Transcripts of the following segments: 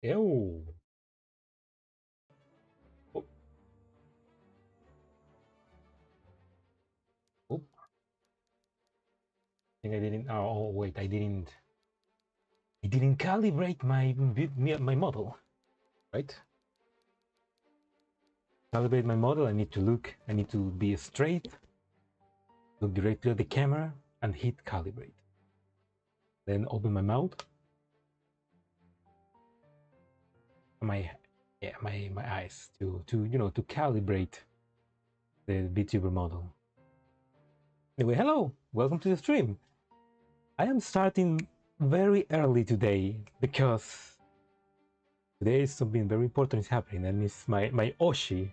Ew. Oh, oh, I think I didn't. Oh, wait, I didn't. I didn't calibrate my model, right? Calibrate my model. I need to look. I need to be straight. Look directly at the camera and hit calibrate. Then open my mouth. My eyes to to calibrate the VTuber model. Anyway, hello, welcome to the stream. I am starting very early today because today is something very important is happening, and it's my Oshi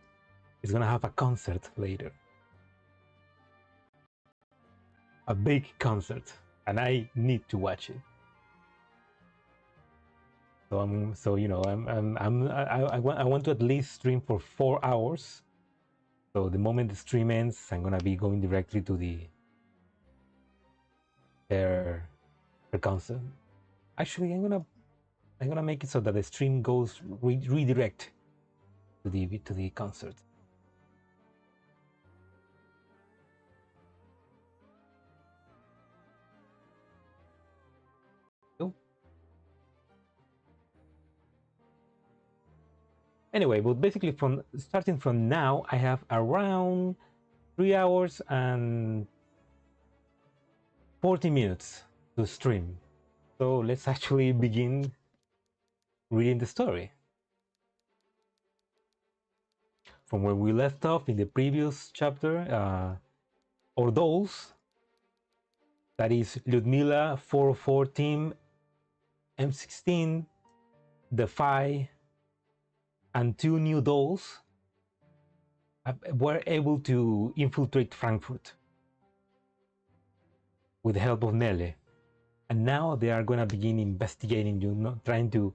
is gonna have a concert later, a big concert, and I need to watch it. So I want to at least stream for 4 hours. So the moment the stream ends, I'm gonna be going directly to their concert. Actually, I'm gonna make it so that the stream goes redirect to the concert. So, anyway, but basically starting from now, I have around 3 hours and 40 minutes to stream. So let's actually begin reading the story. From where we left off in the previous chapter, our dolls, that is Ludmila 404 team, M16, Defy, and 2 new dolls were able to infiltrate Frankfurt with the help of Nele. And now they are going to begin investigating, trying to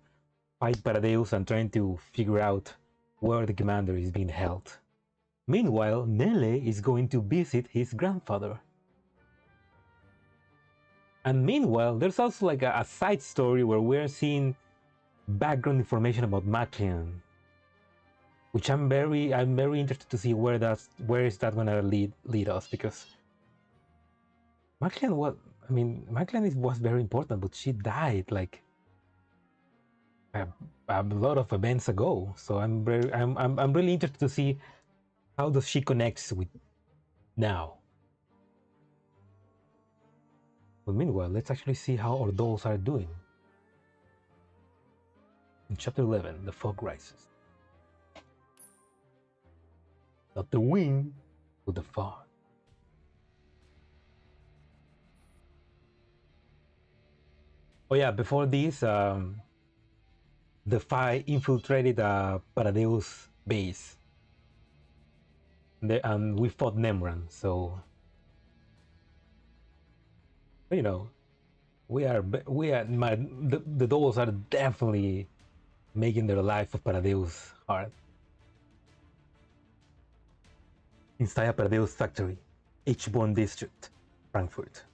fight Paradeus and trying to figure out where the commander is being held. Meanwhile, Nele is going to visit his grandfather. And meanwhile, there's also like a side story where we're seeing background information about Maclean, which I'm very interested to see where is that gonna lead us, because Maclean was very important, but she died like a lot of events ago. So I'm really interested to see how does she connects with now. But meanwhile, let's actually see how our dolls are doing. In chapter 11, the fog rises. Not the wind, but the fog. Oh yeah, before this, the Phi infiltrated Paradeus base. And we fought Nemran, so you know, the dolls are definitely making their life of Paradeus hard. Inside Paradeus factory, H-Born district, Frankfurt.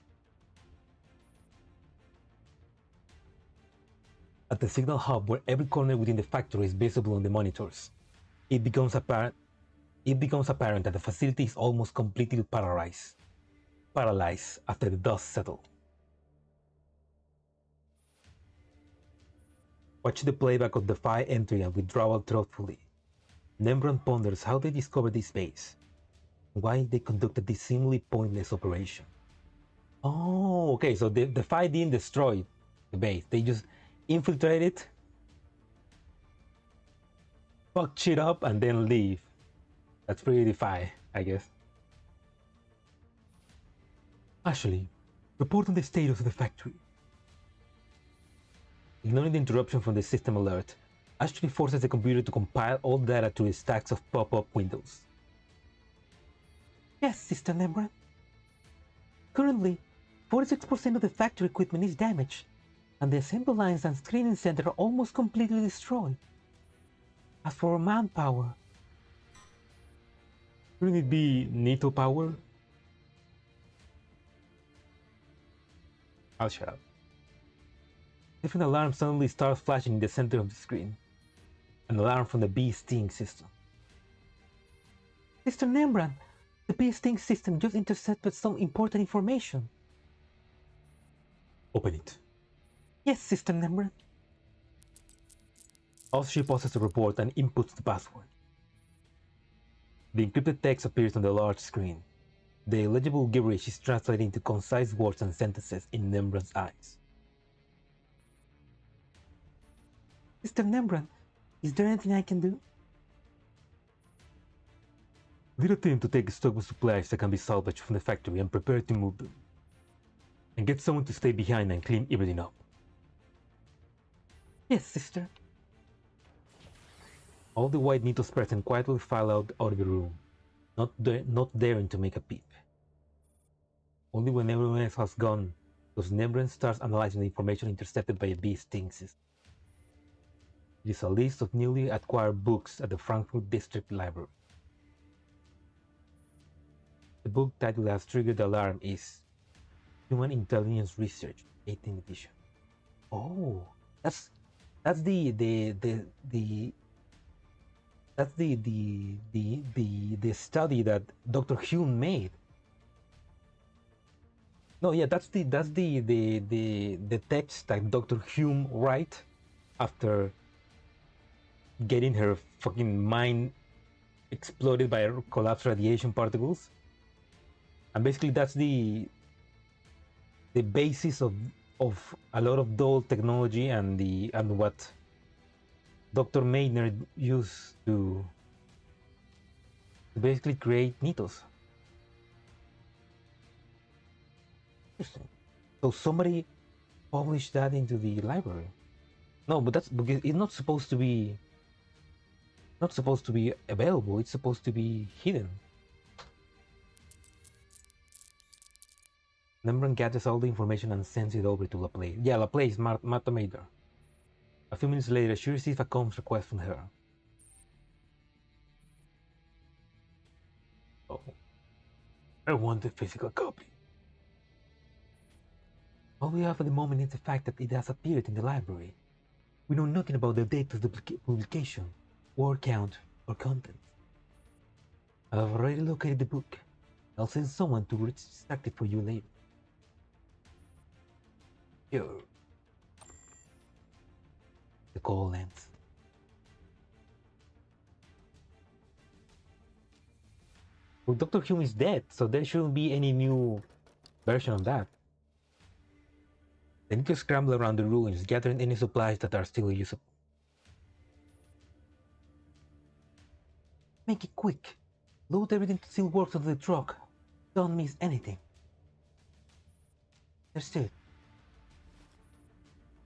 At the signal hub, where every corner within the factory is visible on the monitors, it becomes apparent that the facility is almost completely paralyzed after the dust settles. Watch the playback of the Phi entry and withdrawal thoughtfully. Nemran ponders how they discovered this base, why they conducted this seemingly pointless operation. Oh, okay, so the Phi didn't destroy the base, they just infiltrated, fuck shit up, and then leave. That's pretty Phi, I guess. Ashley, report on the status of the factory. Ignoring the interruption from the system alert, Ashley forces the computer to compile all data to the stacks of pop-up windows. Yes, Sister Nemran. Currently, 46% of the factory equipment is damaged, and the assembly lines and screening center are almost completely destroyed. As for our manpower, shouldn't it be NATO power? I'll shut up. Different alarm suddenly starts flashing in the center of the screen. An alarm from the bee sting system. Mr. Nembran, the bee sting system just intercepted some important information. Open it. Yes, Sister Nembran. She pauses the report and inputs the password. The encrypted text appears on the large screen. The illegible gibberish is translated into concise words and sentences in Nembran's eyes. Mr. Nembran, is there anything I can do? Lead a team to take stock of supplies that can be salvaged from the factory and prepare to move them. And get someone to stay behind and clean everything up. Yes, sister. All the white Nitos present quietly file out of the room, not daring to make a peep. Only when everyone else has gone, does Nembran starts analyzing the information intercepted by a bee sting system. It is a list of newly acquired books at the Frankfurt District Library. The book title that has triggered the alarm is Human Intelligence Research, 18th edition. Oh, that's the study that Dr. Hume made. No, yeah, that's the text that Dr. Hume write after getting her fucking mind exploded by collapsed radiation particles. And basically that's the basis of a lot of doll technology and what Dr. Maynard used to basically create Nitos. Interesting. So somebody published that into the library. No, but that's because it's not supposed to be available. It's supposed to be hidden. Nembran gathers all the information and sends it over to Laplace. Yeah, Laplace, Martha Mader. A few minutes later, she receives a comms request from her. Oh, I want a physical copy. All we have at the moment is the fact that it has appeared in the library. We know nothing about the date of the publication, word count, or content. I have already located the book. I'll send someone to extract it for you later. Here. The call ends. Well, Dr. Hume is dead, so there shouldn't be any new version of that. They need to scramble around the ruins, gathering any supplies that are still usable. Make it quick. Load everything that still works onto the truck. Don't miss anything. Understood.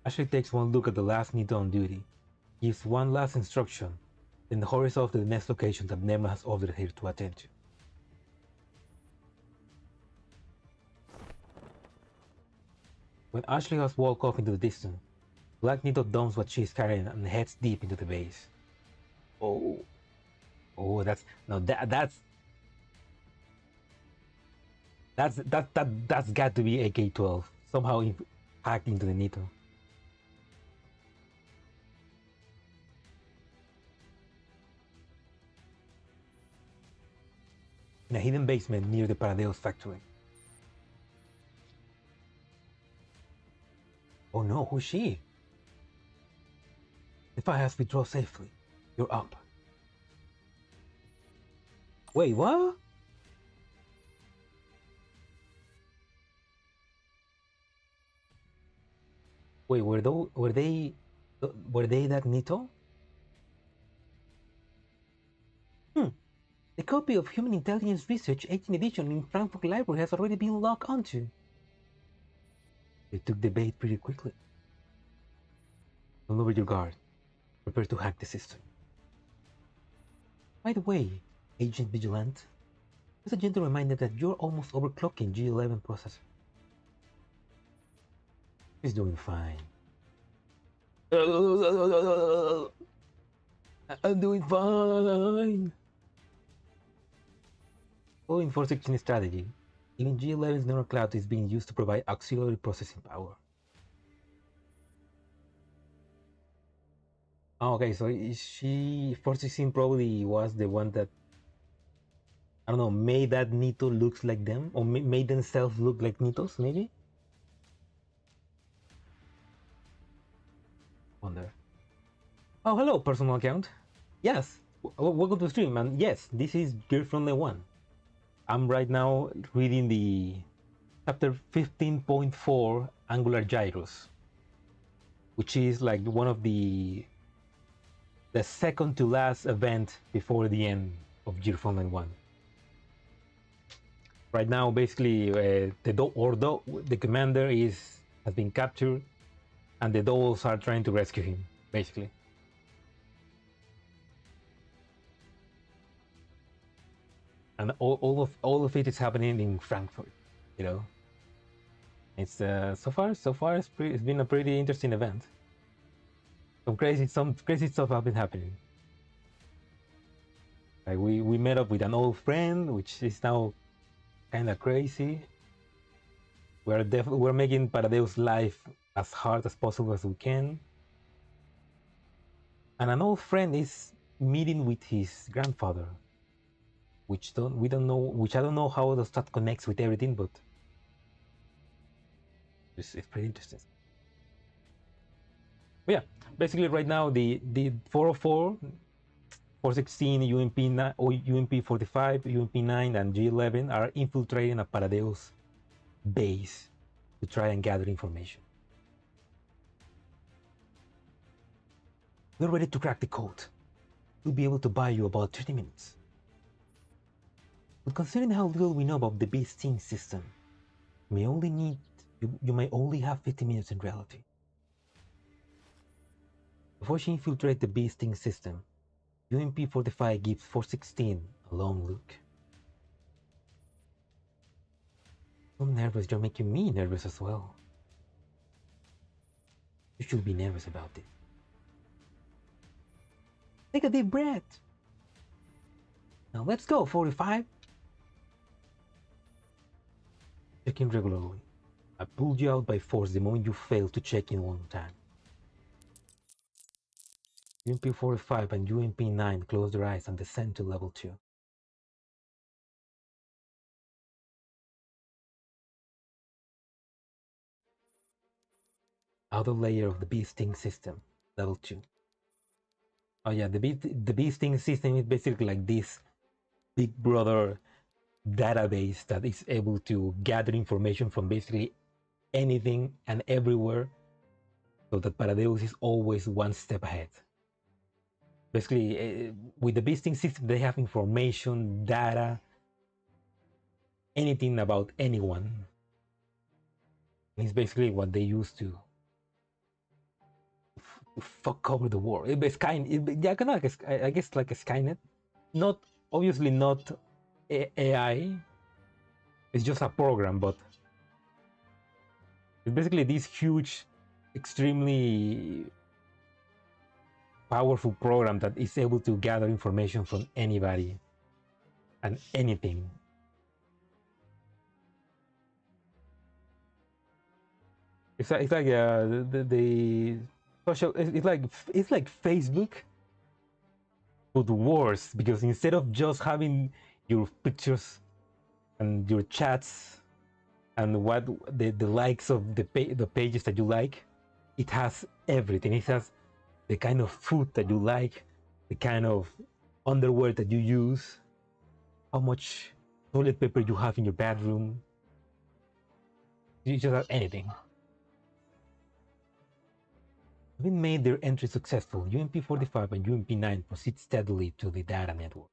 Ashley takes one look at the last Nito on duty, gives one last instruction, then hurries off to the next location that Nema has ordered her to attend to. When Ashley has walked off into the distance, Black Nito dumps what she is carrying and heads deep into the base. Oh, that's got to be AK-12 somehow hacked into the Nito. In a hidden basement near the Paradeos factory. Oh no, who's she? The fire has withdrawn safely. You're up. Wait, what? Wait, were they that Nito? The copy of Human Intelligence Research 18th edition in Frankfurt Library has already been logged onto. They took the bait pretty quickly. Don't lower your guard. Prepare to hack the system. By the way, Agent Vigilant, just a gentle reminder that you're almost overclocking G11 processor. He's doing fine. I'm doing fine. Following 416 strategy, even G11's neural cloud is being used to provide auxiliary processing power. Oh, okay, so is she 416 probably was the one that, I don't know, made that Nito looks like them, or made themselves look like Nitos, maybe? Wonder. Oh, hello, personal account. Yes, welcome to the stream, and yes, this is Girls Frontline 1. I'm right now reading the chapter 15.4 Angular Gyrus, which is like one of the second to last event before the end of Girls Frontline 1. Right now, basically, the commander has been captured, and the dolls are trying to rescue him, basically. And all of it is happening in Frankfurt, you know. It's so far it's been a pretty interesting event. Some crazy stuff have been happening. Like we met up with an old friend, which is now kind of crazy. We're making Paradeo's life as hard as possible as we can. And an old friend is meeting with his grandfather, which I don't know how that connects with everything, but it's pretty interesting. But yeah, basically right now the 404, 416, UMP 45, UMP 9, and G11 are infiltrating a Paradeo's base to try and gather information. We're ready to crack the code. We'll be able to buy you about 30 minutes. But considering how little we know about the bee sting system, you may only have 50 minutes in reality. Before she infiltrates the bee sting system, UMP 45 gives 416 a long look. I'm nervous, you're making me nervous as well. You should be nervous about it. Take a deep breath. Now let's go, 45. Check in regularly. I pulled you out by force the moment you failed to check in one time. UMP 45 and UMP 9 close their eyes and descend to level 2. Outer layer of the bee sting system, level 2. Oh yeah, the bee sting system is basically like this big brother database that is able to gather information from basically anything and everywhere, so that Paradeus is always one step ahead. Basically, with the bee sting system, they have information, data, anything about anyone. And it's basically what they use to fuck over the world. It's kind, yeah, I guess like a Skynet. Not obviously not AI. It's just a program, but it's basically this huge, extremely powerful program that is able to gather information from anybody and anything. It's like the social. It's like Facebook, but worse, because instead of just having your pictures and your chats and what the likes of the pages that you like, it has everything. It has the kind of food that you like, the kind of underwear that you use, how much toilet paper you have in your bedroom. You just have anything. Having made their entry successful, UMP 45 and UMP 9 proceed steadily to the data network.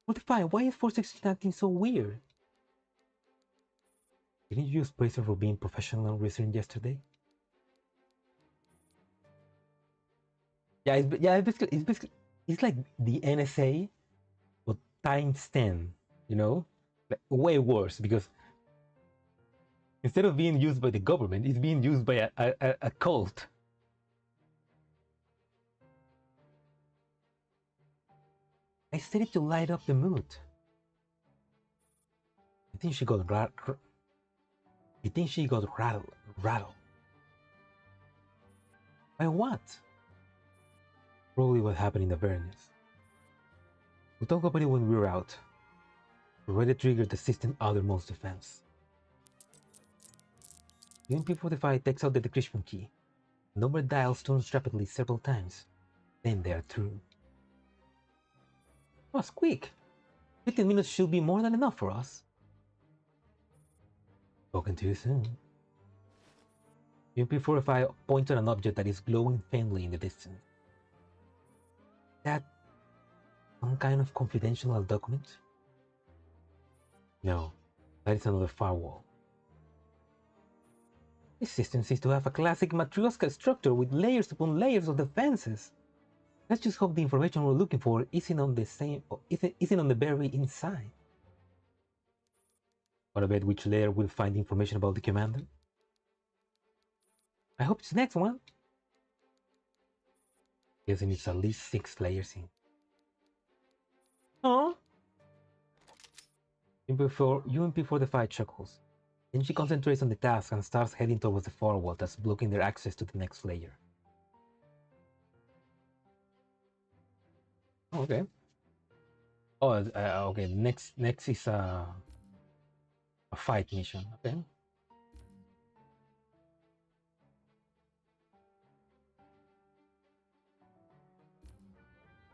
45, why is 416 acting so weird? Didn't you use pressure for being professional research yesterday? Yeah, it's like the NSA, but times 10, you know? Like, way worse, because instead of being used by the government, it's being used by a cult. I started to light up the mood. I think she got rattled. By what? Probably what happened in the Avernus. We'll talk about it when we're out. We already triggered the system's outermost defense. UMP-45 takes out the decryption key. The number dials turns rapidly several times. Then they are through. That was quick. 15 minutes should be more than enough for us. Talking to you soon. UMP-45 points at an object that is glowing faintly in the distance. That some kind of confidential document? No, that is another firewall. This system seems to have a classic Matryoshka structure with layers upon layers of defenses. Let's just hope the information we're looking for isn't on the very inside. What about which layer will find information about the commander? I hope it's the next one. Guessing it's at least 6 layers in. Huh? UMP-45 chuckles. Then she concentrates on the task and starts heading towards the firewall that's blocking their access to the next layer. Okay. Oh, okay. Next is a fight mission. Okay.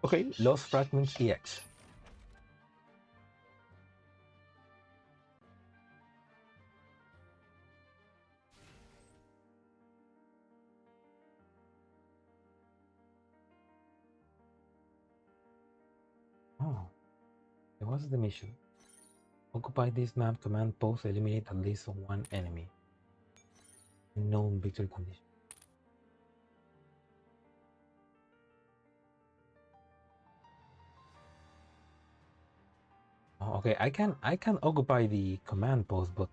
Okay. Lost Fragments EX. Oh, what's the mission? Occupy this map command post, eliminate at least one enemy. Known victory condition. Oh, okay, I can occupy the command post, but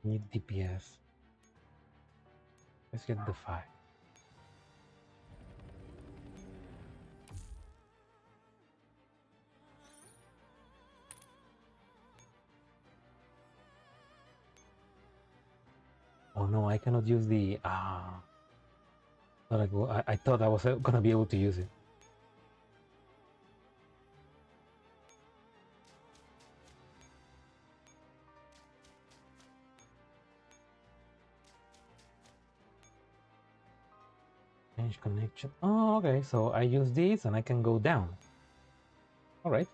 need DPS. Let's get the 5. Oh no, I cannot use the I thought I was gonna be able to use it. Change connection. Oh, okay, so I use this and I can go down. All right.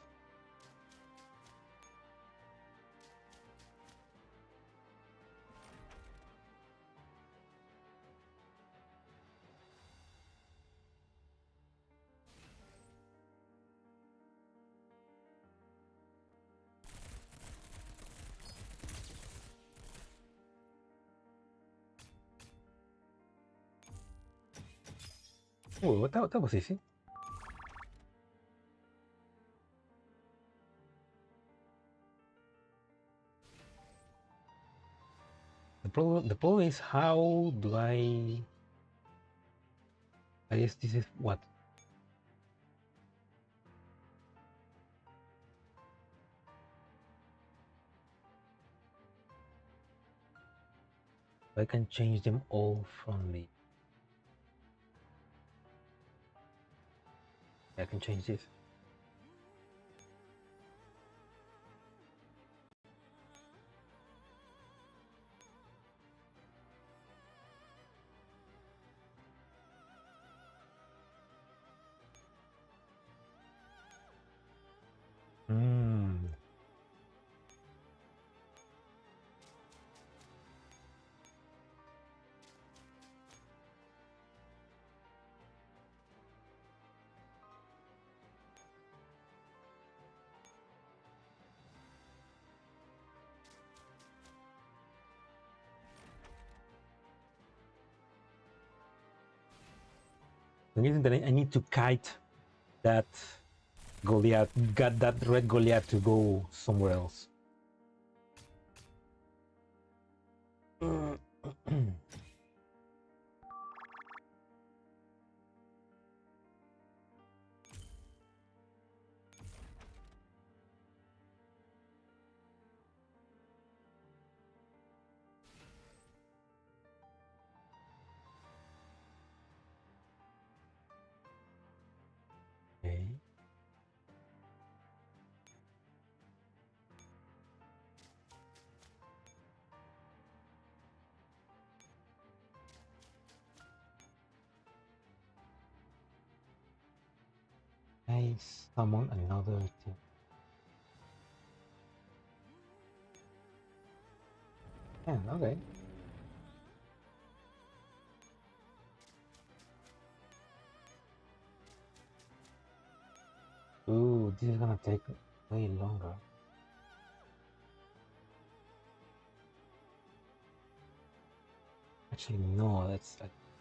Oh, that was easy. The problem is, how do I guess this is what? I can change them all from the... I can change this. The reason that I need to kite that Goliath, got that red Goliath to go somewhere else. I summon another team. Yeah, okay. Ooh, this is gonna take way longer. Actually, no, that's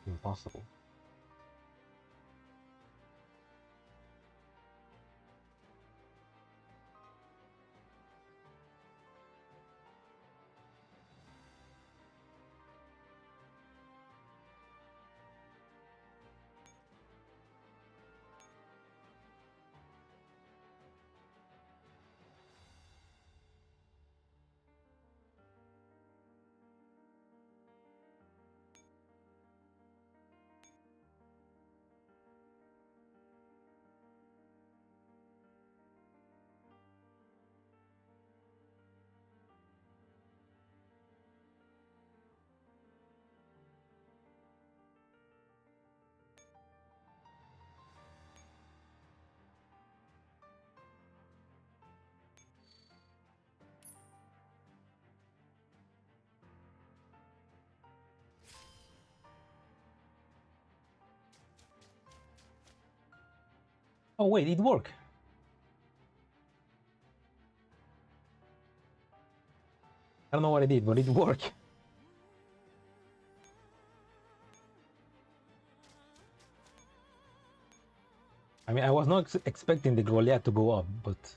impossible. Oh wait, it worked. I don't know what I did, but it worked. I mean, I was not expecting the Goliath to go up, but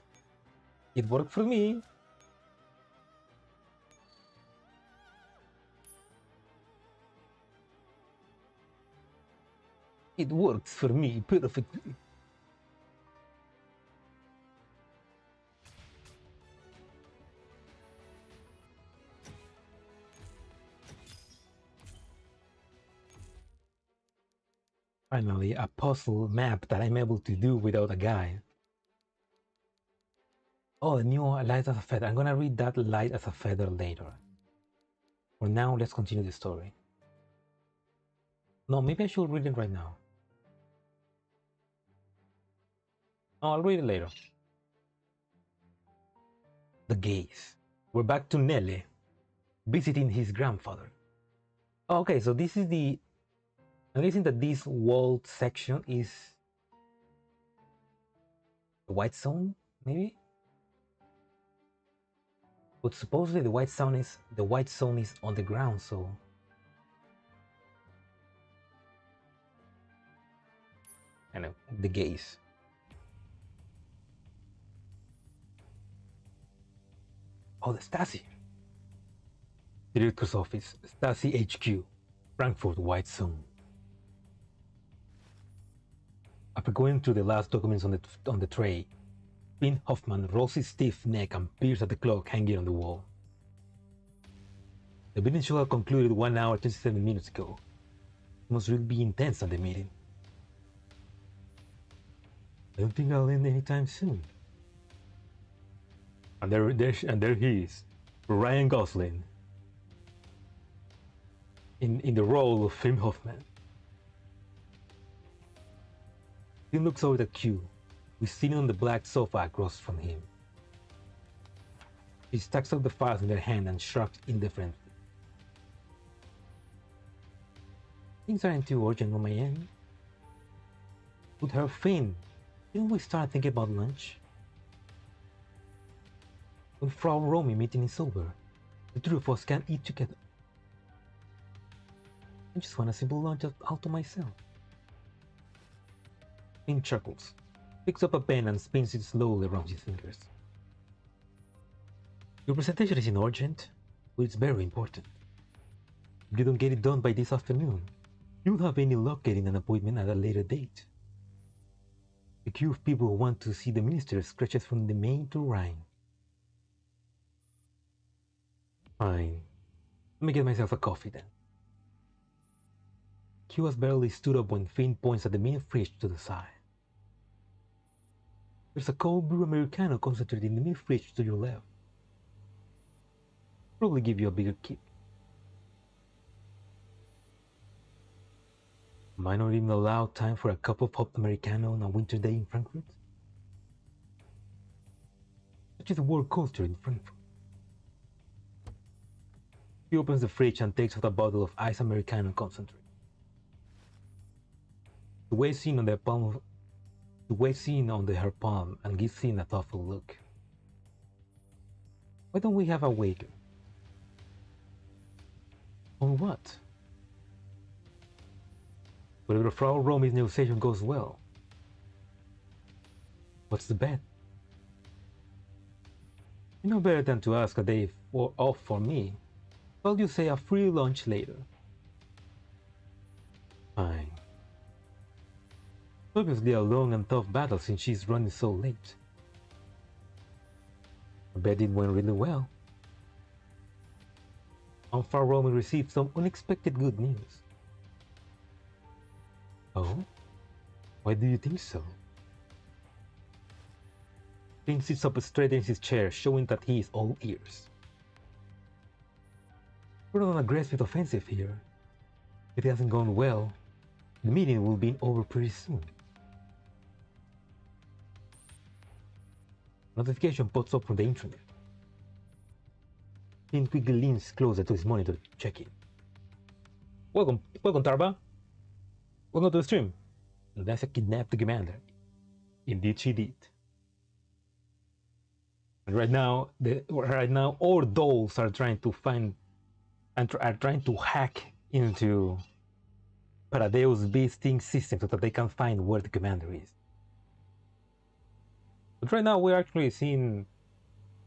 it worked for me. It works for me perfectly. Finally, a puzzle map that I'm able to do without a guide. Oh, the new light as a feather. I'm gonna read that light as a feather later. For now, let's continue the story. No, maybe I should read it right now. No, I'll read it later. The gaze. We're back to Nele, visiting his grandfather. Oh, okay, so this is the... I'm guessing that this walled section is the white zone, maybe? But supposedly the white zone is on the ground, so I know the gaze. Oh, the Stasi. Director's office, Stasi HQ, Frankfurt, white zone. After going through the last documents on the tray, Finn Hoffman rolls his stiff neck and peers at the clock hanging on the wall. The meeting should have concluded 1 hour 27 minutes ago. It must really be intense at the meeting. I don't think I'll end anytime soon. And there he is, Ryan Gosling, in the role of Finn Hoffman. Finn looks over at Q, who's sitting on the black sofa across from him. She stacks up the files in her hand and shrugs indifferently. Things aren't too urgent on my end. With her Finn, didn't we start thinking about lunch? When Frau Romy meeting is over, the three of us can eat together. I just want a simple lunch all to myself. Finn chuckles, picks up a pen and spins it slowly around his fingers. Your presentation isn't urgent, but it's very important. If you don't get it done by this afternoon, you won't have any luck getting an appointment at a later date. The queue of people who want to see the minister stretches from the Main to Rhine. Fine. Let me get myself a coffee then. Q has barely stood up when Finn points at the main fridge to the side. There's a cold brew Americano concentrated in the main fridge to your left. Probably give you a bigger kick. Might not even allow time for a cup of hot Americano on a winter day in Frankfurt? Such is the work culture in Frankfurt. He opens the fridge and takes out a bottle of ice Americano concentrate. He waves in on her palm and gives him a thoughtful look. Why don't we have a wager? On what? Whatever Frau Romy's negotiation goes well. What's the bet? You know better than to ask a day off for me. Well, you say a free lunch later. Fine. Obviously a long and tough battle since she's running so late. I bet it went really well. And Frau Romy received some unexpected good news. Oh? Why do you think so? Finn sits up straight in his chair, showing that he is all ears. We're on an aggressive offensive here. If it hasn't gone well, the meeting will be over pretty soon. Notification pops up from the internet. Finn quickly leans closer to his monitor to check in. Welcome Tarba. Welcome to the stream. Nessa kidnapped the commander. Indeed she did. And right now all dolls are trying to find and are trying to hack into Paradeu's beasting system so that they can find where the commander is. But right now we're actually seeing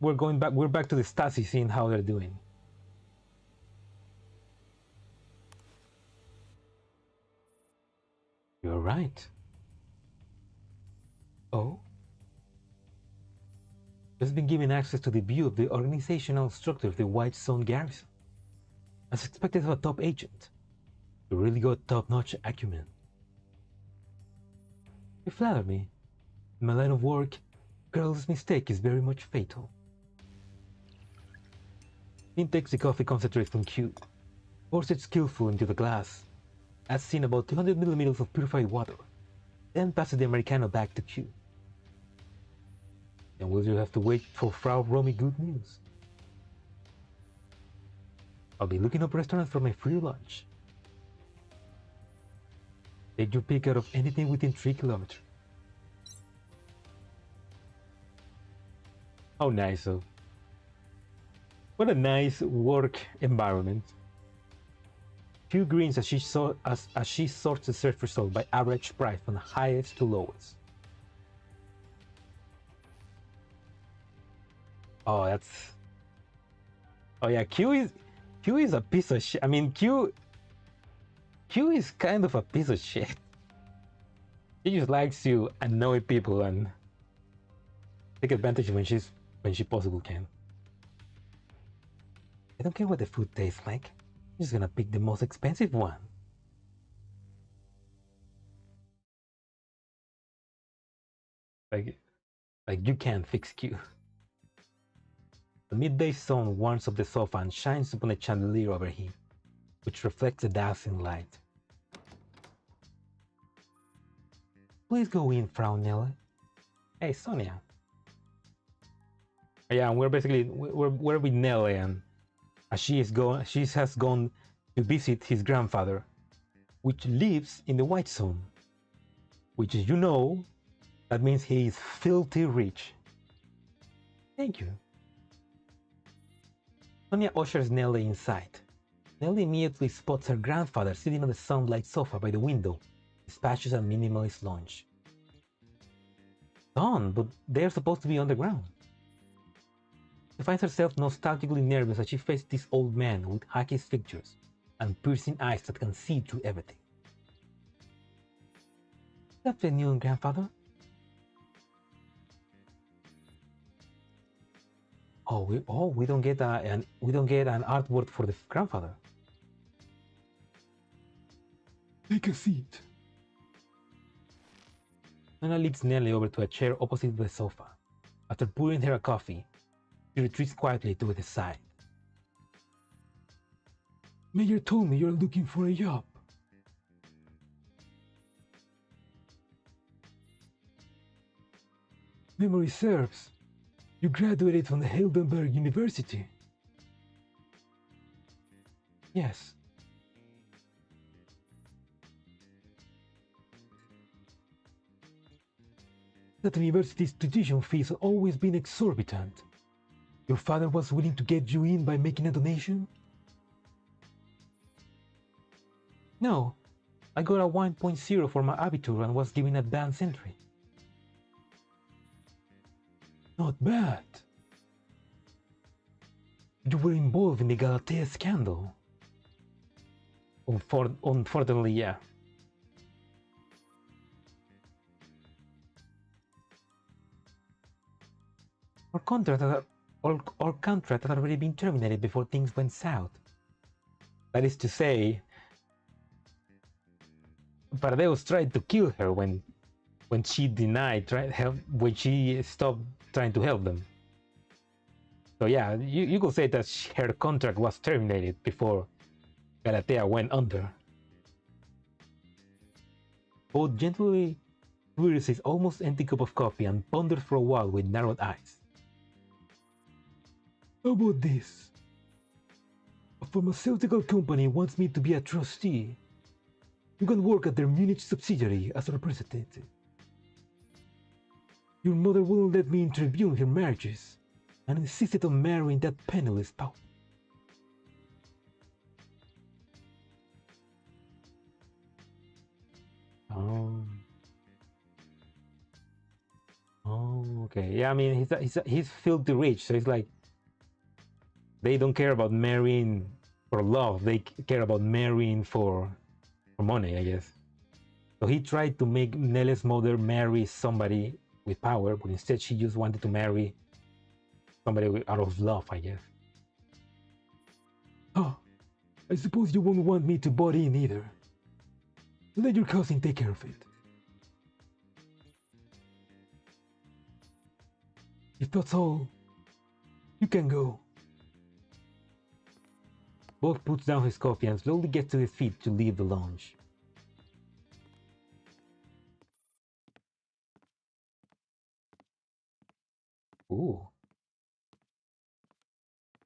we're back to the Stasi, seeing how they're doing. You're right. Oh? Just been given access to the view of the organizational structure of the White Zone garrison. As expected of a top agent, you really got top-notch acumen. You flatter me. In my line of work, girl's mistake is very much fatal. Finn takes the coffee concentrate from Q, pours it skillfully into the glass, adds in about 200 milliliters of purified water, then passes the Americano back to Q. And will you have to wait for Frau Romy good news? I'll be looking up restaurants for my free lunch. Take your pick out of anything within 3 kilometers. How nice of. What a nice work environment. Q grins as she sorts the search result by average price from the highest to lowest. Oh, that's. Oh yeah, Q is a piece of shit. I mean, Q is kind of a piece of shit. He just likes to annoy people and take advantage when she possibly can. I don't care what the food tastes like. I'm just gonna pick the most expensive one. Like you can't fix Q. The midday sun warms up the sofa and shines upon the chandelier over him, which reflects the dazzling light. Please go in, Frau Nelle. Hey, Sonia. Yeah, we're with Nelle, and as she has gone to visit his grandfather, which lives in the White Zone, which, you know, that means he is filthy rich. Thank you. Sonia ushers Nelle inside. Nelle immediately spots her grandfather sitting on the sunlight sofa by the window, dispatches a minimalist lunch. Done, but they're supposed to be on the ground. She finds herself nostalgically nervous as she faces this old man with hacky features and piercing eyes that can see through everything. Good afternoon, grandfather. We don't get an artwork for the grandfather. Take a seat. Nana leads Nelly over to a chair opposite the sofa. After pouring her a coffee, she retreats quietly to the side. Mayor told me you're looking for a job. Memory serves. You graduated from the Heidelberg University. Yes. That university's tuition fees have always been exorbitant. Your father was willing to get you in by making a donation? No, I got a 1.0 for my Abitur and was given advanced entry. Not bad. You were involved in the Galatea scandal. Unfortunately, yeah. Our contract had already been terminated before things went south. That is to say, Pardeus tried to kill her when she denied when she stopped trying to help them. So yeah, you could say that her contract was terminated before Galatea went under. Both gently reads his almost empty cup of coffee and pondered for a while with narrowed eyes. How about this? A pharmaceutical company wants me to be a trustee. You can work at their Munich subsidiary as a representative. Your mother wouldn't let me intervene her marriages and insisted on marrying that penniless pop. Oh, okay. Yeah, I mean, he's filthy rich, so it's like they don't care about marrying for love. They care about marrying for money, I guess. So he tried to make Nele's mother marry somebody with power, but instead she just wanted to marry somebody out of love, I guess. Oh, I suppose you won't want me to butt in either. Let your cousin take care of it. If that's all, you can go. Bob puts down his coffee and slowly gets to his feet to leave the lounge. Ooh.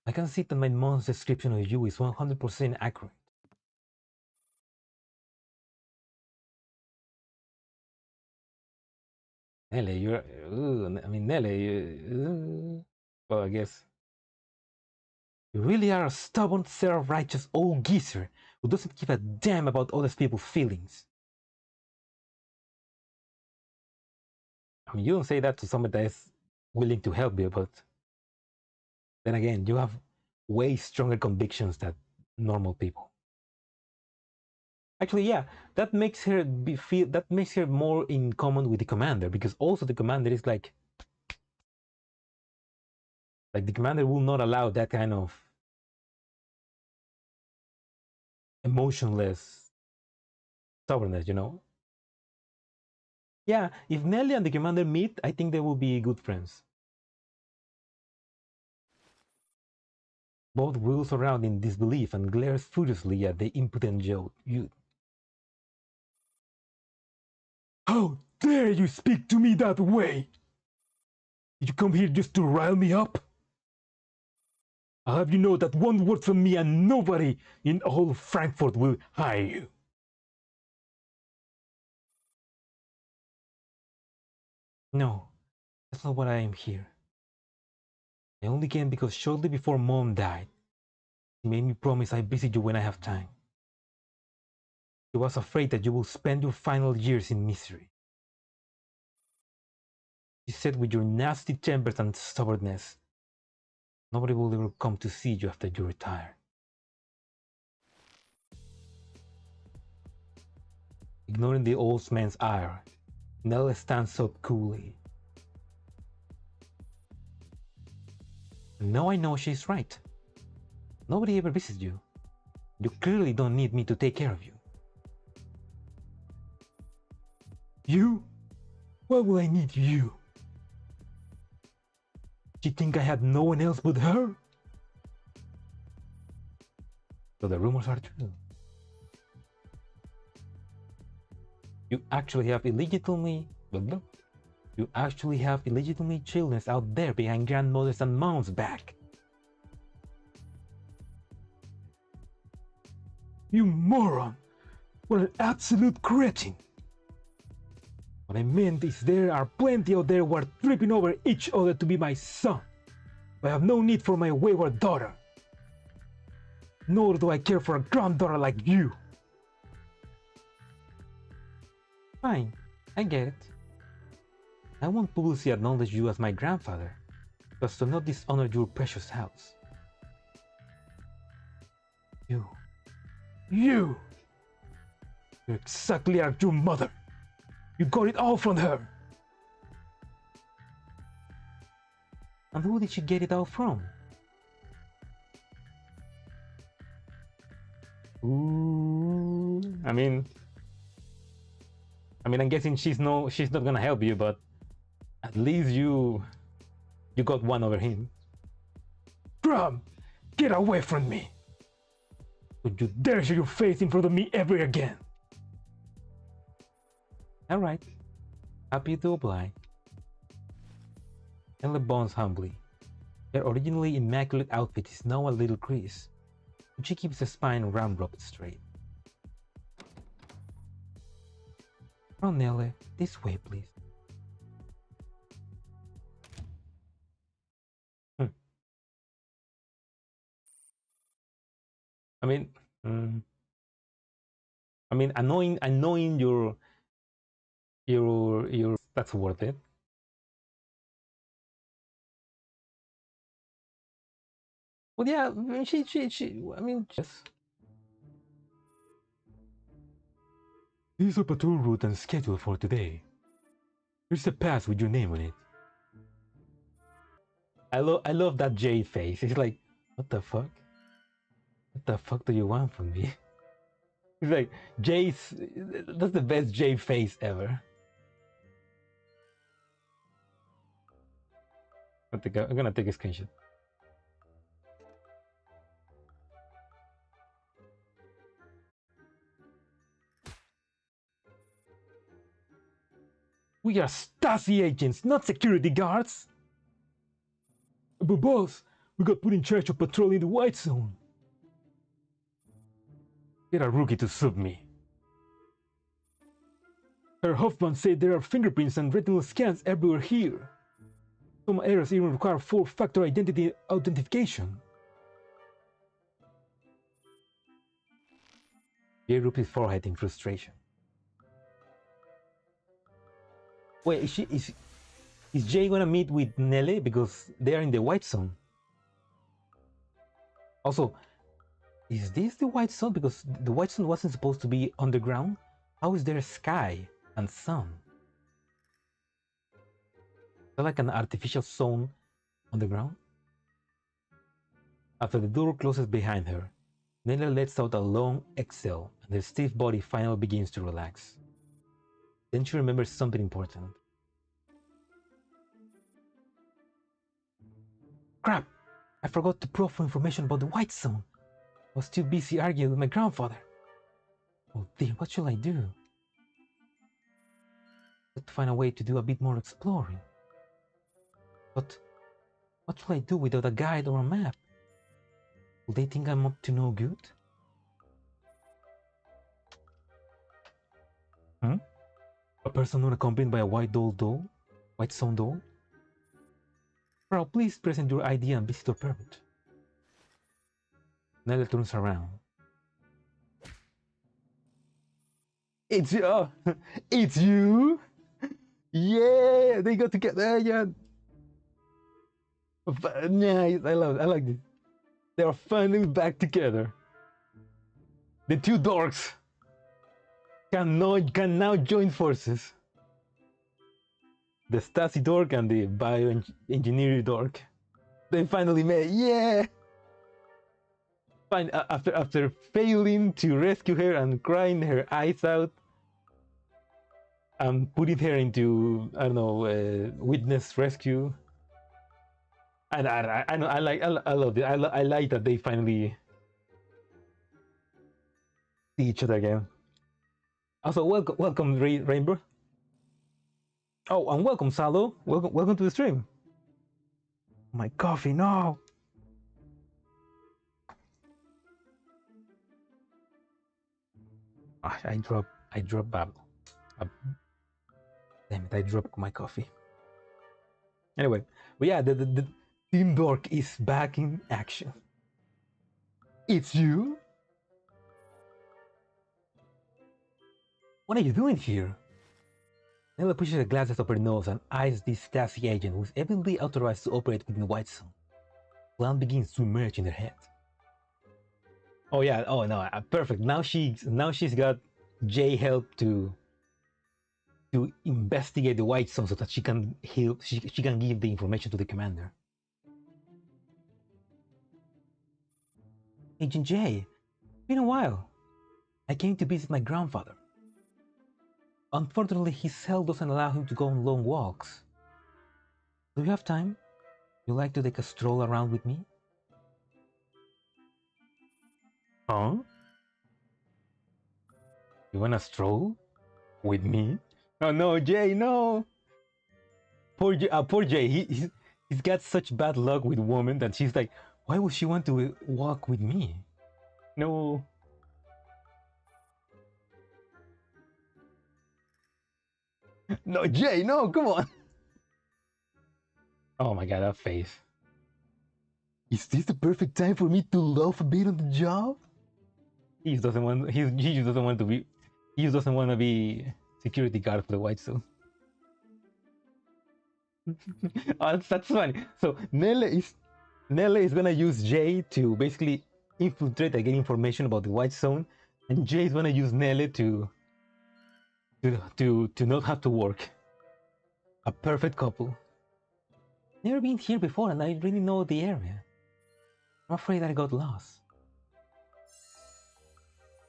I can see that my mom's description of you is 100% accurate. Nele, you're... I mean, Nele, well, I guess... You really are a stubborn, self-righteous old geezer who doesn't give a damn about other people's feelings. I mean, you don't say that to somebody that is willing to help you, but then again, you have way stronger convictions than normal people. Actually, yeah, that makes her more in common with the commander, because also the commander is like the commander will not allow that kind of emotionless stubbornness, you know. Yeah, if Nelly and the commander meet, I think they will be good friends. Both wheels around in disbelief and glares furiously at the impotent Joe. How dare you speak to me that way? Did you come here just to rile me up? I'll have you know that one word from me and nobody in all Frankfurt will hire you. No, that's not why I am here. I only came because shortly before Mom died, she made me promise I visit you when I have time. She was afraid that you will spend your final years in misery. She said with your nasty tempers and stubbornness, nobody will ever come to see you after you retire. Ignoring the old man's ire, Nell stands up coolly. Now I know she's right. Nobody ever visits you. You clearly don't need me to take care of you. You? Why would I need you? You think I had no one else but her? So the rumors are true. You actually have illegitimately You actually have illegitimate children out there behind grandmothers and moms' back. You moron! What an absolute cretin! What I meant is there are plenty out there who are tripping over each other to be my son. I have no need for my wayward daughter. Nor do I care for a granddaughter like you. Fine, I get it. I won't publicly acknowledge you as my grandfather, but to not dishonor your precious house. You're exactly like your mother. You got it all from her. And who did she get it all from? Ooh, I mean, I'm guessing she's not gonna help you, but at least you got one over him. Crumb, get away from me! Don't you dare show your face in front of me ever again! Alright, happy to oblige. Ella bows humbly. Her originally immaculate outfit is now a little creased, but she keeps her spine round-rubbed straight. Oh, Nelle, this way, please. I mean, annoying your that's worth it. Well, yeah, she I mean, just. This is a patrol route and schedule for today. Here's a pass with your name on it. I love that J face. It's like, what the fuck? What the fuck do you want from me? It's like J's. That's the best J face ever. I'm gonna take a screenshot. We are Stasi agents, not security guards. But boss, we got put in charge of patrolling the white zone. Get a rookie to sub me. Herr Hoffman said there are fingerprints and retinal scans everywhere here. Some areas even require 4-factor identity authentication. Jay rubbed his forehead in frustration. Wait, is Jay gonna meet with Nelle because they are in the white zone? Also, is this the white zone? Because the white zone wasn't supposed to be underground. How is there a sky and sun? Is that like an artificial zone underground? After the door closes behind her, Nelle lets out a long exhale and her stiff body finally begins to relax. Then she remembers something important. Crap! I forgot to profile information about the white zone. I was too busy arguing with my grandfather. Oh dear, what shall I do? Got to find a way to do a bit more exploring. But what shall I do without a guide or a map? Will they think I'm up to no good? A person unaccompanied by a white zone doll? Bro, please present your ID and visitor permit. Nelle turns around. It's you! Yeah, they got together. Yeah, nice. I like this. They are finally back together. The two dorks can now join forces. The Stasi dork and the bioengineering dork. They finally met. Yeah. Fine. After failing to rescue her and crying her eyes out, and putting her into, I don't know, witness rescue. And I love it. I like that they finally see each other again. Also, welcome, Rainbow. Oh, and welcome, Salo. Welcome to the stream. My coffee, no. I dropped damn it, I dropped my coffee. Anyway, but yeah, the Team Dork is back in action. It's you? What are you doing here? Nella pushes the glasses up her nose and eyes this Stasi agent who is evidently authorized to operate within the White Zone. Plan begins to emerge in her head. Oh yeah, oh no, perfect. Now she's got Jay help to investigate the White Zone so that she can help. She can give the information to the commander. Agent Jay, it's been a while. I came to visit my grandfather. Unfortunately, his health doesn't allow him to go on long walks. Do you have time? Would you like to take a stroll around with me? Huh? You wanna stroll? With me? Oh no, Jay, no! Poor Jay, he's got such bad luck with women that she's like, why would she want to walk with me? No. No, Jay, no, come on! Oh my god, that face. Is this the perfect time for me to loaf a bit on the job? He just doesn't want to be security guard for the White Zone. Oh, that's funny. So Nelle is gonna use Jay to basically infiltrate and get information about the White Zone, and Jay is gonna use Nelle to not have to work. A perfect couple. Never been here before, and I really know the area. I'm afraid I got lost.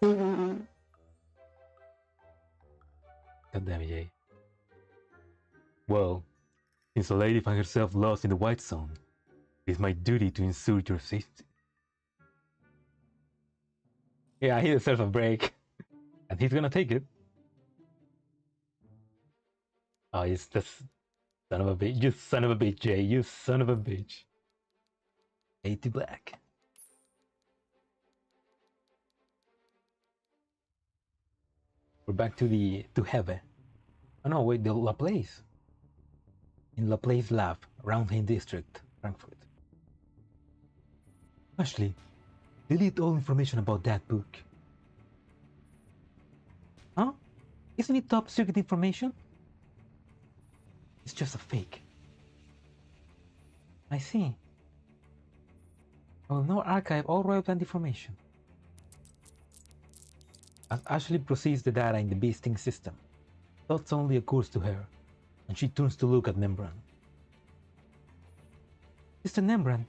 God damn it, Jay. Well, since the lady found herself lost in the White Zone, it is my duty to ensure your safety. Yeah, he deserves a break. And he's gonna take it. Oh, it's this son of a bitch. You son of a bitch, Jay. You son of a bitch. Fade to black. We're back to Heve. Oh no, wait, the Laplace. In Laplace Lab, Roundheim District, Frankfurt. Ashley, delete all information about that book. Huh? Isn't it top secret information? It's just a fake. I see. I will now archive all relevant information. As Ashley proceeds the data in the beasting system, thoughts only occurs to her, and she turns to look at Nembran. Mr. Nembran,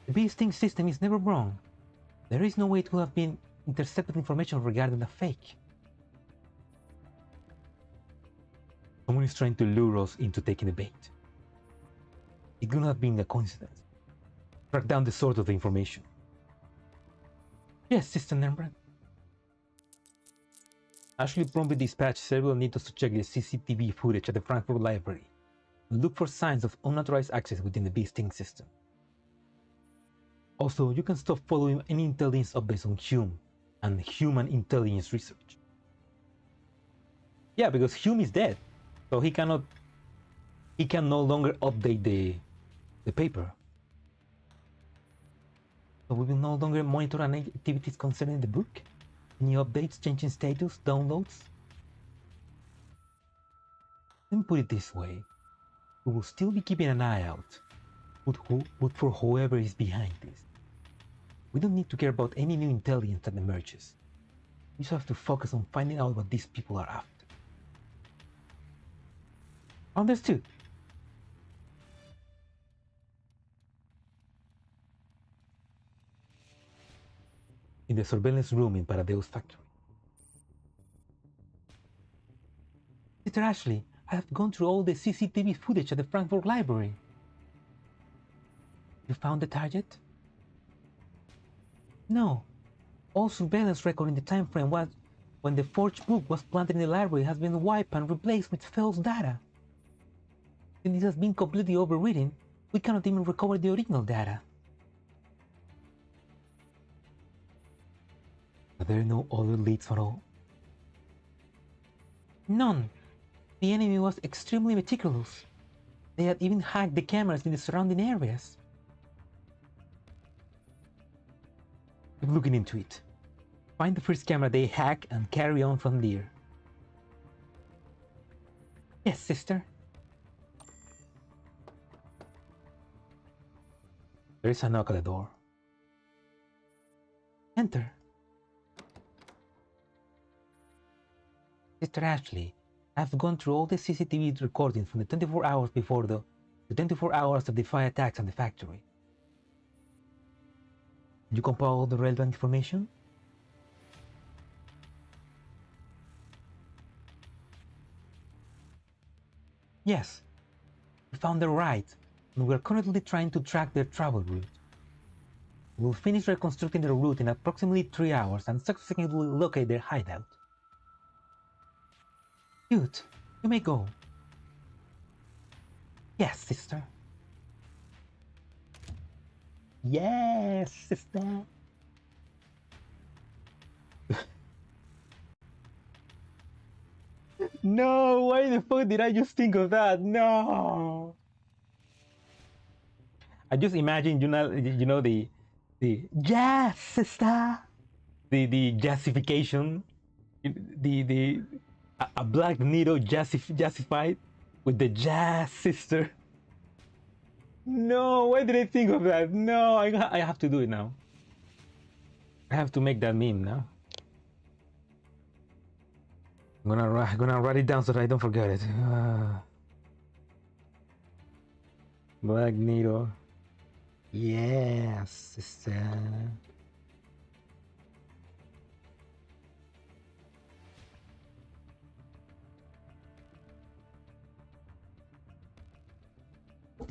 the beasting system is never wrong. There is no way it could have been intercepted information regarding a fake. Someone is trying to lure us into taking the bait. It could not have been a coincidence. Track down the source of the information. Yes, Sister Nembran. Ashley promptly dispatched several Nitos to check the CCTV footage at the Frankfurt library and look for signs of unauthorized access within the beasting system. Also, you can stop following any intelligence updates on Hume and human intelligence research. Yeah, because Hume is dead, so he can no longer update the paper. So we will no longer monitor any activities concerning the book. Any updates, changing status, downloads? Let me put it this way. We will still be keeping an eye out, but for whoever is behind this. We don't need to care about any new intelligence that emerges. We just have to focus on finding out what these people are after. Understood. In the surveillance room in Paradeus factory. Mr. Ashley, I have gone through all the CCTV footage at the Frankfurt library. You found the target? No. All surveillance record in the time frame was when the forged book was planted in the library has been wiped and replaced with false data. Since it has been completely overwritten, we cannot even recover the original data. Are there no other leads at all? None. The enemy was extremely meticulous. They had even hacked the cameras in the surrounding areas. Keep looking into it. Find the first camera they hack and carry on from there. Yes, sister. There is a knock at the door. Enter. Sister Ashley, I've gone through all the CCTV recordings from the 24 hours before the 24 hours of the fire attacks on the factory. Did you compile all the relevant information? Yes, we found the ride, and we're currently trying to track their travel route. We'll finish reconstructing their route in approximately 3 hours and successfully locate their hideout. Good, you may go. Yes, sister. Yes, sister. No, why the fuck did I just think of that? No. I just imagine, the yes, sister. The jazzification, a black needle jazzified with the jazz sister. No, why did I think of that? No, I have to do it now. I have to make that meme now. I'm gonna write it down so that I don't forget it. Black needle. Yes, sister.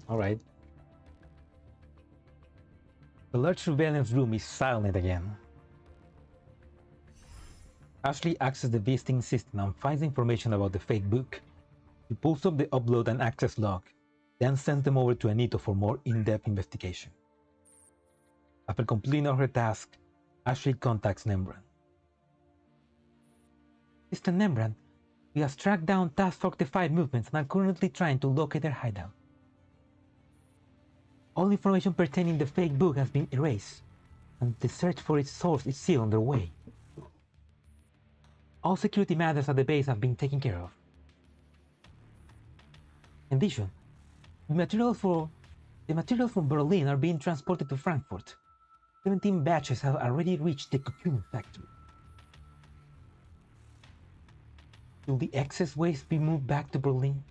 All right. The large surveillance room is silent again. Ashley accesses the visiting system and finds information about the fake book. She pulls up the upload and access log, then sends them over to Anito for more in-depth investigation. After completing her task, Ashley contacts Nembran. Mr. Nembran, we have tracked down Task 45 movements and are currently trying to locate their hideout. All information pertaining to the fake book has been erased, and the search for its source is still underway. All security matters at the base have been taken care of. In addition, the materials from Berlin are being transported to Frankfurt. 17 batches have already reached the cocoon factory. Will the excess waste be moved back to Berlin?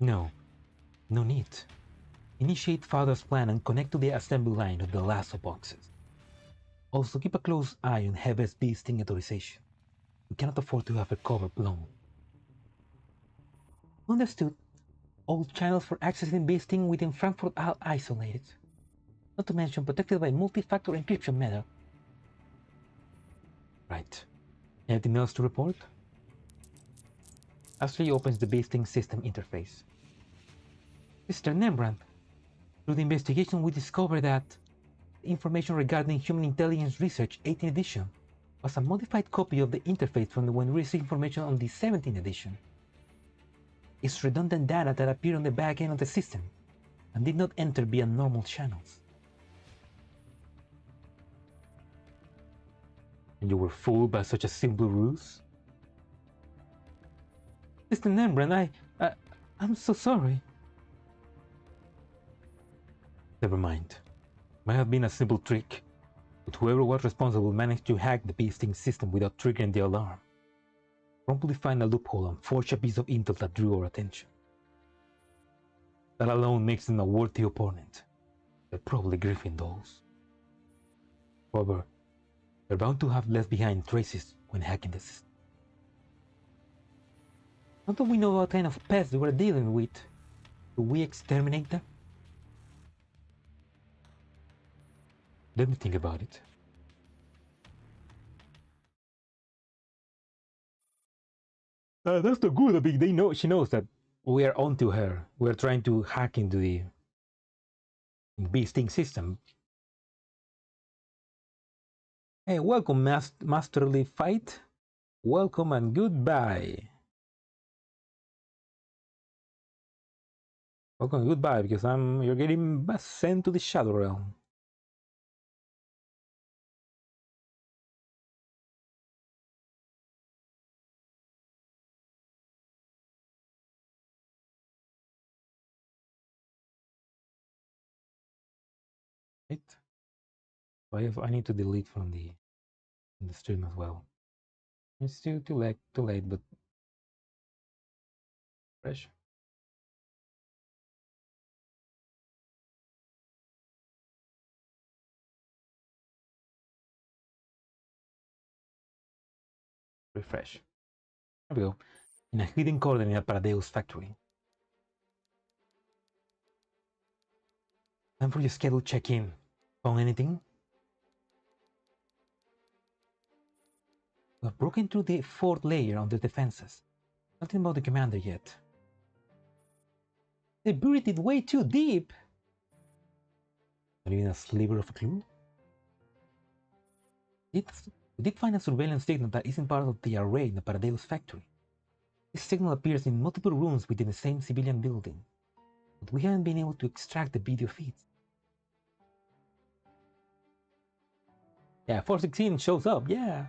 No need. Initiate father's plan and connect to the assembly line of the lasso boxes. Also keep a close eye on Heaven's beasting authorization. We cannot afford to have a cover blown. Understood. All channels for accessing beasting within Frankfurt are isolated. Not to mention protected by multi-factor encryption method. Right. Anything else to report? Ashley opens the beasting system interface. Mr. Nembran, through the investigation we discovered that the information regarding Human Intelligence Research 18th edition was a modified copy of the interface from when we received information on the 17th edition. It's redundant data that appeared on the back end of the system and did not enter via normal channels. And you were fooled by such a simple ruse? Mr. Nembran, I'm so sorry. Never mind. Might have been a simple trick, but whoever was responsible managed to hack the beasting system without triggering the alarm. Promptly find a loophole and forge a piece of intel that drew our attention. That alone makes them a worthy opponent. They're probably Griffin dolls. However, they're bound to have left behind traces when hacking the system. Now that we know what kind of pests we're dealing with, do we exterminate them? Let me think about it. That's the good of it. She knows that we are onto her. We're trying to hack into the beasting system. Hey, welcome, Masterly Fight. Welcome and goodbye. Welcome and goodbye, because you're getting sent to the Shadow Realm. Right? So I need to delete from the stream as well. It's still too late, but fresh. Refresh. There we go. In a hidden corner in a Paradeus factory. Time for your scheduled check-in. Found anything? We have broken through the fourth layer on the defenses. Nothing about the commander yet. They buried it way too deep. Not even a sliver of a clue. We did find a surveillance signal that isn't part of the array in the Paradeus factory. This signal appears in multiple rooms within the same civilian building, but we haven't been able to extract the video feeds. Yeah, 416 shows up, yeah.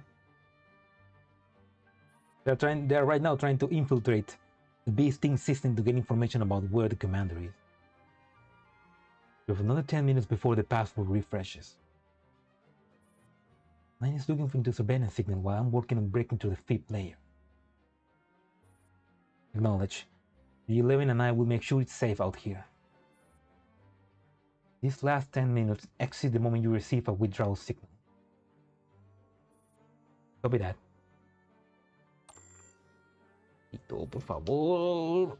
They're right now trying to infiltrate the beasting system to get information about where the commander is. We have another 10 minutes before the password refreshes. 9 is looking for the surveillance signal while I'm working on breaking through the 5th layer. Acknowledge. The 11 and I will make sure it's safe out here. These last 10 minutes exit the moment you receive a withdrawal signal. Copy that. Ito, por favor.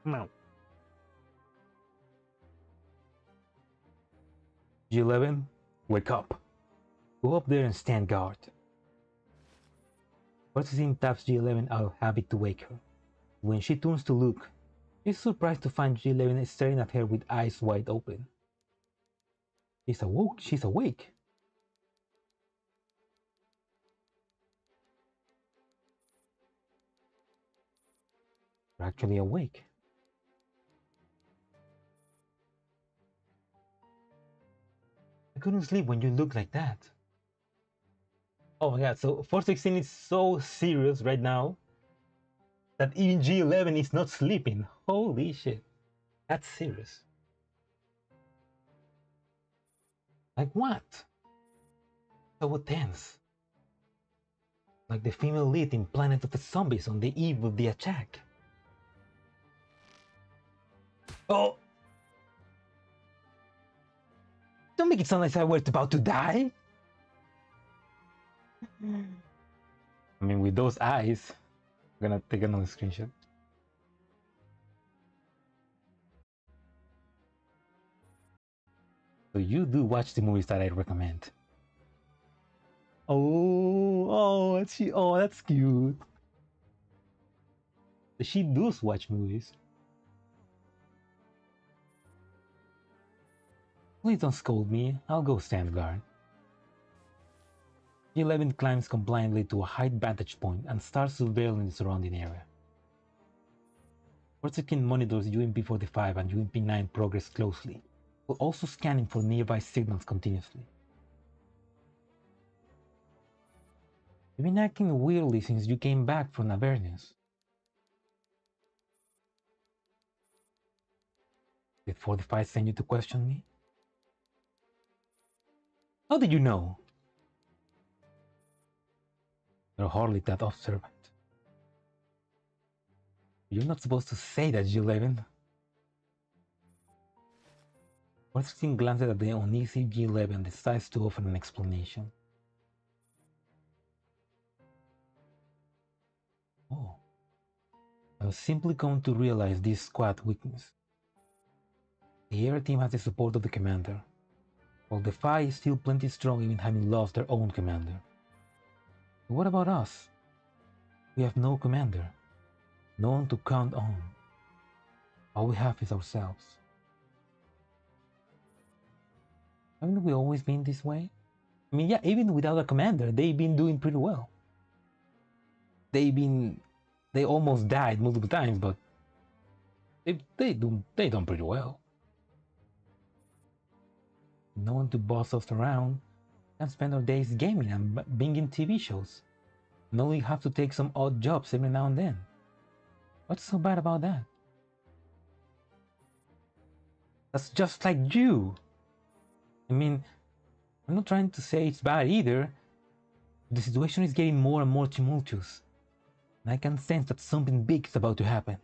Now. G11, wake up. Go up there and stand guard. Processing taps G11 out of habit to wake her. When she turns to look, she's surprised to find G11 staring at her with eyes wide open. She's awake. You're actually awake. I couldn't sleep when you looked like that. Oh my god, so 416 is so serious right now that even G11 is not sleeping. Holy shit. That's serious. Like what? So tense. Like the female lead in Planet of the Zombies on the eve of the attack. Oh! Don't make it sound like I were about to die. I mean, with those eyes, I'm gonna take another screenshot. So you do watch the movies that I recommend. Oh, that's cute. She does watch movies. Please don't scold me. I'll go stand guard. G11 climbs compliantly to a high vantage point and starts surveilling the surrounding area. 416 monitors UMP-45 and UMP-9 progress closely, while also scanning for nearby signals continuously. You've been acting weirdly since you came back from Avernus. Did 45 send you to question me? How did you know? You're hardly that observant. You're not supposed to say that, G11. 416 glances at the uneasy G11 and decides to offer an explanation. Oh. I was simply going to realize this squad weakness. The air team has the support of the commander, while the Phi is still plenty strong even having lost their own commander. But what about us? We have no commander. No one to count on. All we have is ourselves. Haven't we always been this way? I mean, yeah, even without a commander, they've been doing pretty well. They almost died multiple times, but they done pretty well. No one to boss us around, and spend our days gaming and binging TV shows. And only have to take some odd jobs every now and then. What's so bad about that? That's just like you. I mean, I'm not trying to say it's bad either. The situation is getting more and more tumultuous, and I can sense that something big is about to happen.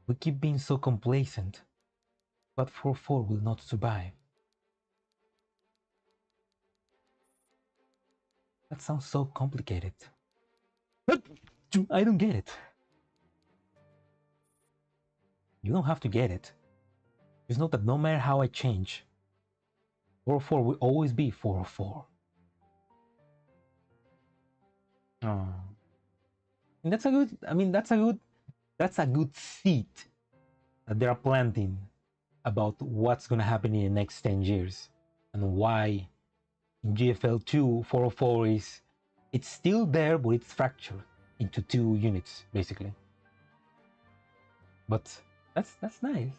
We keep being so complacent, but 4-4 will not survive. That sounds so complicated. But I don't get it. You don't have to get it. Just know that no matter how I change, 4-4 will always be 4-4. Oh. And that's a good, I mean, that's a good seed that they're planting about what's gonna happen in the next 10 years and why in GFL 2 404 is, it's still there, but it's fractured into 2 units basically. But that's nice.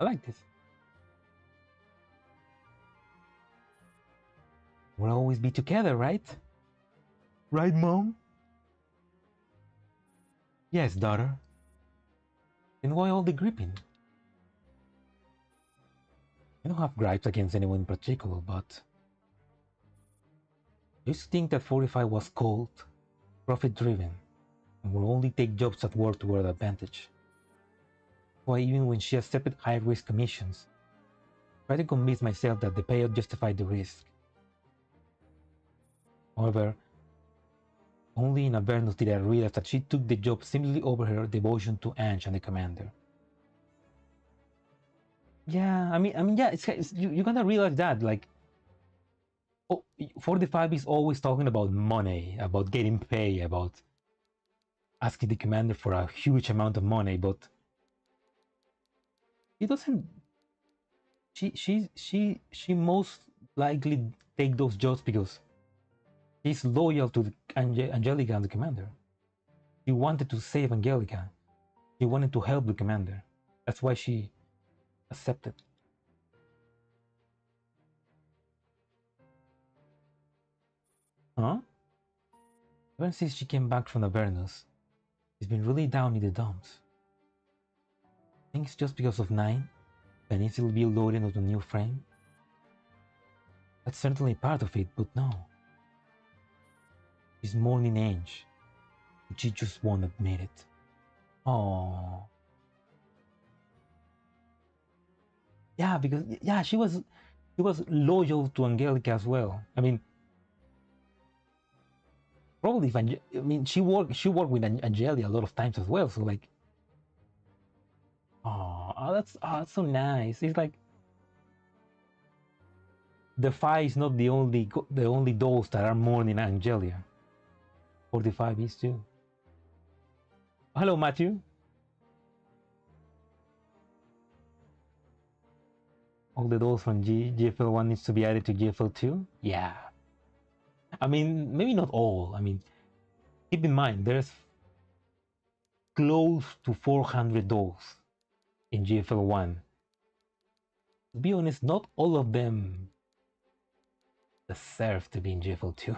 I like this. We'll always be together, right? Right, Mom? Yes, daughter. Then why all the gripping? I don't have gripes against anyone in particular, but I used to think that 45 was cold, profit-driven, and would only take jobs that work to her advantage. Why, even when she accepted high-risk commissions, I tried to convince myself that the payout justified the risk. However, only in Avernus did I realize that she took the job simply over her devotion to Ange and the commander. Yeah, I mean, yeah, you're gonna realize that, like, 45 is always talking about money, about getting paid, about asking the commander for a huge amount of money, but he doesn't. She most likely take those jobs because she's loyal to Angelica and the commander. She wanted to save Angelica. She wanted to help the commander. That's why she accepted. Huh? Ever since she came back from Avernus, she's been really down in the dumps. I think it's just because of 9 can easily be loaded onto a new frame. That's certainly part of it, but no. She's mourning Ange, but she just won't admit it. Oh. Yeah, because yeah, she was loyal to Angelica as well. I mean, probably if she worked with Angelia a lot of times as well. So like, that's so nice. It's like the Fi is not the only dolls that are mourning Angelia. 45 is too. Hello, Matthew. All the dolls from GFL 1 needs to be added to GFL 2? Yeah. I mean, maybe not all. I mean, keep in mind, there's close to 400 dolls in GFL 1. To be honest, not all of them deserve to be in GFL 2.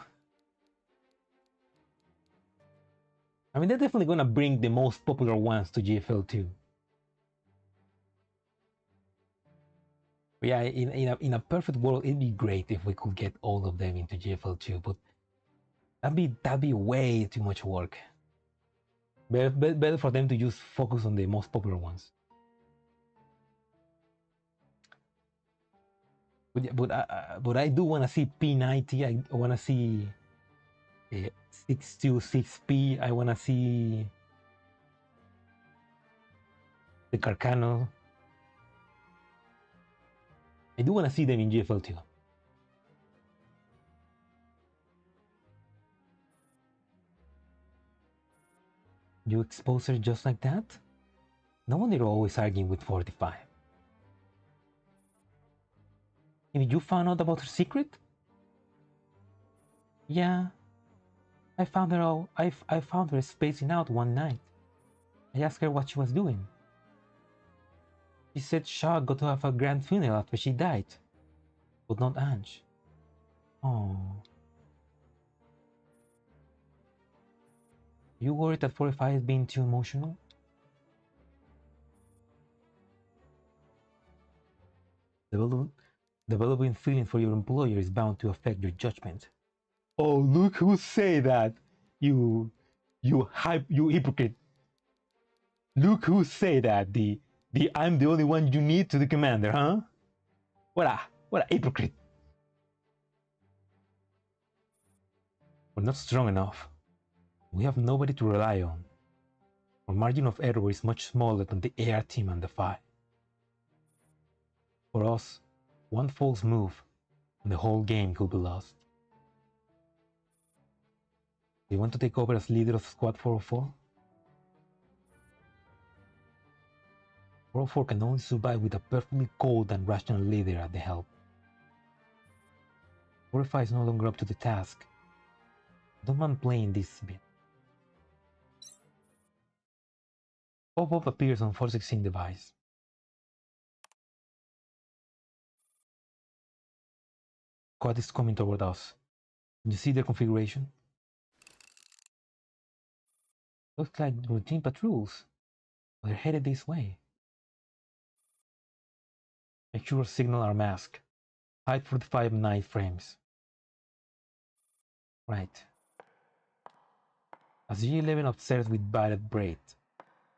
I mean, they're definitely gonna bring the most popular ones to GFL 2. But yeah, in a perfect world, it'd be great if we could get all of them into GFL 2, but that'd be way too much work. Better for them to just focus on the most popular ones. But I do want to see P90. I want to see 626P. I want to see the Carcano. I do want to see them in GFL 2. You expose her just like that? No wonder you're always arguing with 45. Maybe you found out about her secret? Yeah. I found her spacing out one night. I asked her what she was doing. She said Shah got to have a grand funeral after she died. But not Ange. Oh. You worried that 45 is being too emotional? Developing feeling for your employer is bound to affect your judgment. Oh, look who say that! You hypocrite! Look who say that! The I'm the only one you need to the commander, huh? What a hypocrite! We're not strong enough. We have nobody to rely on. Our margin of error is much smaller than the AR team and the FI. For us, one false move and the whole game could be lost. Do you want to take over as leader of Squad 404? 404 can only survive with a perfectly cold and rational leader at the helm. 45 is no longer up to the task. Don't mind playing this bit. Pop-up appears on 416 device. Squad is coming toward us. Can you see their configuration? Looks like routine patrols. They're headed this way. Make sure signal our mask. Height 45 night frames. Right. As G11 observes with bated breath,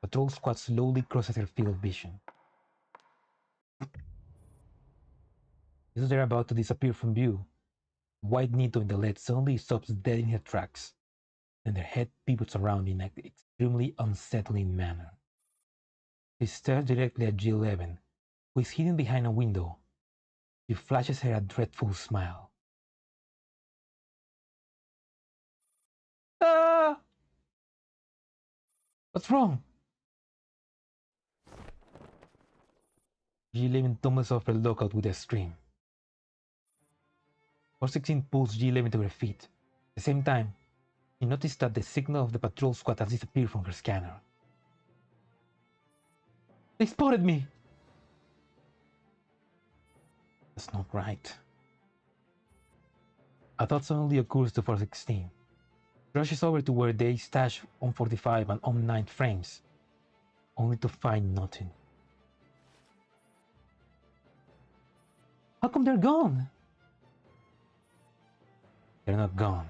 patrol squad slowly crosses her field of vision. As they're about to disappear from view, white needle in the lead suddenly stops dead in her tracks, and their head pivots around in an extremely unsettling manner. She stares directly at G11, who is hidden behind a window. She flashes her a dreadful smile. Ah! What's wrong? G11 tumbles off her lookout with a scream. 416 pulls G11 to her feet. At the same time, she noticed that the signal of the patrol squad has disappeared from her scanner. They spotted me! That's not right. A thought suddenly occurs to 416. Rushes over to where they stash OM45 and OM9 frames, only to find nothing. How come they're gone? They're not gone.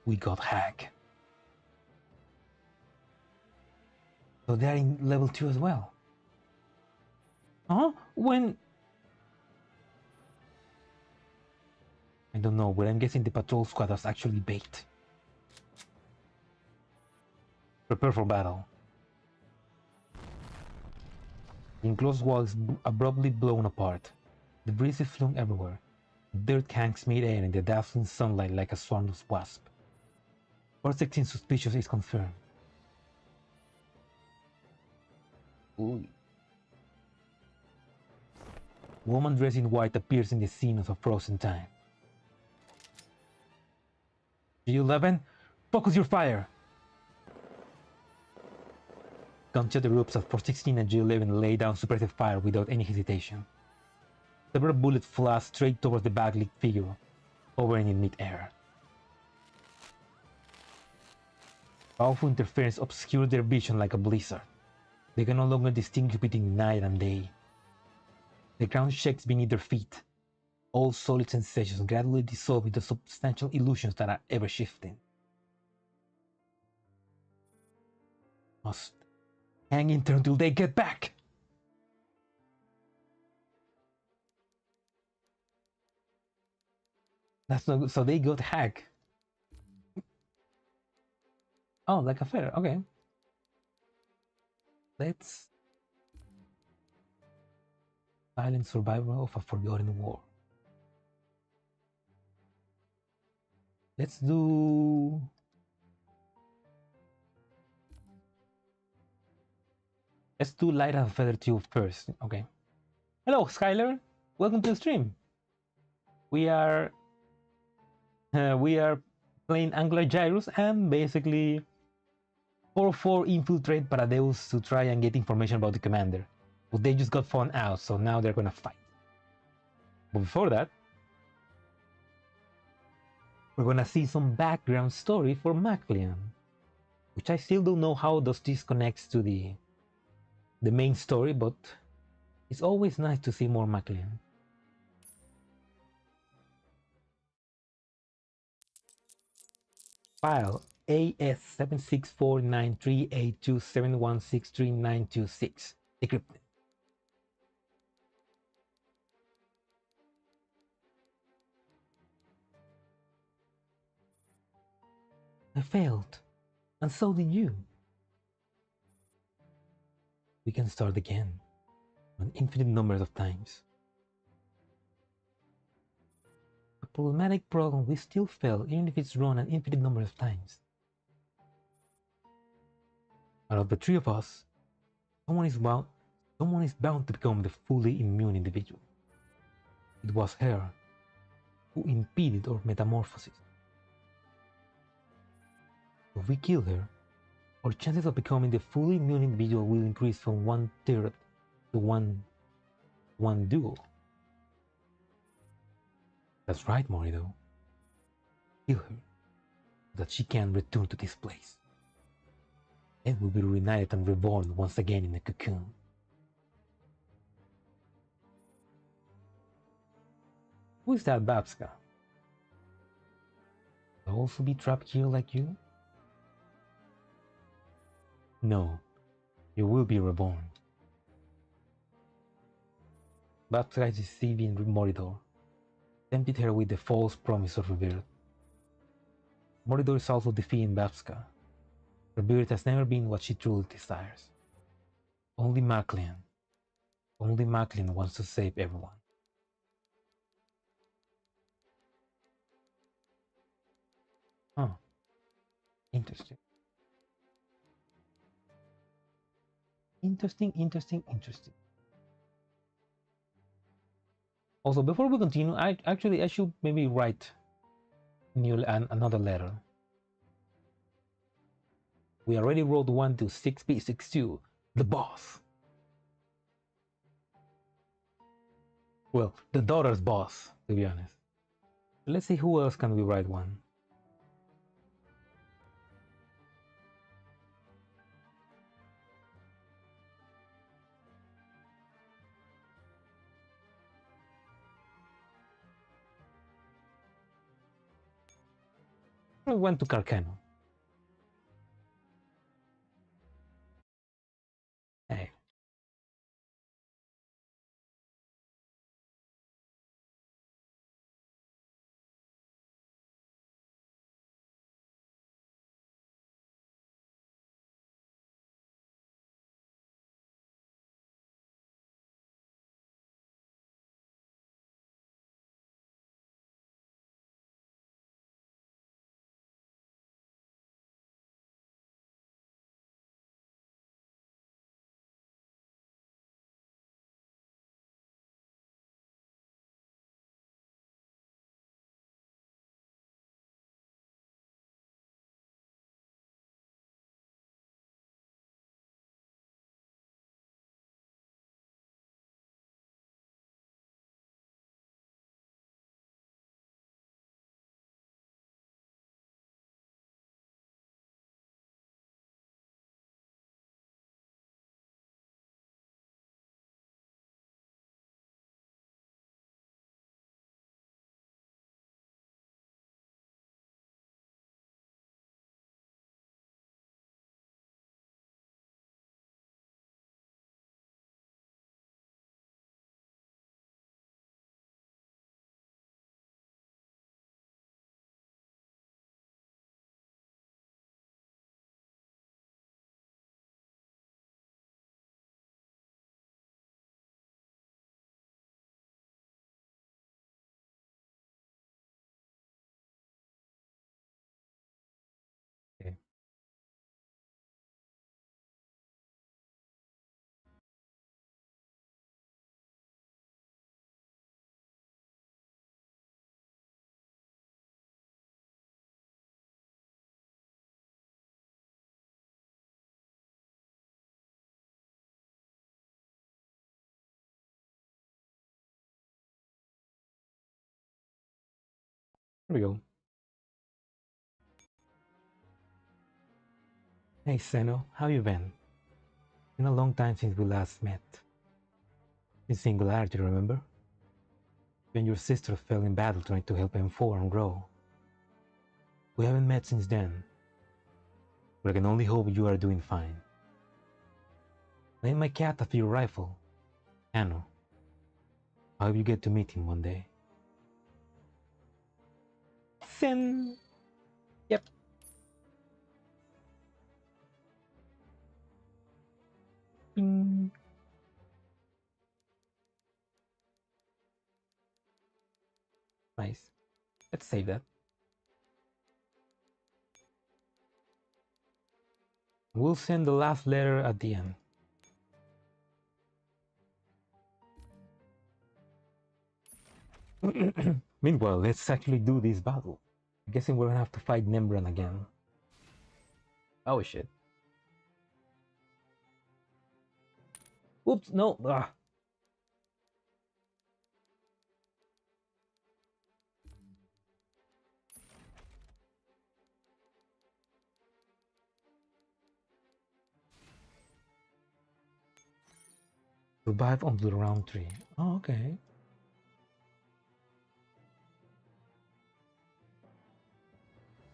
We got hacked. So they're in level 2 as well. Huh? When? I don't know, but I'm guessing the patrol squad was actually bait. Prepare for battle. The enclosed wall is abruptly blown apart. Debris is flung everywhere. Dirt hangs mid-air in the dazzling sunlight like a swarm of wasps. 416 suspicious is confirmed. Ooh. Woman dressed in white appears in the scene of a frozen time. G11, focus your fire! Gunshot erupts as 416 and G11 lay down suppressive fire without any hesitation. Several bullets fly straight towards the backlit figure, hovering in mid-air. Powerful interference obscures their vision like a blizzard. They can no longer distinguish between night and day. The ground shakes beneath their feet. All solid sensations gradually dissolve into substantial illusions that are ever shifting. Must hang in there until they get back! That's no good. So they got hacked. Oh, like a feather. Okay. Let's silent survivor of a forgotten war. Let's do Let's do light as a feather 2 first. Okay. Hello, Skyler. Welcome to the stream. We are playing Angular Gyrus and basically 4-4 infiltrate Paradeus to try and get information about the commander. But they just got found out, so now they're gonna fight. But before that, we're gonna see some background story for Maclean, which I still don't know how does this connects to the main story, but it's always nice to see more Maclean. File AS76493827163926 decrypted. I failed, and so did you. We can start again, an infinite number of times. A problematic problem will still fail even if it's run an infinite number of times. Out of the three of us, someone is bound to become the fully immune individual. It was her who impeded our metamorphosis. If we kill her, our chances of becoming the fully immune individual will increase from 1/3 to one duo. That's right, Morido. Kill her, so that she can return to this place. Then we'll be reunited and reborn once again in a cocoon. Who is that Babska? Will I also be trapped here like you? No, you will be reborn. Babska is deceiving Moridor, tempted her with the false promise of rebirth. Moridor is also defeating Babska. Rebirth has never been what she truly desires. Only Maclean wants to save everyone. Huh. Interesting. Interesting. Also, before we continue, I should maybe write another letter. We already wrote one to 6B62, the boss. Well, the daughter's boss, to be honest. Let's see who else can we write one. We went to Carcano. Hey. Here we go. Hey Seno, how you been? Been a long time since we last met. In Singularity, remember? When your sister fell in battle trying to help M4 and grow. We haven't met since then. But I can only hope you are doing fine. Name my cat after your rifle, Anno. I hope you get to meet him one day. Sen. Yep. Bing. Nice. Let's save that. We'll send the last letter at the end. Meanwhile, let's actually do this battle. I'm guessing we're gonna have to fight Nembran again. Oh shit. Oops, no. Ah. Survive until round 3. Oh, okay.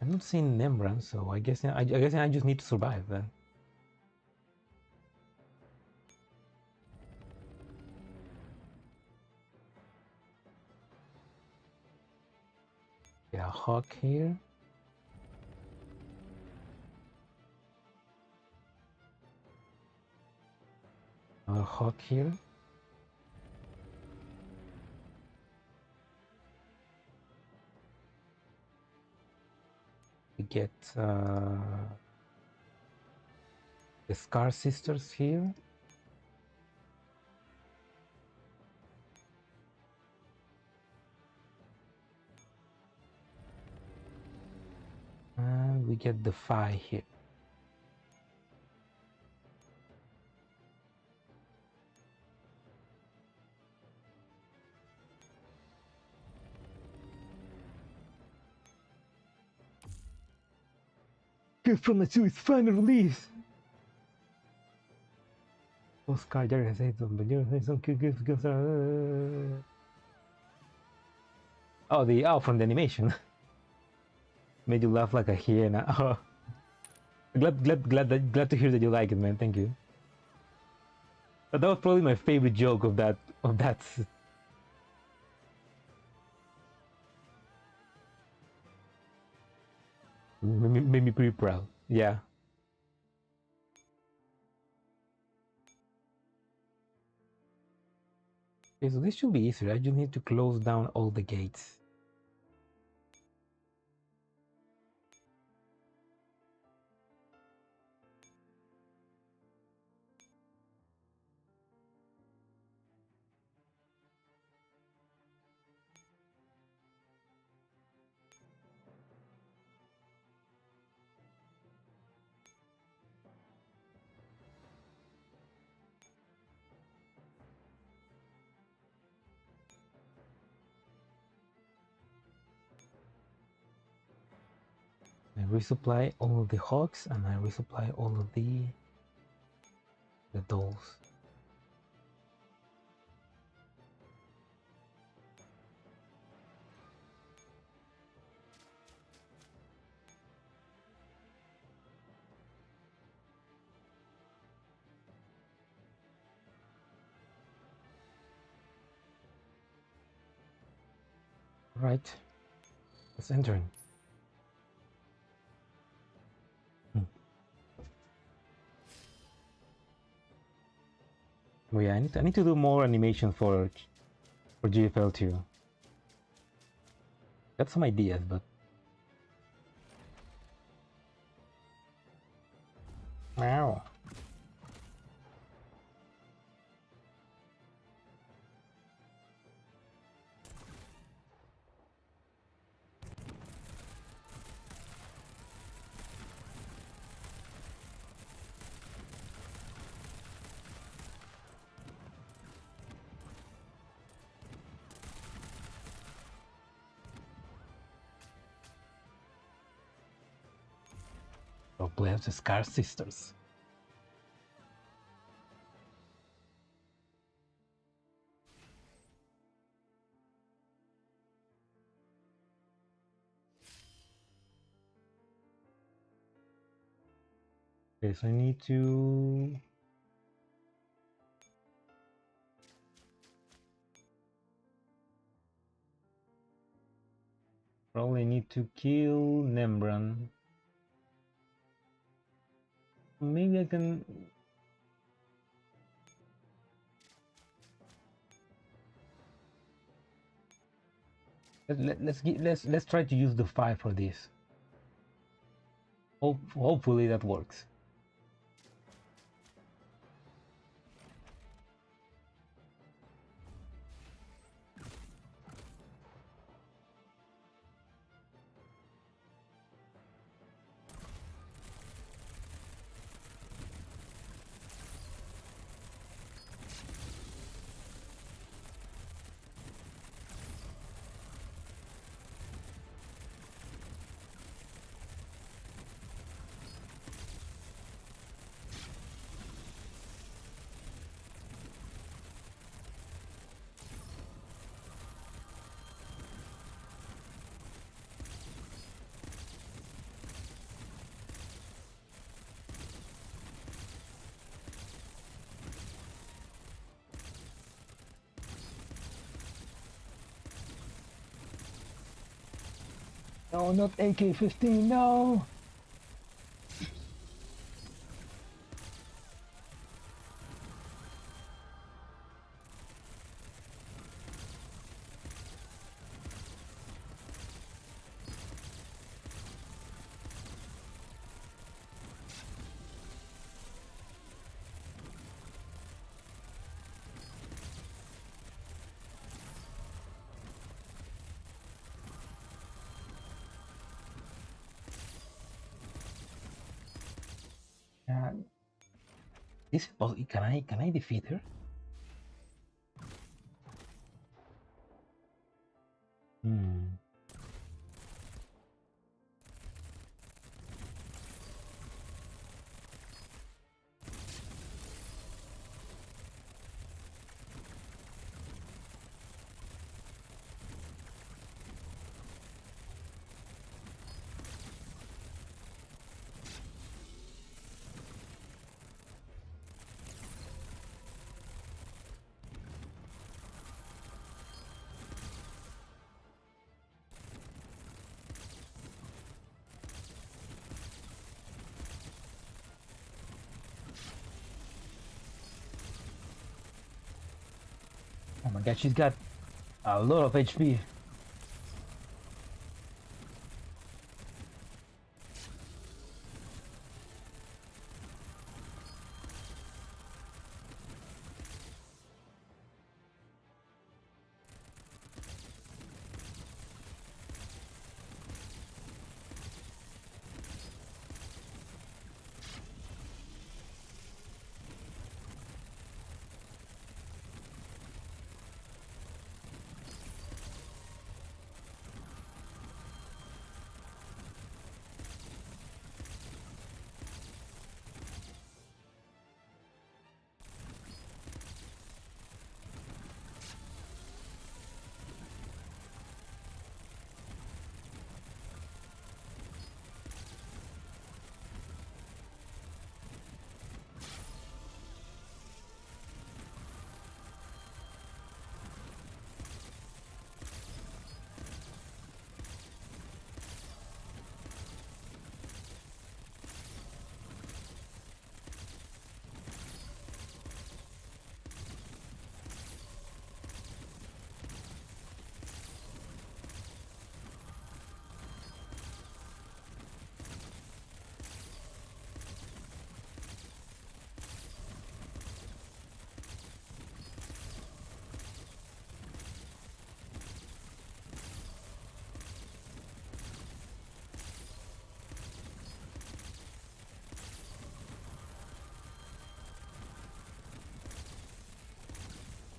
I'm not seeing Nembran, so I guess I just need to survive then. Get a hawk here. Another hawk here. We get the Scar Sisters here. And we get the Phi here. Girls Frontline 2 is finally released! Oscar Jerry has said some, but you know, some girls are... Oh, from the animation. Made you laugh like a hyena. Oh. Glad to hear that you like it, man. Thank you. But that was probably my favorite joke of that. Made me pretty proud. Yeah. Okay, so this should be easier. I just need to close down all the gates. I resupply all of the hawks and I resupply all of the dolls. Right, let's enter. Oh yeah, I need to do more animation for GFL too. Got some ideas, but wow. bless the Scar Sisters. Okay, so I need to probably need to kill Nembran. Maybe I can. Let's try to use the 5 for this. Hopefully that works. No, not AK-15, no! Is it possible? Can I defeat her? Oh my god, she's got a lot of HP.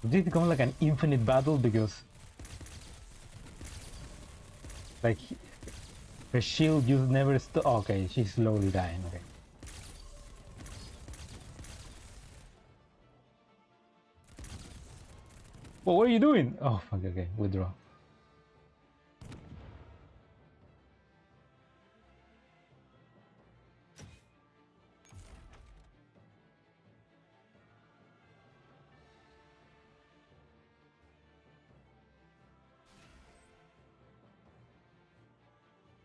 Did it become like an infinite battle? Because like Her shield just never stop. Okay, she's slowly dying. Okay. Well, what are you doing? Oh, fuck. Okay, withdraw.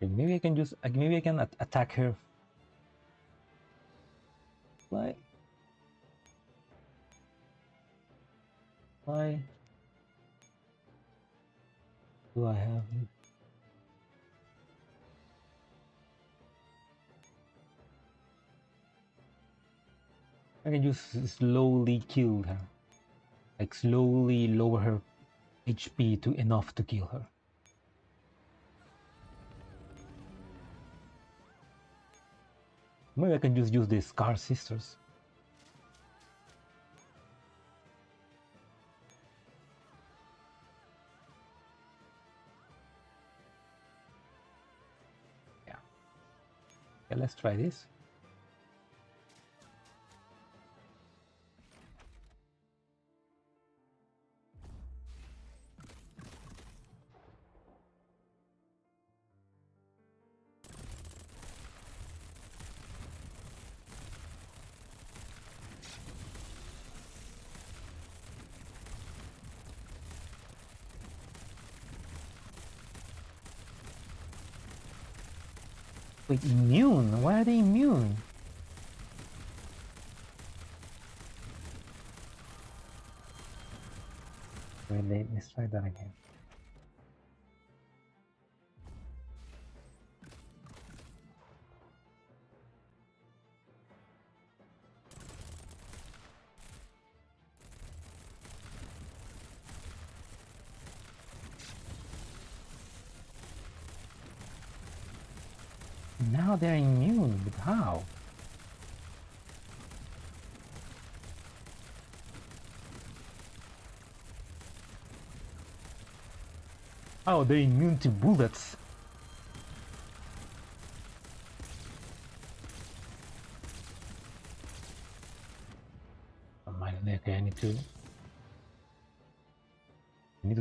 Okay, maybe I can just. Maybe I can attack her. Why? Why? Do I have? I can just slowly kill her. Like slowly lower her HP to enough to kill her. Maybe I can just use the Scar Sisters. Yeah. Okay, let's try this. Wait, immune? Why are they immune? Wait, let's try that again. Now they're immune, but how? Oh, they're immune to bullets. Oh, my, okay, I need to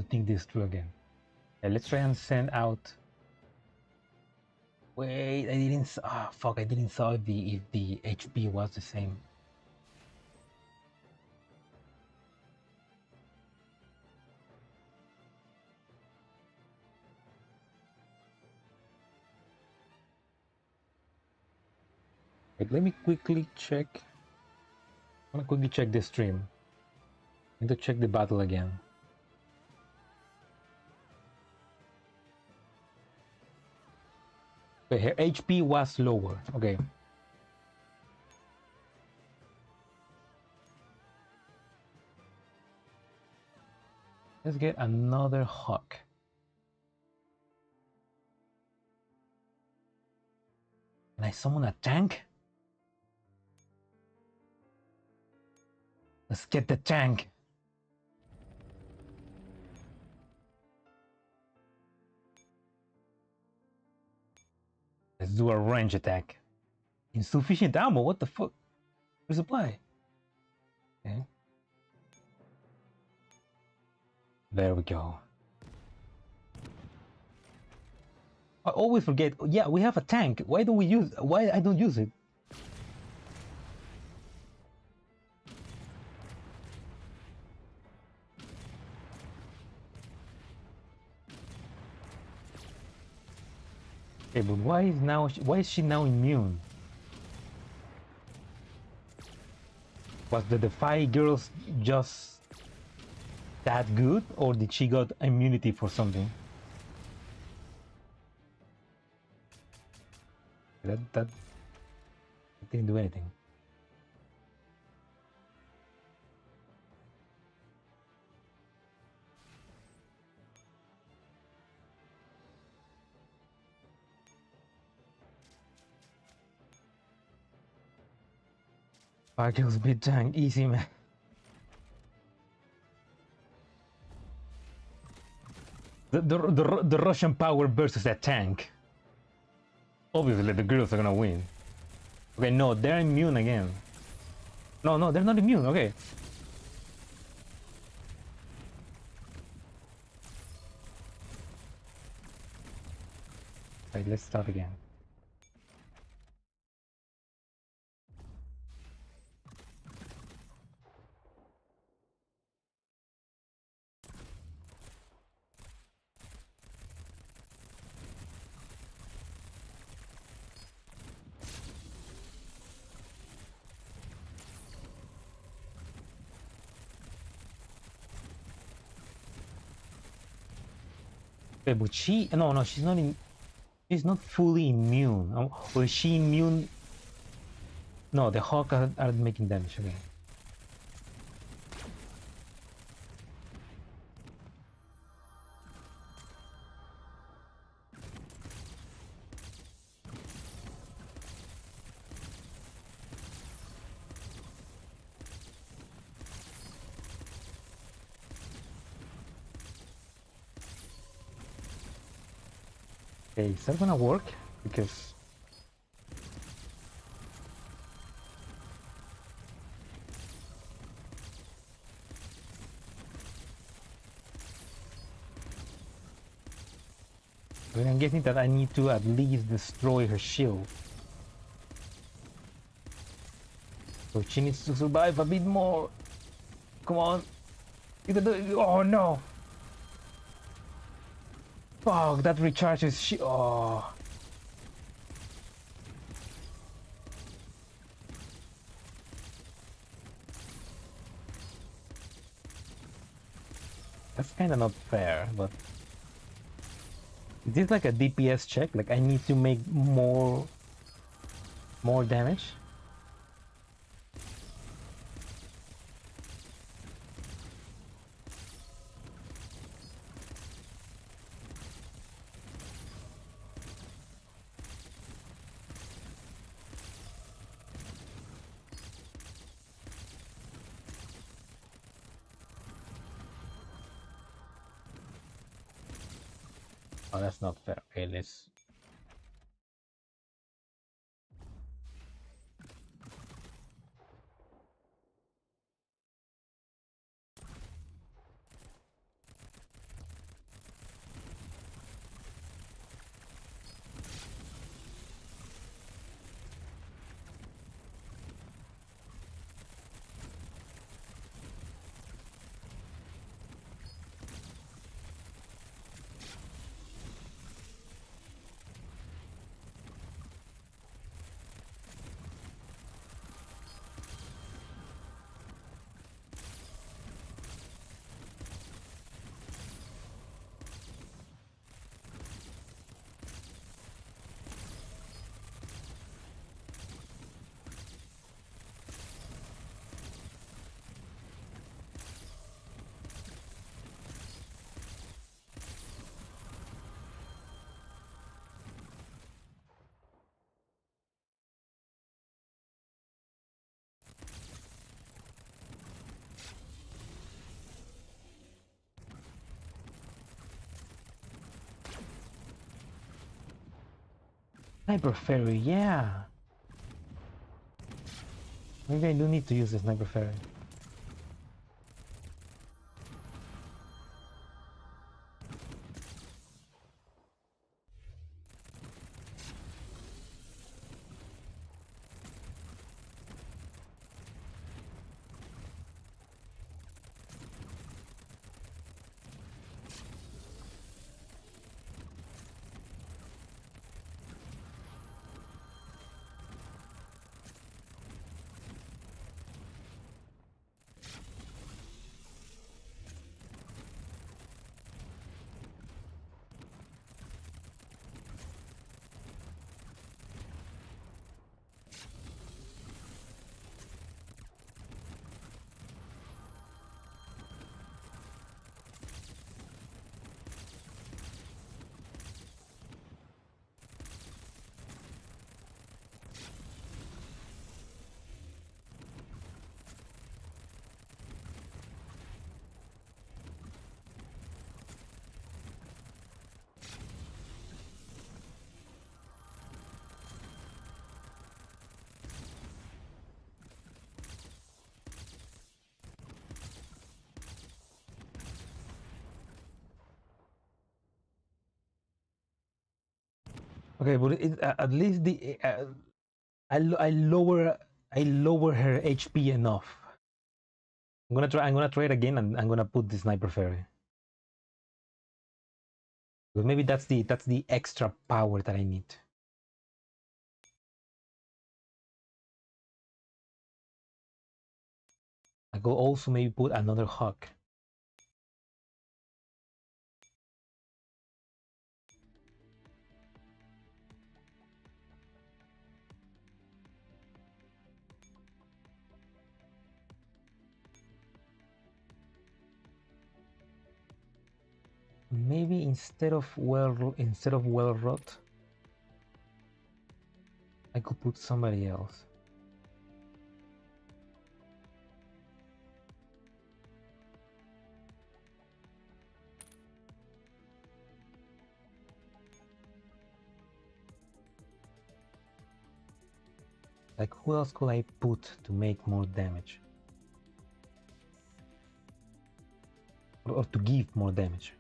think this through again. Okay, let's try and send out. Wait, I didn't. Ah, oh, fuck! I didn't saw if the HP was the same. Wait, let me quickly check. I want to quickly check the stream. I need to check the battle again. Okay, her HP was lower. Okay. Let's get another hawk. Can I summon a tank? Let's get the tank. Let's do a range attack. Insufficient ammo? What the fuck? Resupply. Okay. There we go. I always forget. Yeah, we have a tank. Why don't we use? Why I don't use it? Okay, but why is she now immune? Was the Defy Girls just that good, or did she got immunity for something? That didn't do anything. Girls beat tank, easy man. The Russian power versus a tank. Obviously, the girls are gonna win. Okay, no, they're immune again. No, no, they're not immune. Okay. Right, let's start again. Okay, but no, she's not in. She's not fully immune. Or is she immune? No, the hawk are making damage. Okay. Okay, is that gonna work? Because I'm guessing that I need to at least destroy her shield. So she needs to survive a bit more. Come on. You can do it. Oh no. Fuck, that recharges she. Oh. That's kind of not fair, but is this like a DPS check? Like I need to make more damage? Oh, that's not fair. Okay, let's. Sniper Ferry, yeah. Maybe I do need to use the Sniper Ferry. Okay, but at least the I lower her HP enough. I'm gonna try it again, and I'm gonna put the sniper fairy. But maybe that's the extra power that I need. I could also maybe put another hawk. Maybe instead of well-rot, I could put somebody else. Like, who else could I put to make more damage? Or to give more damage?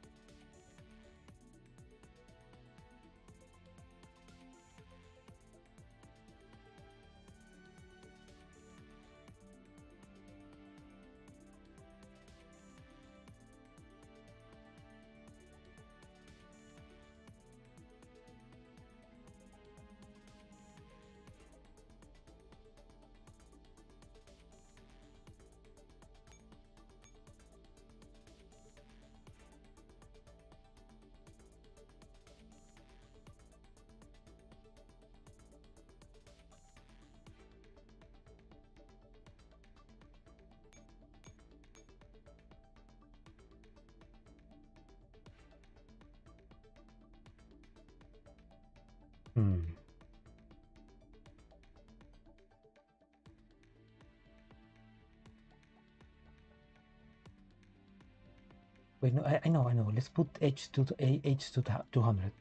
Wait, no, I know. Let's put H2 to H200.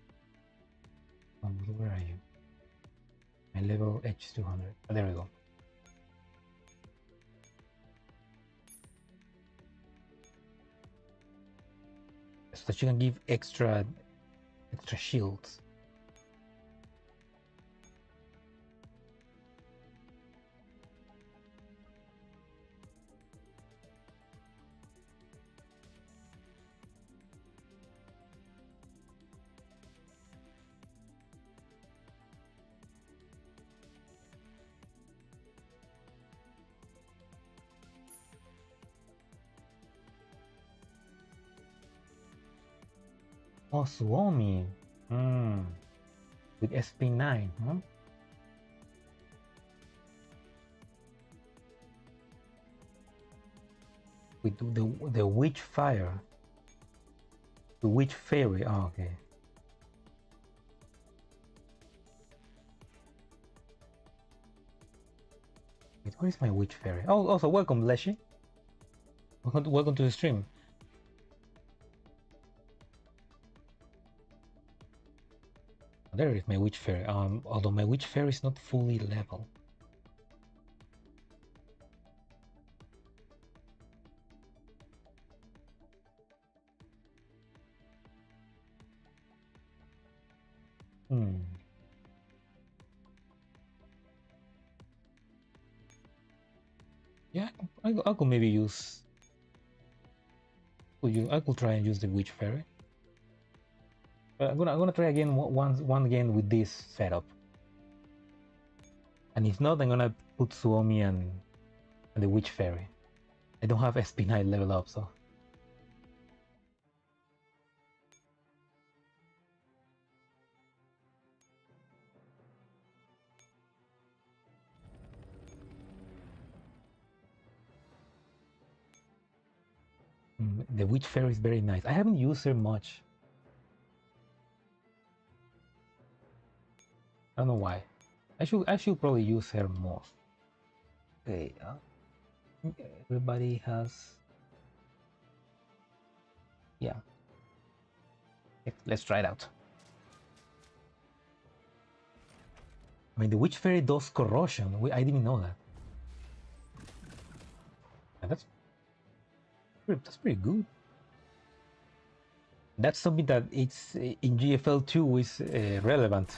Where are you? My level H200. Oh, there we go. So that you can give extra shields. Oh, Suomi. With SP9, huh? With the witch fire. The witch fairy. Oh, okay. Wait, where is my witch fairy? Oh, also welcome, Leshy. Welcome to the stream. There is my witch fairy. Although my witch fairy is not fully level. Yeah, I could maybe use. I could try and use the witch fairy. I'm gonna try again one again with this setup. And if not, I'm gonna put Suomi and the witch fairy. I don't have SP9 level up, so. The witch fairy is very nice. I haven't used her much. I don't know why. I should probably use her more. Okay, everybody has. Yeah. Let's try it out. I mean, the witch fairy does corrosion. I didn't know that. And that's pretty good. That's something that it's in GFL2 is relevant.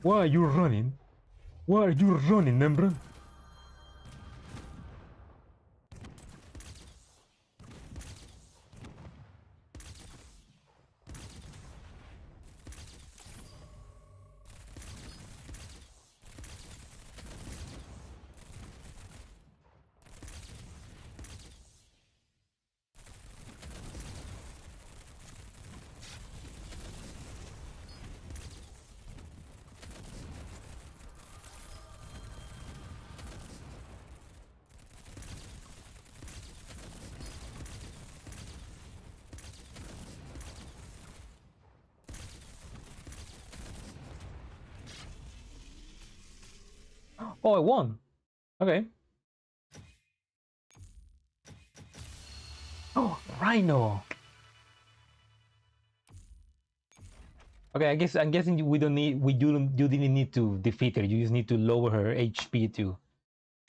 Why are you running? Why are you running, Nembran? Oh, I won. Okay. Oh, Rhino. Okay, I'm guessing you didn't need to defeat her. You just need to lower her HP to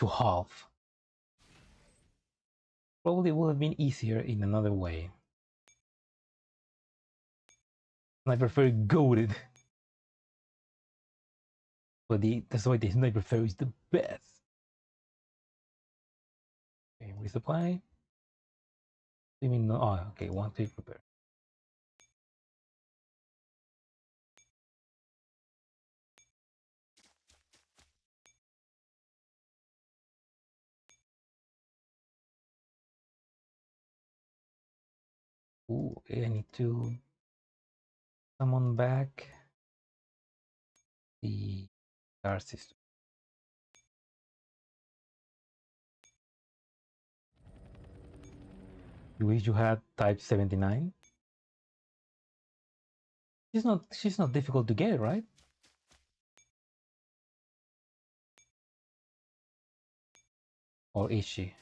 half. Probably would have been easier in another way. I prefer goaded. But that's why the sniper fairy is the best. Okay, resupply. You mean no? Oh, okay. 1 to prepare. Ooh, okay. I need to summon back the star system. You wish you had type 79. She's not difficult to get, right? Or is she?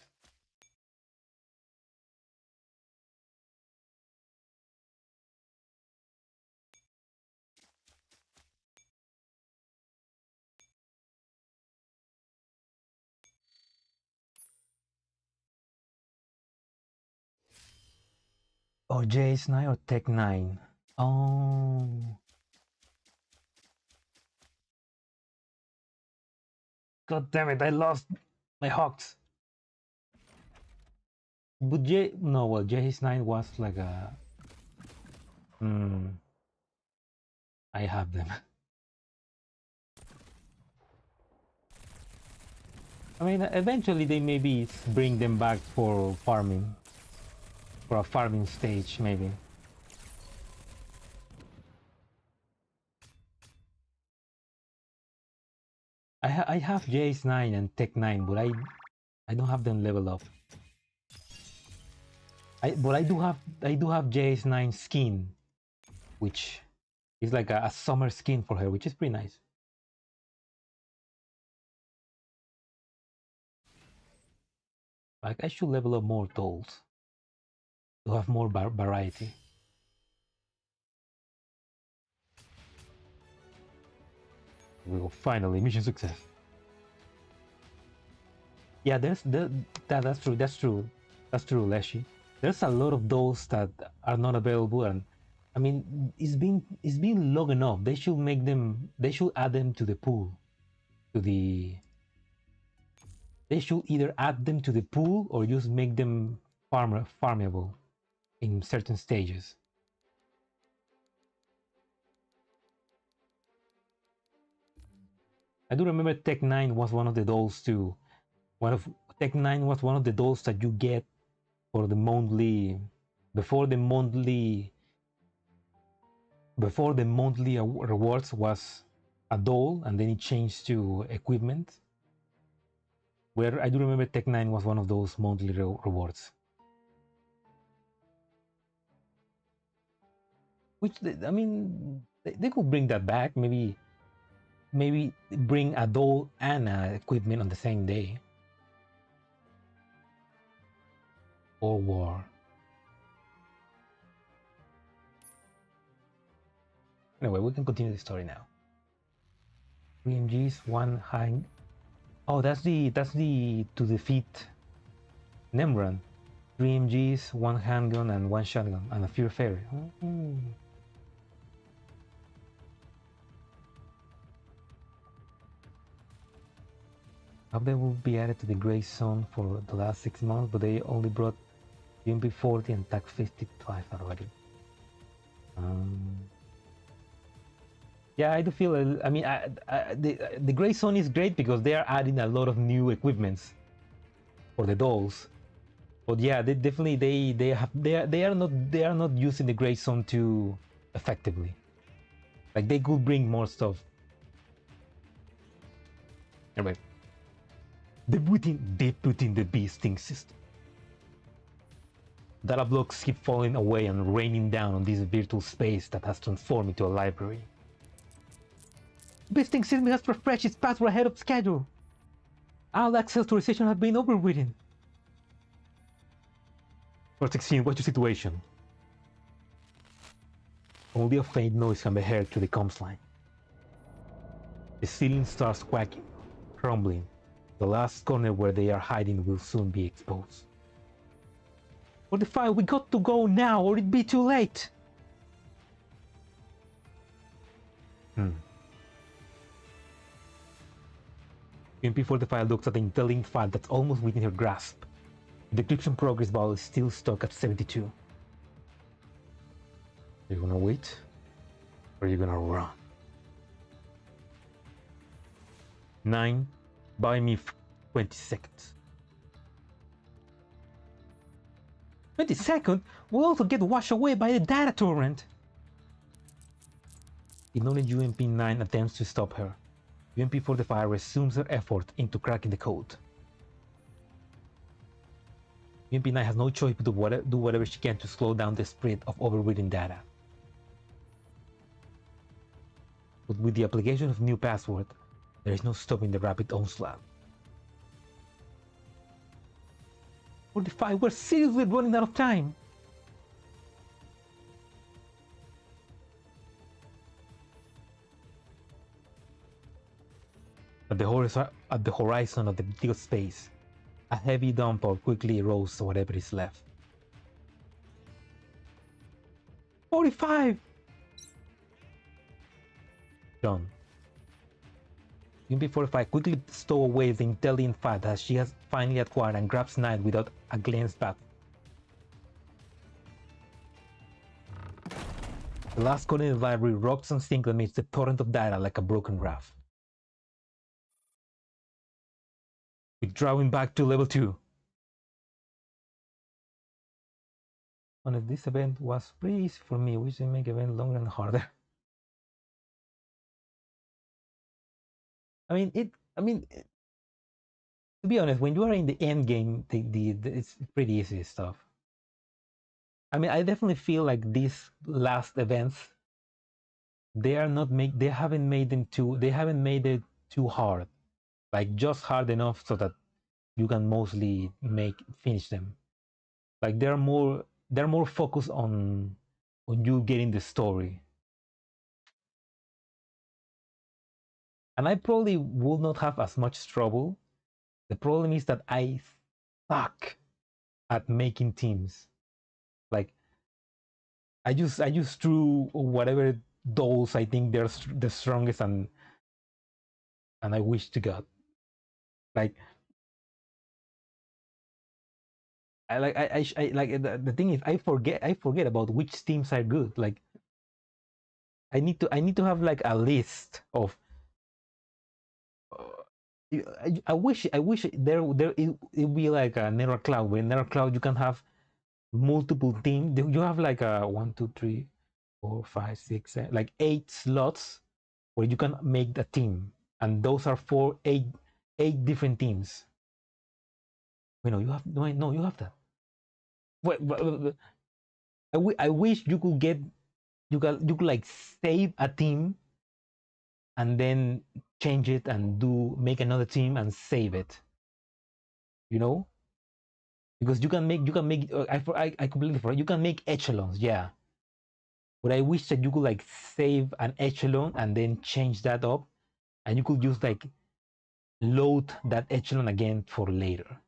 Oh, JS9 or Tech 9? Oh. God damn it, I lost my Hawks. But JS9 was like a... I have them. I mean, eventually they maybe bring them back for farming. For a farming stage, maybe. I have JS9 and Tech 9, but I don't have them leveled up. But I do have JS9 skin, which is like a summer skin for her, which is pretty nice. Like, I should level up more dolls to have more variety. We go, finally, mission success. Yeah, that's true. That's true, Leshy. There's a lot of dolls that are not available, and I mean, it's been long enough. They should make them. They should add them to the pool, They should either add them to the pool or just make them farmable in certain stages. I do remember Tech 9 was one of the dolls too. Tech 9 was one of the dolls that you get for the monthly, before the monthly rewards was a doll, and then it changed to equipment. Where I do remember Tech 9 was one of those monthly rewards. Which, I mean, they could bring that back. Maybe bring a doll and equipment on the same day. Or war. Anyway, we can continue the story now. 3 MGs, 1 hang. Oh, that's the to defeat Nemran. 3 MGs, 1 handgun, and 1 shotgun, and a Fear Fairy. Update will be added to the gray zone for the last 6 months, but they only brought UMP 40 and TAC 55 already. Yeah, I do feel. I mean, the gray zone is great because they are adding a lot of new equipments for the dolls. But yeah, they definitely they are not using the gray zone too effectively. Like they could bring more stuff. Anyway, they put in the bee sting system. Data blocks keep falling away and raining down on this virtual space that has transformed into a library. The bee sting system has refreshed its password ahead of schedule. All access authorization have been overridden. For 16, what's your situation? Only a faint noise can be heard through the comms line. The ceiling starts quaking, crumbling. The last corner where they are hiding will soon be exposed. 45, we got to go now or it'd be too late. UMP-45 looks at the intelligent file that's almost within her grasp. The decryption progress bar is still stuck at 72. Are you gonna wait? Or are you gonna run? 9, buy me 20 seconds. 20 seconds? We'll also get washed away by the data torrent. Ignoring UMP-9 attempts to stop her, UMP-45 resumes her effort into cracking the code. UMP-9 has no choice but to do whatever she can to slow down the spread of overridden data. But with the application of new password, there is no stopping the rapid onslaught. 45, we're seriously running out of time. At the horizon of the big space, a heavy downpour quickly erodes whatever is left. 45! John. UMP-45 quickly stow away the intelligent fat that she has finally acquired and grabs 9 without a glance back. The last code in the library rocks and sinks amidst the torrent of data like a broken raft. Withdrawing back to level 2. Honestly, this event was pretty easy for me, which didn't make the event longer and harder. To be honest, when you are in the end game, it's pretty easy stuff. I mean, I definitely feel like these last events, they haven't made it too hard, like just hard enough so that you can mostly finish them. Like they're more focused on you getting the story. And I probably will not have as much trouble. The problem is that I suck at making teams. Like I just drew whatever dolls I think they're the strongest, and I wish to God, like the thing is I forget about which teams are good. Like I need to have like a list of. I wish there it be like a Nether Cloud. Where Nether Cloud you can have multiple teams. You have like a 1, 2, 3, 4, 5, 6, 7, like 8 slots where you can make a team, and those are for 8 different teams. Wait, no, you have you have that. Wait, I wish you could get you could like save a team and then change it and make another team and save it, because you can make I completely forgot, you can make echelons, yeah, but I wish that you could like save an echelon and then change that up, and you could just like load that echelon again for later.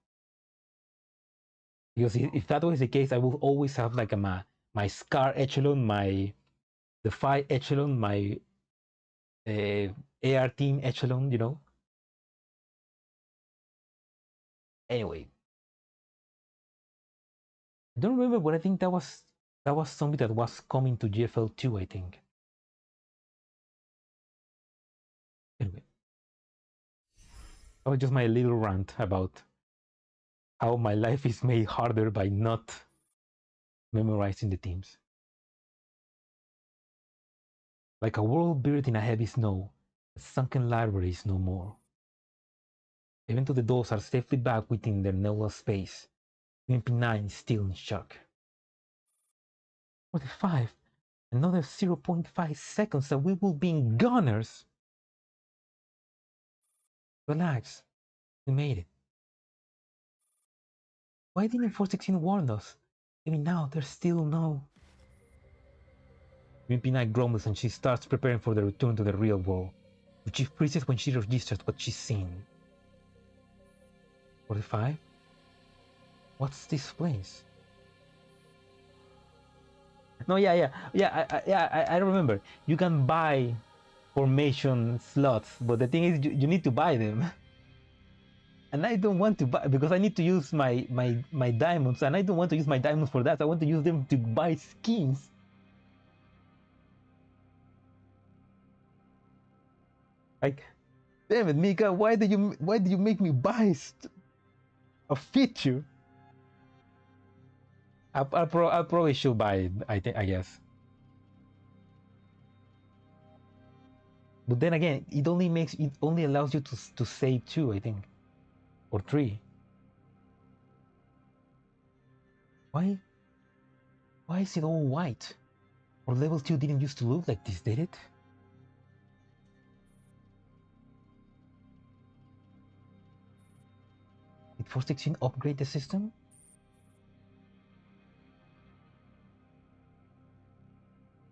Because if that was the case, I will always have like my Scar echelon, the Fight echelon, my AR team echelon, Anyway, I don't remember, but I think that was something that was coming to GFL 2, I think. Anyway, that was just my little rant about how my life is made harder by not memorizing the teams. Like a world buried in a heavy snow, a sunken library is no more. Even though the dolls are safely back within their nebulous space, pinyin is still in shock. 45, another 0.5 seconds and we will be in gunners. Relax, we made it. Why didn't 416 warn us? Even now, there's still no... pinyin grumbles and she starts preparing for the return to the real world, but she freezes when she registers what she's seen. 45? What's this place? No, I remember. You can buy formation slots, but the thing is you need to buy them. And I don't want to buy because I need to use my diamonds, and I don't want to use my diamonds for that. I want to use them to buy skins. Like, damn it, Mika, why do you make me buy a feature? I probably should buy it, I guess. But then again, it only allows you to save 2, I think, or 3. Why is it all white? Or level 2 didn't used to look like this, did it? Did 416 upgrade the system?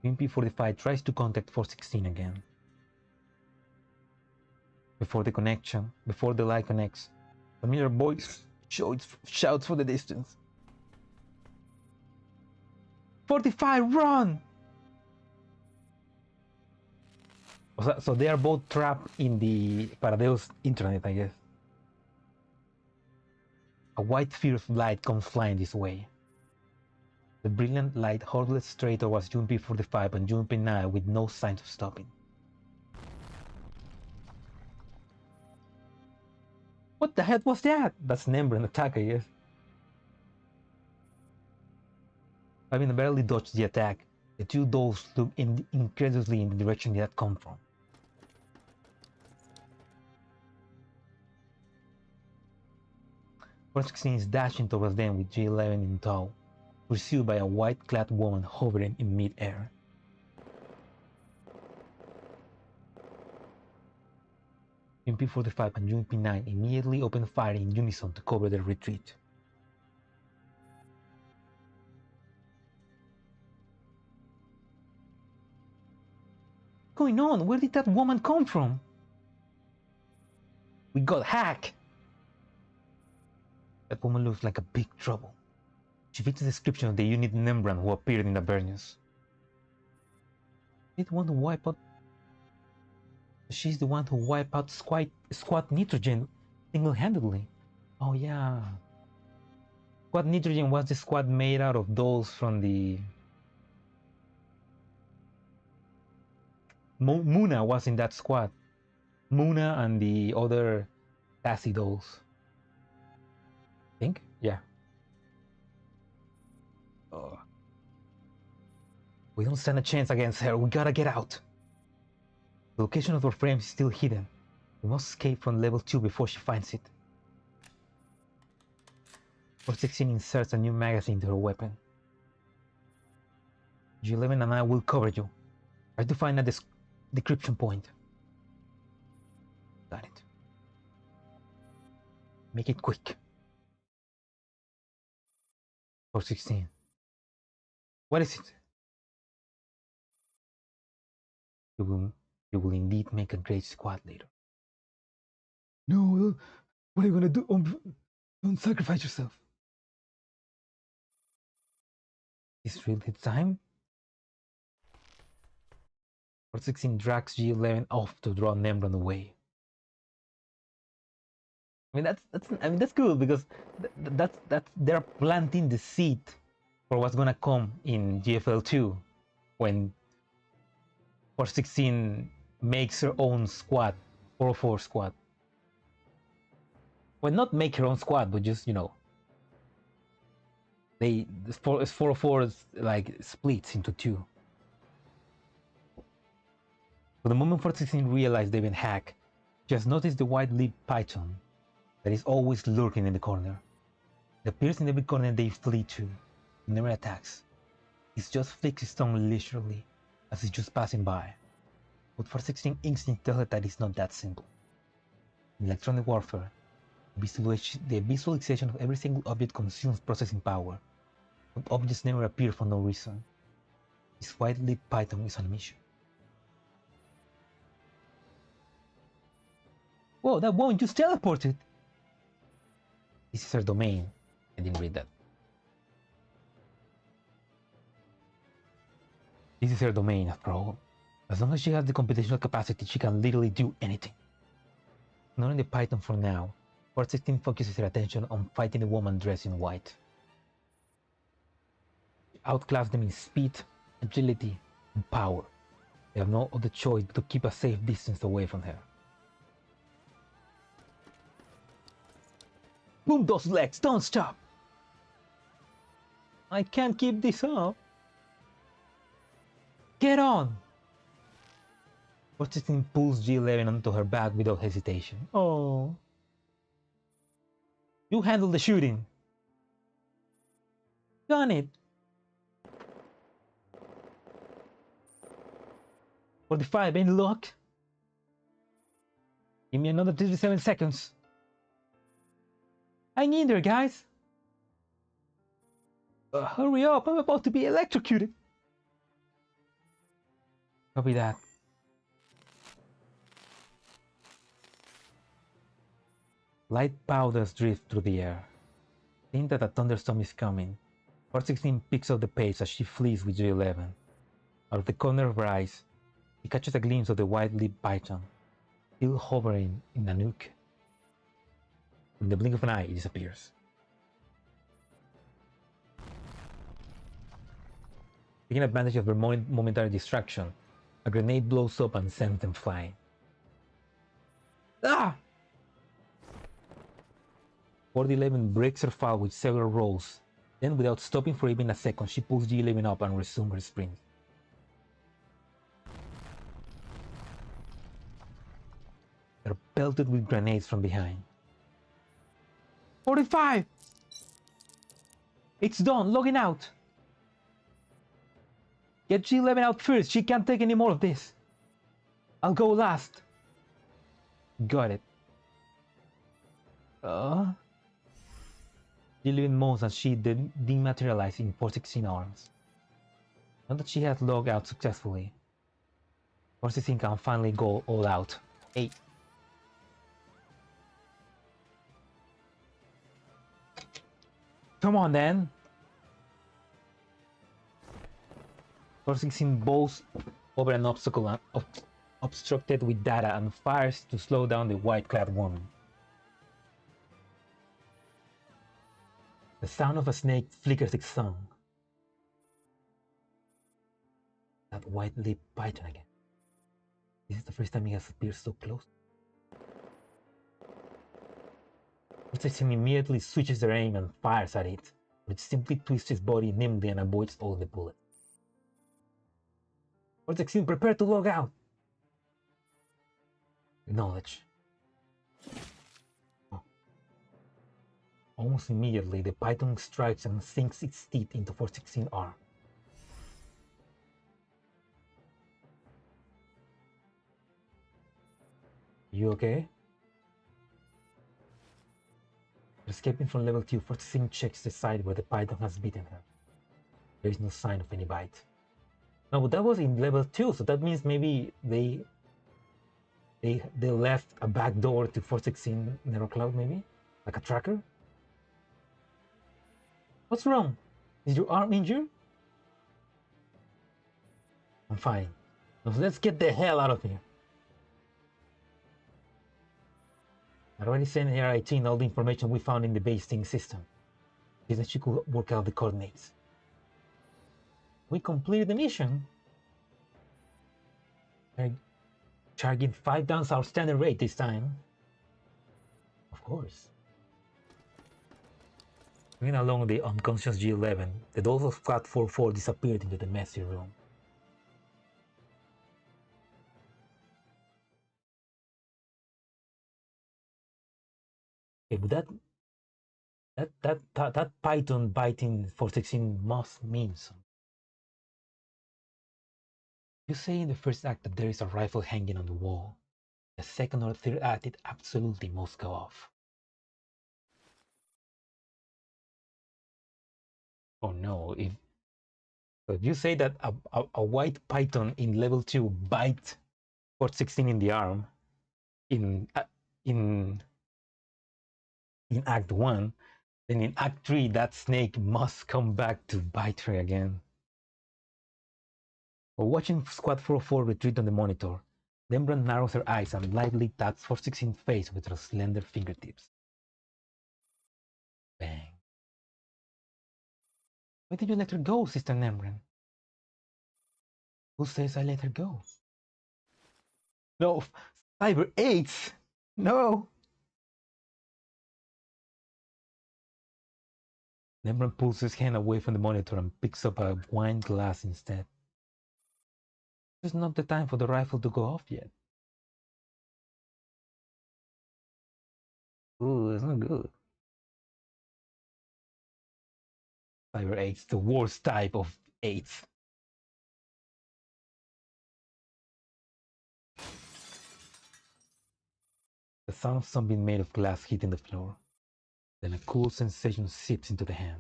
MP45 tries to contact 416 again. Before the light connects, a familiar voice shouts for the distance. 45, run! So they are both trapped in the Paradeus internet, I guess. A white sphere of light comes flying this way. The brilliant light hurtled straight towards UMP45 and UMP9 with no signs of stopping. What the heck was that? That's an Ember attack, I guess. Having barely dodged the attack, the 2 dolls looked incredulously in the direction they had come from. Frankfurt is dashing towards them with G11 in tow, pursued by a white-clad woman hovering in mid-air. UMP45 and UMP9 immediately opened fire in unison to cover their retreat. What's going on? Where did that woman come from? We got hacked! That woman looks like a big trouble. She fits the description of the unit Nembrand who appeared in the Avernus. She's the one who wiped out Squad Nitrogen single-handedly. Oh yeah. Squad Nitrogen was the squad made out of dolls from the... Muna was in that squad. Muna and the other Cassie dolls. I think? Yeah. We don't stand a chance against her. We gotta get out. The location of her frame is still hidden. We must escape from level 2 before she finds it. 416 inserts a new magazine into her weapon. G11 and I will cover you. Try to find a decryption point. Got it. Make it quick. 416. What is it? You will indeed make a great squad leader. No, what are you gonna do? Don't sacrifice yourself. Is really the time? 416 drags G11 off to draw Nembrand away. I mean that's cool because that's they're planting the seed for what's gonna come in GFL2 when 416 makes her own squad, 404 squad. Well, not make her own squad, but just this 404 like splits into two. But the moment 416 realized they've been hacked, just noticed the white-lipped python that is always lurking in the corner. It appears in every corner they flee to. It never attacks. It just flicks its tongue leisurely as it's just passing by. But 416 instinct tells it that it's not that simple. In electronic warfare, the visualization of every single object consumes processing power, but objects never appear for no reason. This white-lipped python is on a mission. Whoa, that woman just teleported! This is her domain. I didn't read that. This is her domain, after all. As long as she has the computational capacity, she can literally do anything. Ignoring the python for now, 416 focuses her attention on fighting a woman dressed in white. She outclassed them in speed, agility, and power. They have no other choice but to keep a safe distance away from her. Boom those legs, don't stop! I can't keep this up. Get on! 416 pulls G11 onto her back without hesitation. Oh. You handle the shooting. Gun it. 45, any luck? Give me another 37 seconds. Hang in there, guys. Hurry up, I'm about to be electrocuted. Copy that. Light powders drift through the air. Seeing that a thunderstorm is coming, 416 picks up the pace as she flees with J11. Out of the corner of her eyes, he catches a glimpse of the white-lipped python, still hovering in a nook. In the blink of an eye, it disappears. Taking advantage of their momentary distraction, a grenade blows up and sends them flying. Ah! 411 breaks her fall with several rolls. Then, without stopping for even a second, she pulls G11 up and resumes her sprint. They're pelted with grenades from behind. 45! It's done, logging out! Get G11 out first, she can't take any more of this. I'll go last. Got it. G11 moans as she dematerializes in 416 arms. Now that she has logged out successfully, 416 can finally go all out. 8. Come on then! 416 bowls over an obstacle obstructed with data and fires to slow down the white-clad woman. The sound of a snake flickers its tongue. That white-lipped python again. This is the first time he has appeared so close. 416 immediately switches their aim and fires at it, but it simply twists its body nimbly and avoids all the bullets. 416, prepare to log out! Acknowledge. Oh. Almost immediately, the python strikes and sinks its teeth into 416's arm. You okay? Escaping from level 2, 416 checks the side where the python has bitten her. There is no sign of any bite. No, but that was in level 2, so that means maybe they left a back door to 416 Narrow Cloud, maybe? Like a tracker? What's wrong? Is your arm injured? I'm fine. Now let's get the hell out of here. I already sent her 18 all the information we found in the base thing system. She said she could work out the coordinates. We completed the mission. Charging 5 times our standard rate this time. Of course. Moving along the unconscious G11, the dolls of Squad 44 disappeared into the messy room. Okay, but that python biting 416 must mean something. You say in the first act that there is a rifle hanging on the wall. The second or third act, it absolutely must go off. Oh no, if you say that a white python in level 2 bite 416 in the arm in act 1, then in act 3 that snake must come back to bite her again. While watching Squad 404 retreat on the monitor, Rembrandt narrows her eyes and lightly taps 416's face with her slender fingertips. Bang. Why did you let her go, Sister Rembrandt? Who says I let her go? No, Cyber 8! No! Rembrandt pulls his hand away from the monitor and picks up a wine glass instead. It's not the time for the rifle to go off yet. Ooh, it's not good. Cyber 8's the worst type of 8s. The sound of something made of glass hitting the floor. Then a cool sensation seeps into the hand.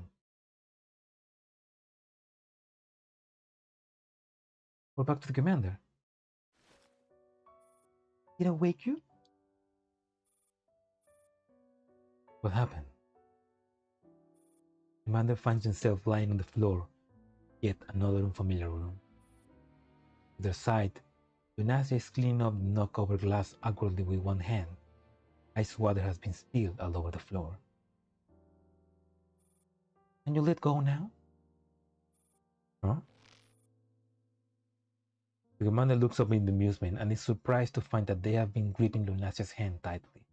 We're back to the commander. Did I wake you? What happened? Commander finds himself lying on the floor, yet another unfamiliar room. To their side, Lunasia is cleaning up the knock-over glass awkwardly with one hand. Ice water has been spilled all over the floor. Can you let go now? Huh? The commander looks up in amusement and is surprised to find that they have been gripping Lunasia's hand tightly.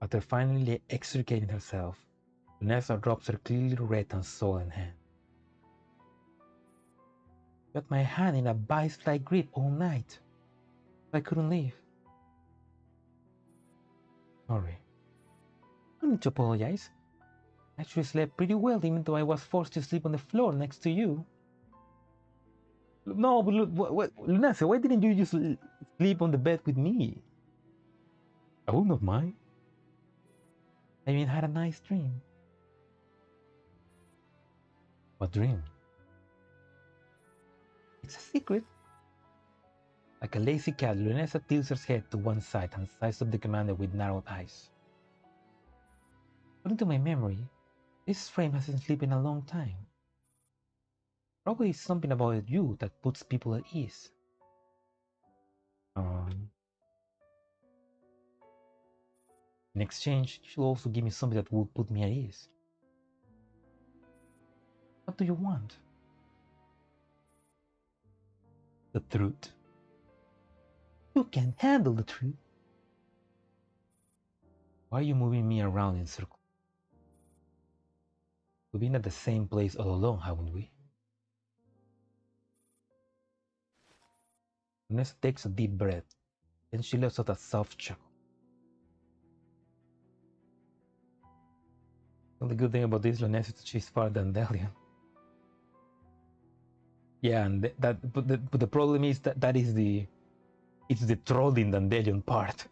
After finally extricating herself, Lunasia drops her clearly red and swollen hand. Got my hand in a vice-like grip all night. I couldn't leave. Sorry. No need to apologize. I actually slept pretty well even though I was forced to sleep on the floor next to you. No, but look, Lunasia, why didn't you just sleep on the bed with me? I would not mind. I even had a nice dream. What dream? It's a secret. Like a lazy cat, Lunasia tilts her head to one side and sizes up the commander with narrowed eyes. According to my memory, this frame hasn't slept in a long time. Probably it's something about you that puts people at ease. In exchange, you should also give me something that would put me at ease. What do you want? The truth. You can't handle the truth. Why are you moving me around in circles? We've been at the same place all along, haven't we? Ness takes a deep breath, then she lets out a soft chuckle. The good thing about this Lunasia is that she's far Dandelion. Yeah, and but the problem is that it's the trolling Dandelion part.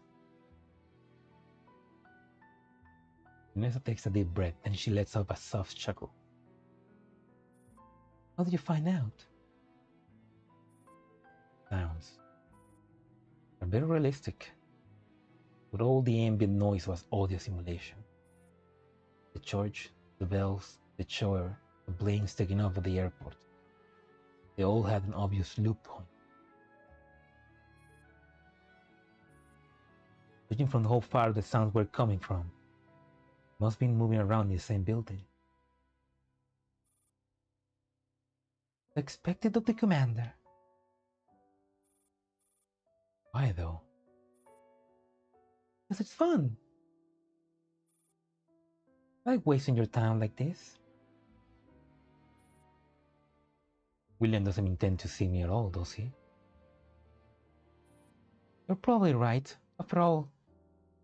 Lunasia takes a deep breath, then she lets out a soft chuckle. How did you find out? Sounds are very realistic, but all the ambient noise was audio simulation. The church, the bells, the shower, the planes taking off at the airport. They all had an obvious loop point. judging from how far the sounds were coming from. Must be moving around in the same building. Expected of the commander. Why though? Because it's fun. I like wasting your time like this. William doesn't intend to see me at all, does he? You're probably right. After all,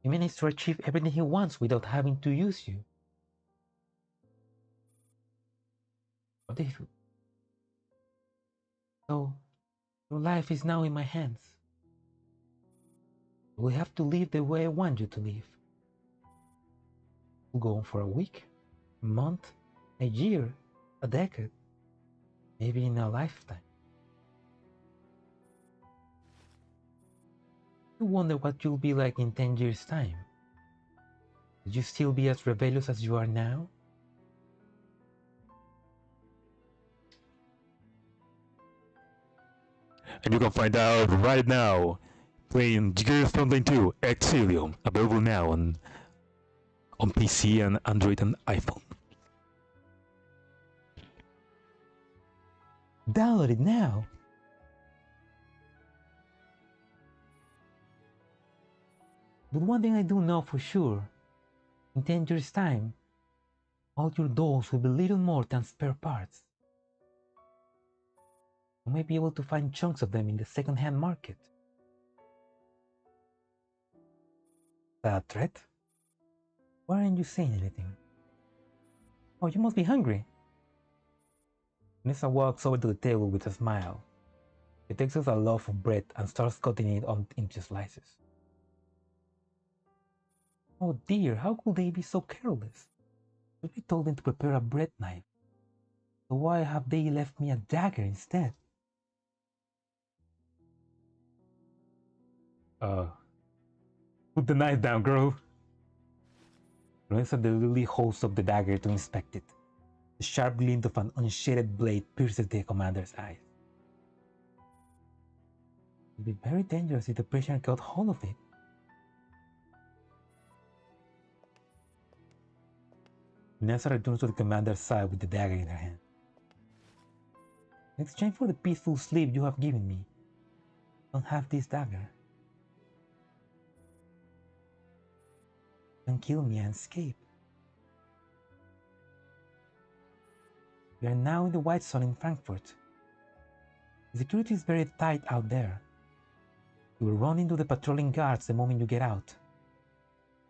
he managed to achieve everything he wants without having to use you. What if... So, your life is now in my hands. You will have to live the way I want you to live. We'll go on for a week, a month, a year, a decade, maybe in a lifetime. You wonder what you'll be like in 10 years' time. Will you still be as rebellious as you are now? And you can find out right now, playing Girls Frontline 2 Echelons, available now on PC and Android and iPhone. Download it now! But one thing I do know for sure, in 10 years' time, all your dolls will be little more than spare parts. You may be able to find chunks of them in the second-hand market. Is that a threat? Why aren't you saying anything? Oh, you must be hungry. Nessa walks over to the table with a smile. She takes out a loaf of bread and starts cutting it into slices. Oh dear, how could they be so careless? We told them to prepare a bread knife. So why have they left me a dagger instead? Put the knife down, girl. Lorenzo deliberately holds up the dagger to inspect it. The sharp glint of an unshaded blade pierces the commander's eyes. It would be very dangerous if the prisoner got hold of it. Nessa returns to the commander's side with the dagger in her hand. In exchange for the peaceful sleep you have given me, don't have this dagger. Don't kill me and escape. We are now in the white zone in Frankfurt. The security is very tight out there. You will run into the patrolling guards the moment you get out.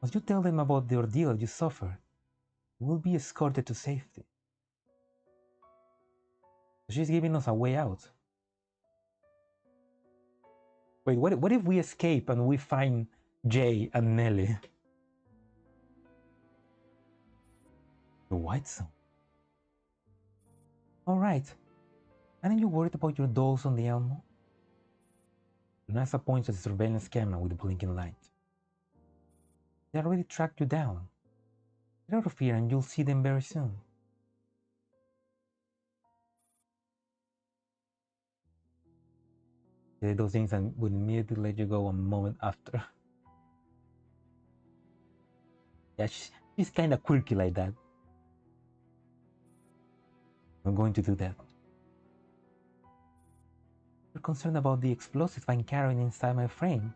Once you tell them about the ordeal you suffered, you will be escorted to safety. She's giving us a way out. Wait, what if we escape and we find Jay and Nelly? The white zone. Alright. Aren't you worried about your dolls on the Elmo? Lunasa points at the surveillance camera with a blinking light. They already tracked you down. Get out of here and you'll see them very soon. She did those things and would immediately let you go a moment after. Yeah, she's kinda quirky like that. I'm going to do that. You're concerned about the explosives I'm carrying inside my frame.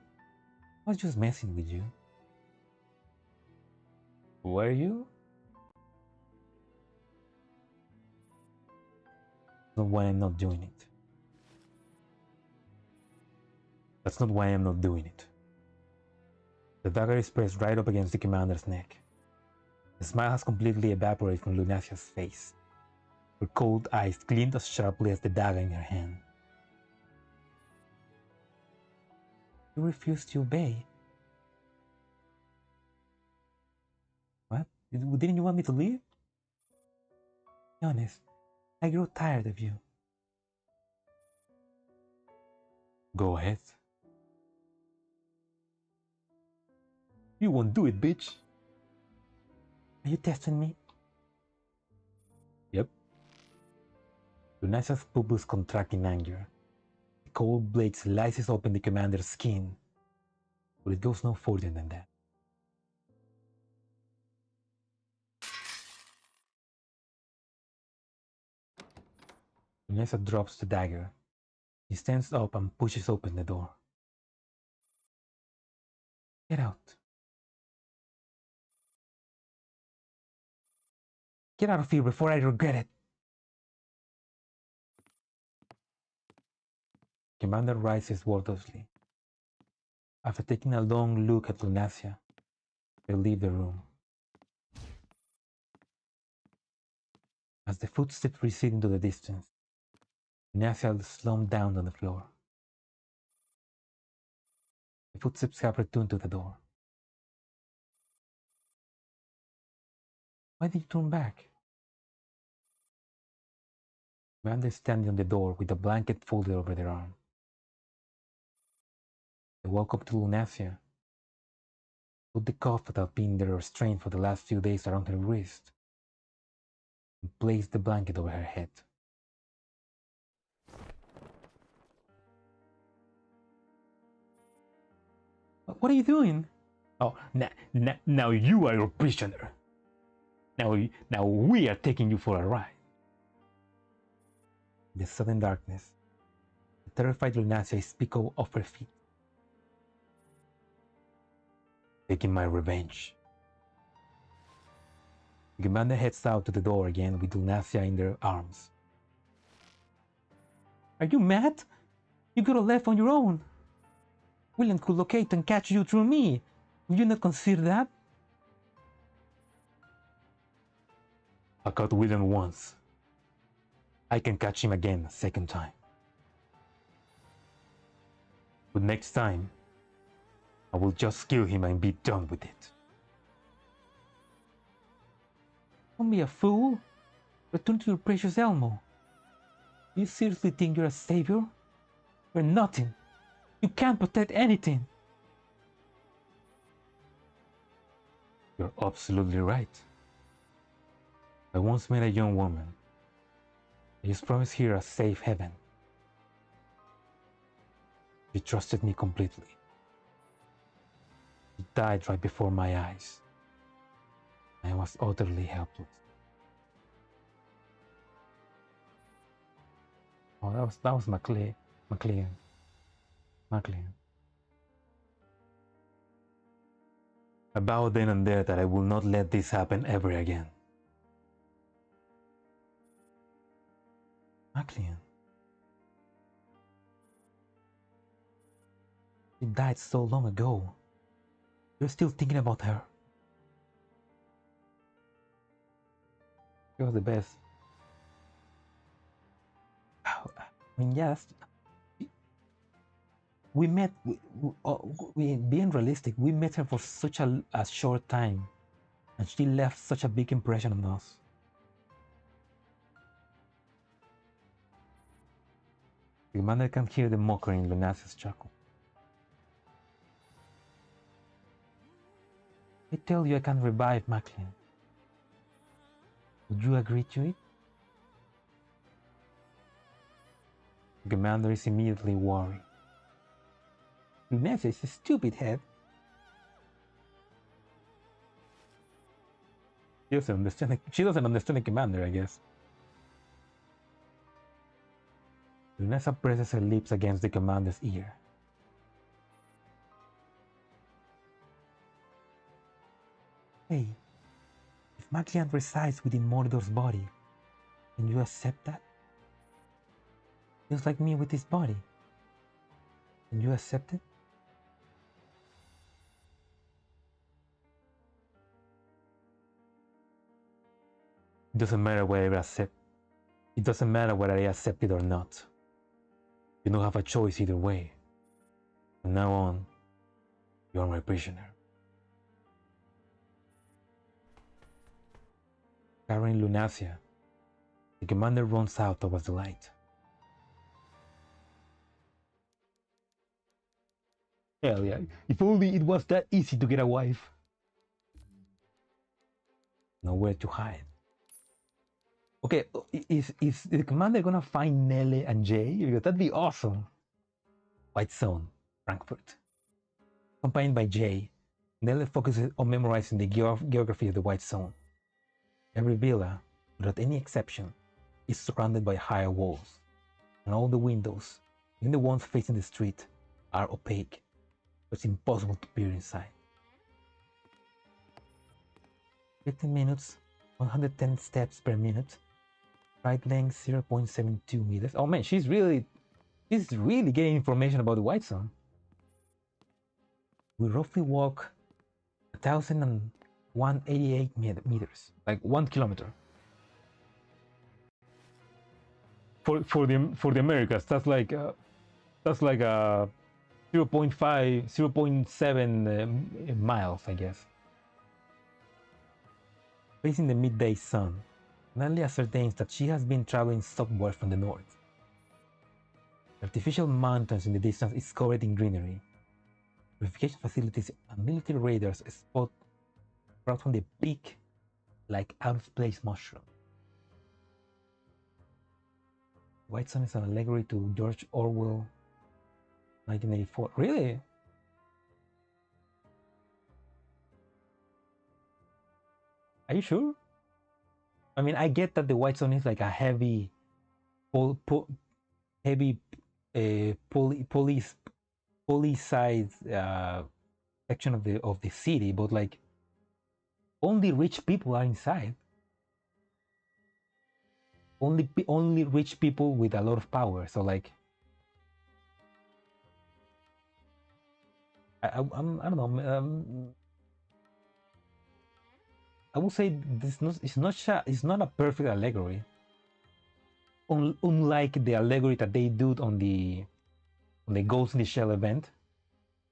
I was just messing with you. Were you? That's not why I'm not doing it. That's not why I'm not doing it. The dagger is pressed right up against the commander's neck. The smile has completely evaporated from Lunasia's face. Her cold eyes glint as sharply as the dagger in her hand. You refuse to obey. What? Didn't you want me to leave? Be honest, I grew tired of you. Go ahead. You won't do it, bitch. Are you testing me? Yep. Lunasia's pupils contract in anger. The cold blade slices open the commander's skin. but it goes no further than that. Lunasa drops the dagger. He stands up and pushes open the door. Get out. Get out of here before I regret it. Commander rises wordlessly. After taking a long look at Lunasia, they leave the room. As the footsteps recede into the distance, Lunasia slumped down on the floor. The footsteps have returned to the door. Why did you turn back? Commander is standing on the door with a blanket folded over their arm. They walk up to Lunasia, put the cuff that had been there restrained for the last few days around her wrist, and place the blanket over her head. What are you doing? Oh, now you are your prisoner. Now we are taking you for a ride. In the sudden darkness, the terrified Lunasia is picked off her feet. Taking my revenge. The commander heads out to the door again with Lunasia in their arms. Are you mad? You could have left on your own. William could locate and catch you through me. Would you not consider that? I caught William once. I can catch him again a second time. But next time, I will just kill him and be done with it. Don't be a fool. Return to your precious Elmo. Do you seriously think you're a savior? You're nothing. You can't protect anything. You're absolutely right. I once met a young woman. I just promised her a safe haven. She trusted me completely. She died right before my eyes. I was utterly helpless. Oh, that was McLean. I vowed then and there that I will not let this happen ever again. McLean. She died so long ago. You're still thinking about her. She was the best. I mean, yes. We met, being realistic, we met her for such a short time, and she left such a big impression on us. The commander can hear the mockery in Lunasia's chuckle. I tell you I can revive McLean. Would you agree to it? The commander is immediately worried. Lunasia is a stupid head. She doesn't understand the commander, I guess. Lunasia presses her lips against the commander's ear. Hey, if McLean resides within Mordor's body, can you accept that? Just like me with his body. Can you accept it? It doesn't matter whether I accept. It doesn't matter whether I accept it or not. You don't have a choice either way. From now on, you are my prisoner. Carrying Lunasia, the commander runs out towards the light. Hell yeah, if only it was that easy to get a wife. Nowhere to hide. Okay, is the commander gonna find Nelle and Jay? Because that'd be awesome. White Zone, Frankfurt. accompanied by Jay, Nelly focuses on memorizing the geography of the White Zone. Every villa, without any exception, is surrounded by high walls, and all the windows, even the ones facing the street, are opaque, so it's impossible to peer inside. 15 minutes, 110 steps per minute, ride length 0.72 meters. Oh man, she's really getting information about the White Zone. We roughly walk 1,188 meters, like 1 kilometer. For the Americas, that's like 0.5, 0.7 miles, I guess. Facing the midday sun, Natalie ascertains that she has been traveling southward from the north. Artificial mountains in the distance is covered in greenery. Purification facilities and military radars spot out from the peak like out-of-place mushroom. White Sun is an allegory to George Orwell, 1984. Really? Are you sure? I mean, I get that the White Zone is like a heavy, police-side section of the city, but like only rich people are inside. Only rich people with a lot of power. So like, I don't know. I would say it's not a perfect allegory. Unlike the allegory that they did on the Ghost in the Shell event,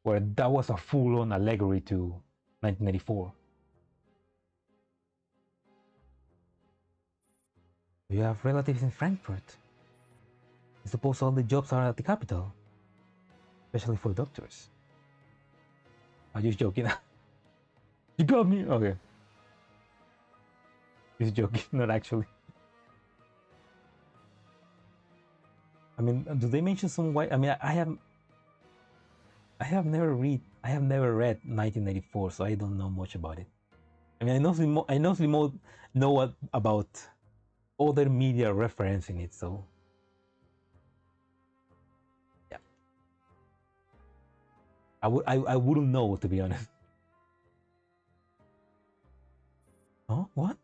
where that was a full-on allegory to 1984. You have relatives in Frankfurt. I suppose all the jobs are at the capital, especially for doctors. I'm just joking. You got me? Okay. Just joking, not actually. I mean, do they mention some white? I mean, I have never read 1984, so I don't know much about it. I mean, I know about other media referencing it, so yeah. I wouldn't know, to be honest. Oh, what?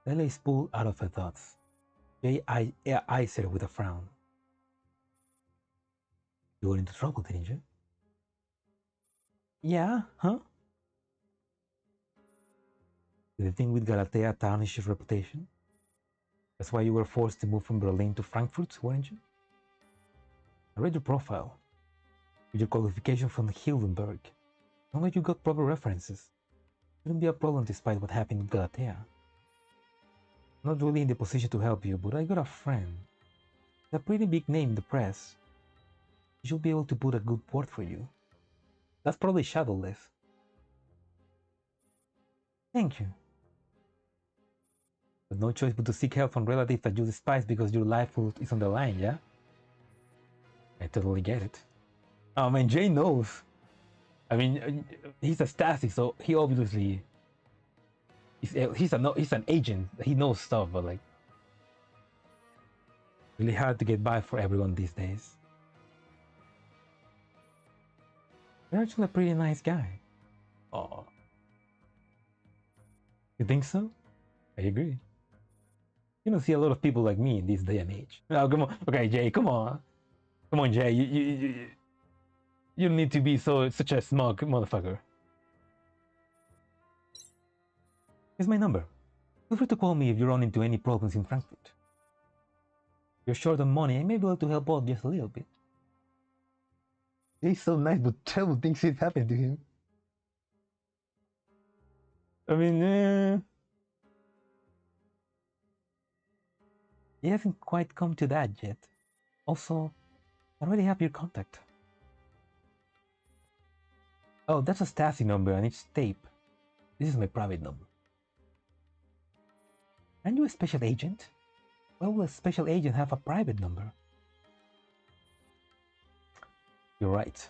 Lele is pulled out of her thoughts. Jay eyes her with a frown. You got into trouble, didn't you? Yeah, huh? Did the thing with Galatea tarnish your reputation? That's why you were forced to move from Berlin to Frankfurt, weren't you? I read your profile. With your qualification from Hildenberg. Not like you got proper references. Shouldn't be a problem despite what happened with Galatea. I'm not really in the position to help you, but I got a friend. It's a pretty big name in the press. He should be able to put a good word for you. That's probably Shadowless. Thank you. But no choice but to seek help from relatives that you despise because your life is on the line, yeah? I totally get it. Oh man, Jay knows. I mean, he's a Stasi, so he obviously... He's an agent. He knows stuff, but like... Really hard to get by for everyone these days. You're actually a pretty nice guy. Oh. You think so? I agree. You don't see a lot of people like me in this day and age. Oh, come on. Okay, Jay, come on. Come on, Jay. You don't need to be such a smug motherfucker. Here's my number. Feel free to call me if you run into any problems in Frankfurt. If you're short on money, I may be able to help out just a little bit. He's so nice, but terrible things have happened to him. I mean, he hasn't quite come to that yet. Also, I already have your contact. Oh, that's a Stasi number and it's tape. This is my private number. Aren't you a special agent? Why will a special agent have a private number? You're right.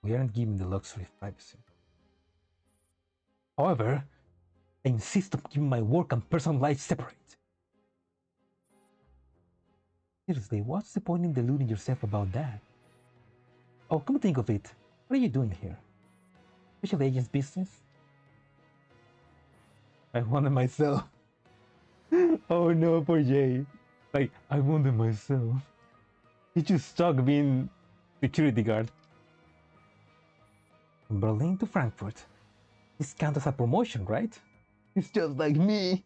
We aren't given the luxury of privacy. However, I insist on keeping my work and personal life separate. Seriously, what's the point in deluding yourself about that? Oh, come to think of it, what are you doing here? Special agent's business? I wonder myself. Oh no, poor Jay. Like, I wonder myself. He just stuck being security guard. From Berlin to Frankfurt. This counts as a promotion, right? It's just like me.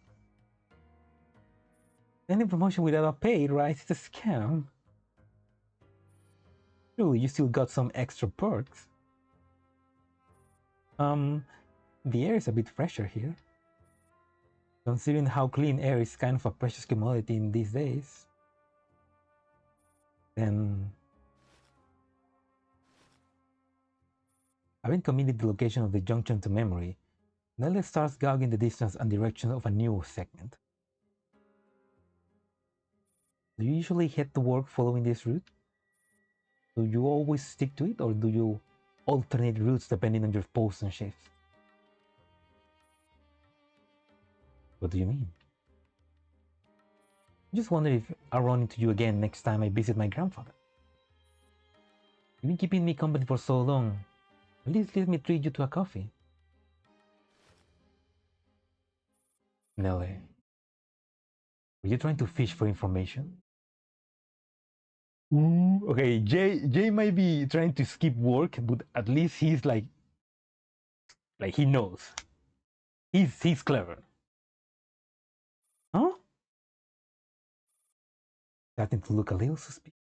Any promotion without a pay, right? It's a scam. Surely you still got some extra perks. The air is a bit fresher here. Considering how clean air is kind of a precious commodity in these days. Then, having committed the location of the junction to memory, Nelly starts gauging the distance and direction of a new segment. Do you usually head to work following this route? Do you always stick to it, or do you alternate routes depending on your posts and shifts? What do you mean? I just wonder if I'll run into you again next time I visit my grandfather. You've been keeping me company for so long. At least let me treat you to a coffee. Nelly, were you trying to fish for information? Ooh, okay, Jay might be trying to skip work, but at least he's like he knows. He's clever. Huh? Starting to look a little suspicious.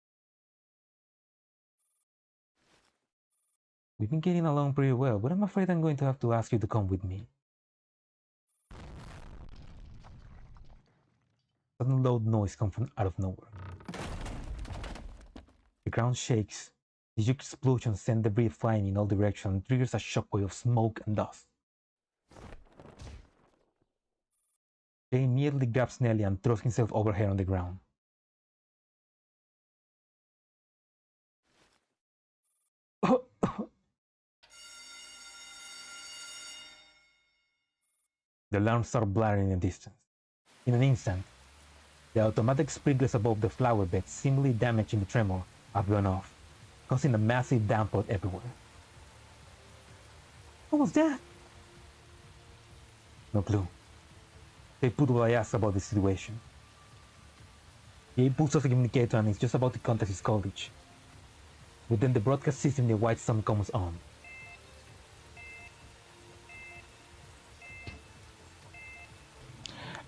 We've been getting along pretty well, but I'm afraid I'm going to have to ask you to come with me. A sudden loud noise comes from out of nowhere. The ground shakes. The huge explosion sends debris flying in all directions and triggers a shockwave of smoke and dust. Jay immediately grabs Nelly and throws himself over her on the ground. The alarms start blaring in the distance. In an instant, the automatic sprinklers above the flower bed, seemingly damaging the tremor, have gone off, causing a massive downpour everywhere. What was that? No clue. They put what I asked about the situation. He pulls off the communicator and is just about to contact his college. But then the broadcast system in the White Sun comes on.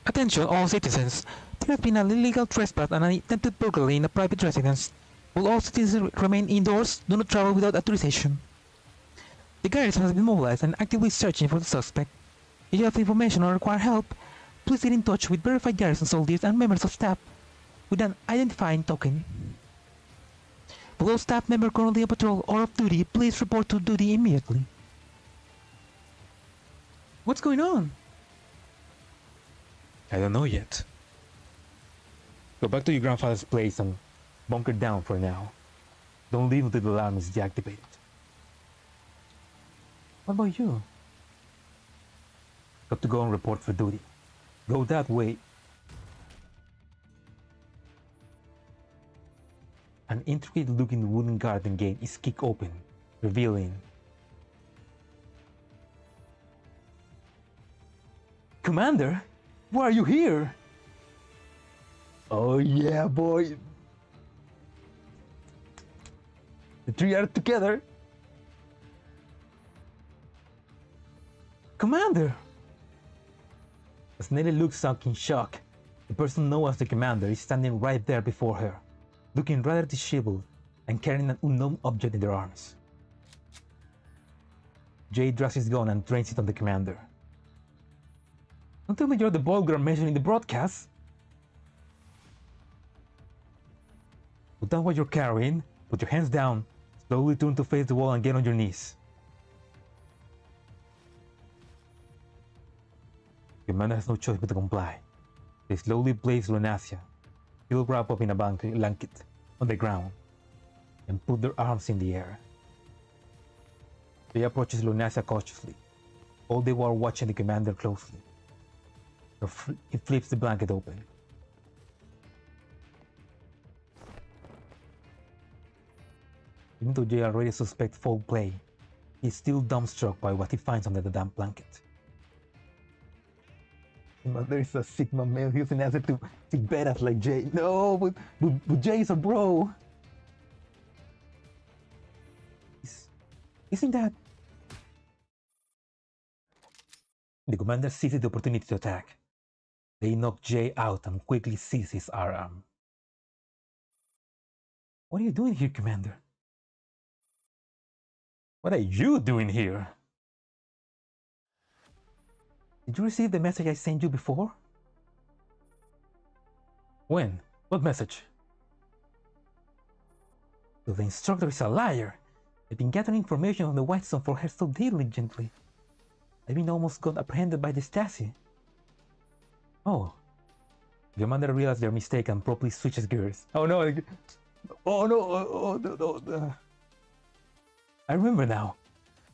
Attention all citizens. There has been an illegal trespass and an attempted burglary in a private residence. Will all citizens remain indoors? Do not travel without authorization. The garrison has been mobilized and actively searching for the suspect. If you have information or require help, please get in touch with verified garrison soldiers and members of staff with an identifying token. For all staff members currently on patrol or off duty, please report to duty immediately. What's going on? I don't know yet. Go back to your grandfather's place and bunker down for now. Don't leave until the alarm is deactivated. What about you? Got to go and report for duty. Go that way. An intricate-looking wooden garden gate is kicked open, revealing Commander, why are you here? Oh yeah, boy. The three are together. Commander! As Nelly looks up in shock, the person known as the commander is standing right there before her, looking rather disheveled and carrying an unknown object in their arms. Jay draws his gun and trains it on the commander. Don't tell me you're the vulgar mentioned in the broadcast. Put down what you're carrying, put your hands down, slowly turn to face the wall and get on your knees. The commander has no choice but to comply. They slowly place Lunacia, still wrapped up in a blanket, on the ground, and put their arms in the air. They approaches Lunasia cautiously, all the while watching the commander closely. He flips the blanket open. Even though Jay already suspects foul play, he's still dumbstruck by what he finds under the damp blanket. But there's a Sigma male using acid to badass like Jay. No, but Jay's a bro. Isn't that? The commander seizes the opportunity to attack. They knock Jay out and quickly seize his firearm. What are you doing here, Commander? What are you doing here? Did you receive the message I sent you before? When? What message? So the instructor is a liar. I've been gathering information on the White Zone for her so diligently. I've been almost got apprehended by the Stasi. Oh. The commander realizes their mistake and promptly switches gears. Oh no! Oh no! I remember now.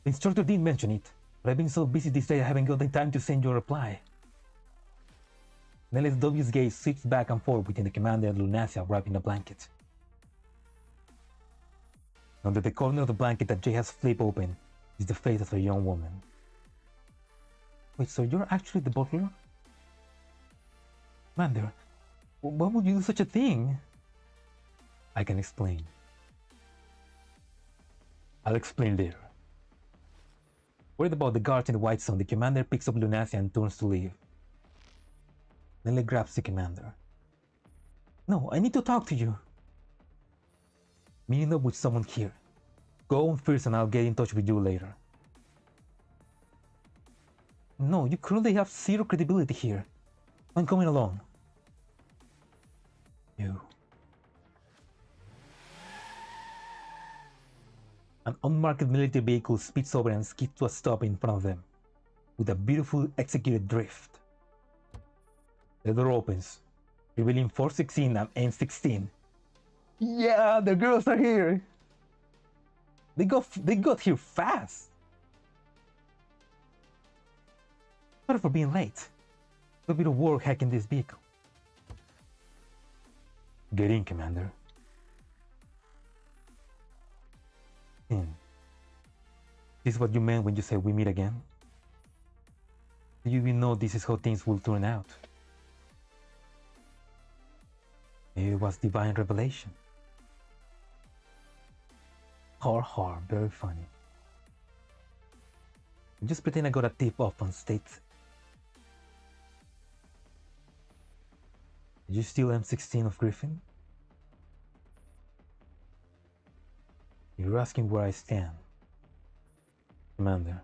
The instructor didn't mention it, but I've been so busy this day I haven't got the time to send you a reply. Nelly's dubious gaze switches back and forth between the commander and Lunasia wrapped in a blanket. Under the corner of the blanket that Jay has flipped open is the face of a young woman. Wait, so you're actually the butler? Commander, why would you do such a thing? I can explain. I'll explain later. Worried about the guards in the White Zone, the commander picks up Lunasia and turns to leave. Nelly grabs the commander. No, I need to talk to you. Meeting up with someone here. Go on first and I'll get in touch with you later. No, you currently have zero credibility here. I'm coming along. You. An unmarked military vehicle speeds over and skids to a stop in front of them, with a beautiful executed drift. The door opens, revealing 416 and M16. Yeah, the girls are here. They got here fast. Sorry for being late. A bit of work hacking this vehicle. Get in, Commander. In. This is what you meant when you said we meet again? Do you even know this is how things will turn out? Maybe it was divine revelation. Har, very funny. Just pretend I got a tip off on state. Did you steal M16 of Griffin? You're asking where I stand. Commander,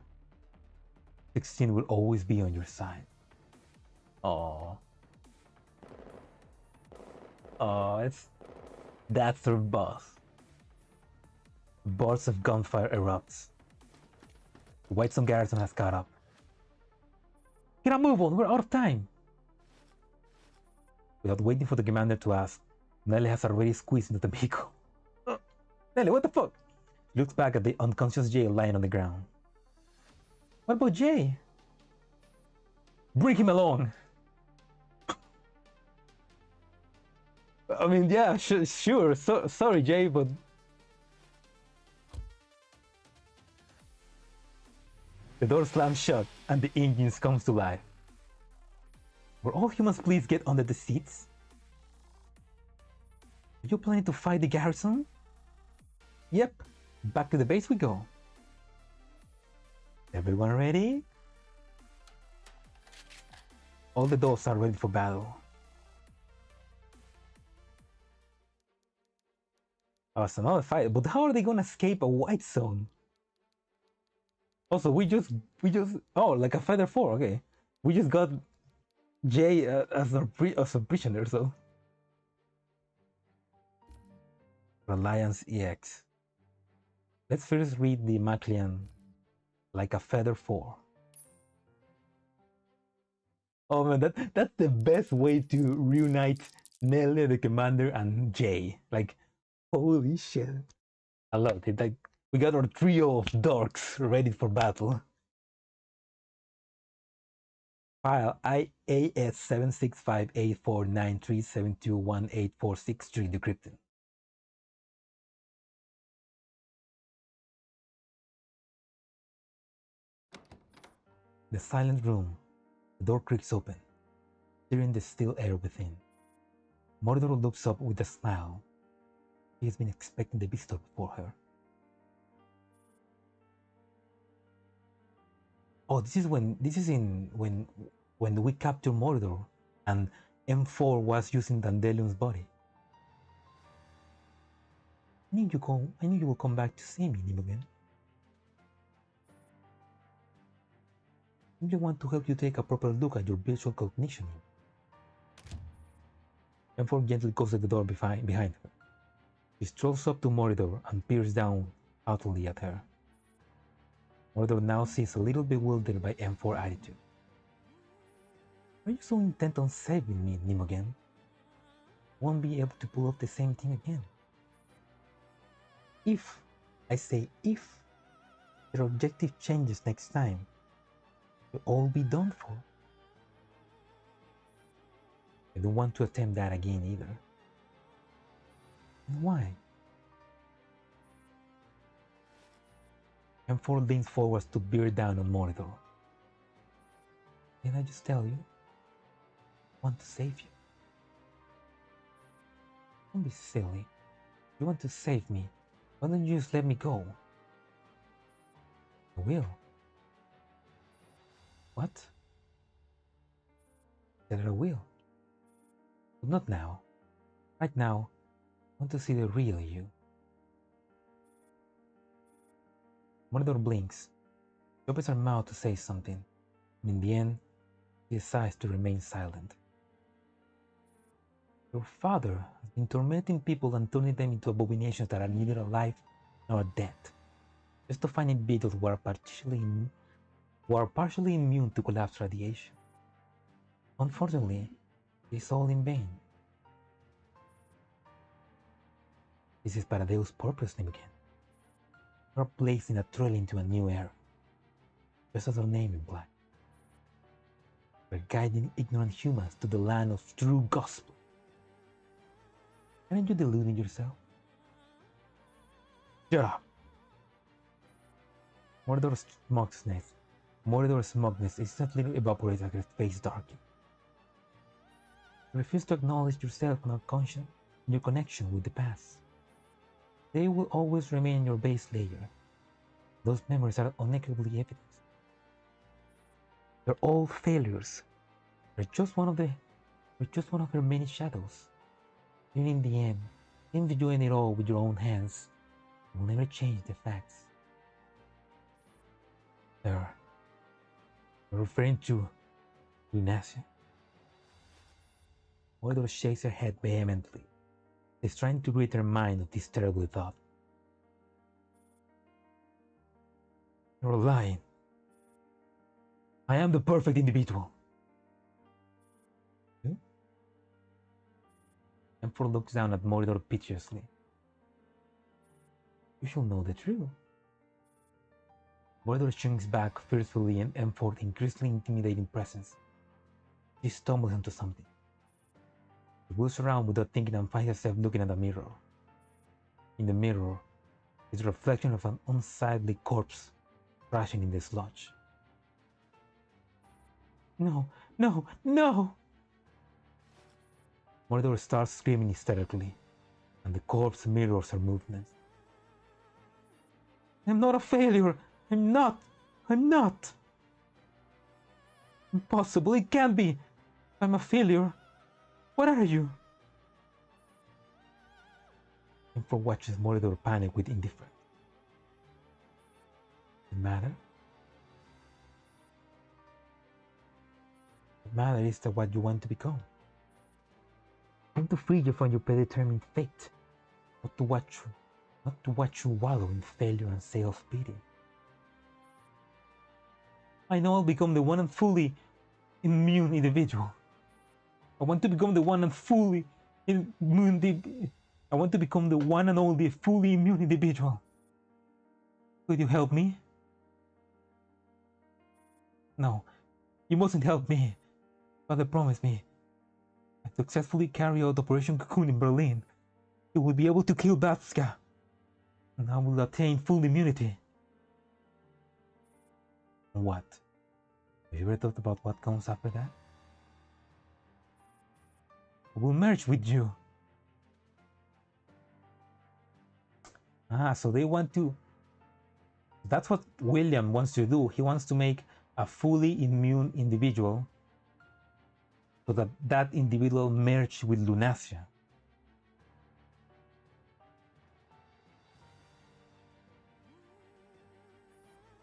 16 will always be on your side. Oh, that's their boss. Bursts of gunfire erupts. The White Zone garrison has caught up. Get a move on, we're out of time. Without waiting for the commander to ask, Nelly has already squeezed into the vehicle. Nelly, what the fuck? He looks back at the unconscious Jay lying on the ground. What about Jay? Bring him along. I mean, yeah, sure. Sorry, Jay, but the door slams shut and the engines comes to life. Will all humans please get under the seats? Are you planning to fight the garrison? Yep, back to the base we go. Everyone ready? All the dolls are ready for battle. Oh, it's another fight, but how are they gonna escape a White Zone? Also, we just oh, like a Feather 4, okay. We just got Jay as a prisoner, so. Reliance EX. Let's first read the Maclean like a Feather 4. Oh man, that's the best way to reunite Nelly the commander and Jay. Like, holy shit. I love it. Like, We got our trio of dorks ready for battle. File IAS 7658493721846 decrypted. The silent room. The door creaks open, stirring the still air within. Mordor looks up with a smile. He has been expecting the visitor before her. Oh, this is when we captured Mordor and M4 was using Dandelion's body. I knew you will come back to see me, Nimogen. I simply want to help you take a proper look at your visual cognition. M4 gently closes the door behind her. She strolls up to Mordor and peers down haughtily at her. Mordor now sees a little bewildered by M4's attitude. Are you so intent on saving me, Nimogen? Won't be able to pull off the same thing again. If, I say if, your objective changes next time, you'll all be done for. I don't want to attempt that again either. And why? M4 leans forward to bear down on Mordor. Didn't I just tell you? I want to save you. Don't be silly. You want to save me. Why don't you just let me go? I will. What? I said I will. But not now. Right now, I want to see the real you. Mordor blinks. She opens her mouth to say something, and in the end, he decides to remain silent. Your father has been tormenting people and turning them into abominations that are neither alive nor dead, just to find individuals who are partially immune to collapse radiation. Unfortunately, it is all in vain. This is Paradeus' purpose, Nimogen. You are placing a trail into a new era, just as our name implies. We are guiding ignorant humans to the land of true gospel. Aren't you deluding yourself? Shut up! Mordor's smugness instantly evaporates as her face darkens. You refuse to acknowledge yourself and our conscience and your connection with the past. They will always remain in your base layer. Those memories are unequivocally evident. They're all failures. They're just one of her many shadows. And in the end, even if doing it all with your own hands, will never change the facts. You're referring to Ignacio. Mordor shakes her head vehemently. She's trying to rid her mind of this terrible thought. You're lying. I am the perfect individual. You? M4 looks down at Mordor piteously. You shall know the truth. Mordor shrinks back fearfully in M4's increasingly intimidating presence. She stumbles into something. She wheels around without thinking and finds herself looking at a mirror. In the mirror is a reflection of an unsightly corpse crashing in the sludge. No, no, no! Mordor starts screaming hysterically, and the corpse mirrors her movements. I'm not a failure! I'm not! I'm not! Impossible! It can't be! I'm a failure! What are you? M4 watches Mordor panic with indifference. The matter? The matter is that what you want to become. I want to free you from your predetermined fate, not to watch you wallow in failure and self-pity. I know I'll become the one and fully immune individual. I want to become the one and fully immune. I want to become the one and only fully immune individual. Could you help me? No, you mustn't help me. Father promised me. I successfully carry out Operation Cocoon in Berlin. You will be able to kill Babska, and I will attain full immunity. What? Have you ever thought about what comes after that? I will merge with you. So they want to... That's what William wants to do. He wants to make a fully immune individual so that that individual merge with Lunacia.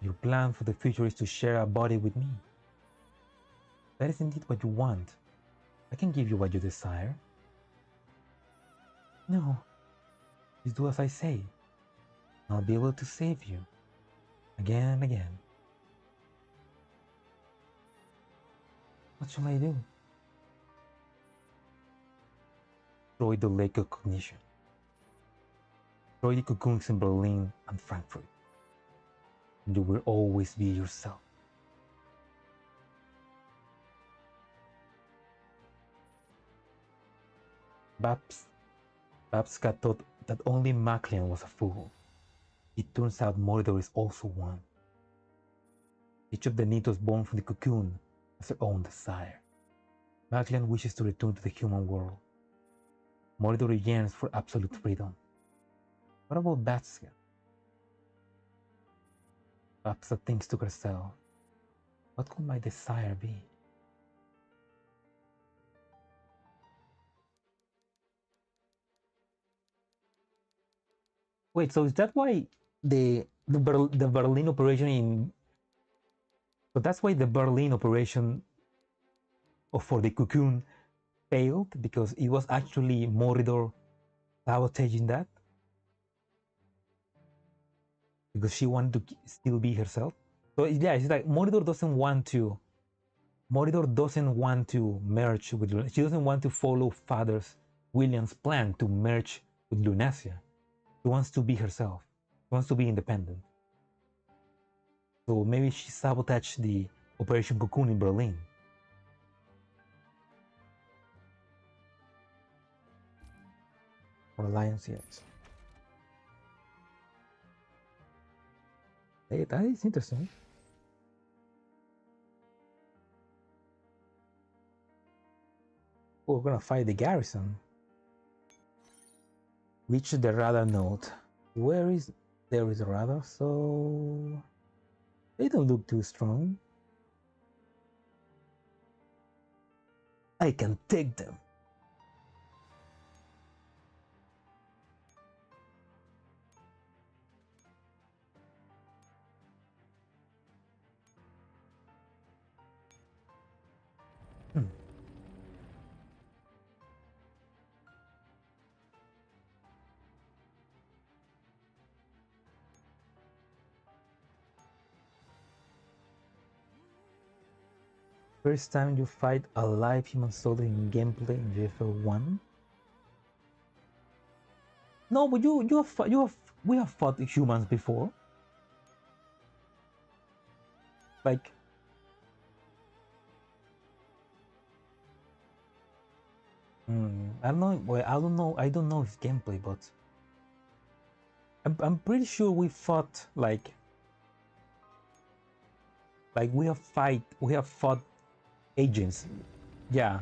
Your plan for the future is to share a body with me. That is indeed what you want. I can give you what you desire. No, just do as I say. I'll be able to save you again and again. What shall I do? Destroy the lake of cognition. Destroy the cocoons in Berlin and Frankfurt. And you will always be yourself. Babska thought that only Maclean was a fool. It turns out Mordor is also one. Each of the Nitos born from the cocoon has their own desire. Maclean wishes to return to the human world. Mordor yearns for absolute freedom. What about Babska? Babska thinks to herself, what could my desire be? Wait, so is that why the Berlin operation in... So that's why the Berlin operation for the cocoon failed, because it was actually Mordor sabotaging that? Because she wanted to still be herself? So yeah, it's like Mordor doesn't want to merge with... She doesn't want to follow Father's William's plan to merge with Lunacia. She wants to be herself. She wants to be independent. So maybe she sabotaged the Operation Cocoon in Berlin. Or Alliance, yes. Hey, that is interesting. We're gonna fight the garrison. Reach the radar node. There is a radar, so they don't look too strong. I can take them. First time you fight a live human soldier in gameplay in GFL 1? No, but we have fought humans before. Like, I don't know. Well, I don't know his gameplay, but I'm pretty sure we fought like we have fought agents. Yeah,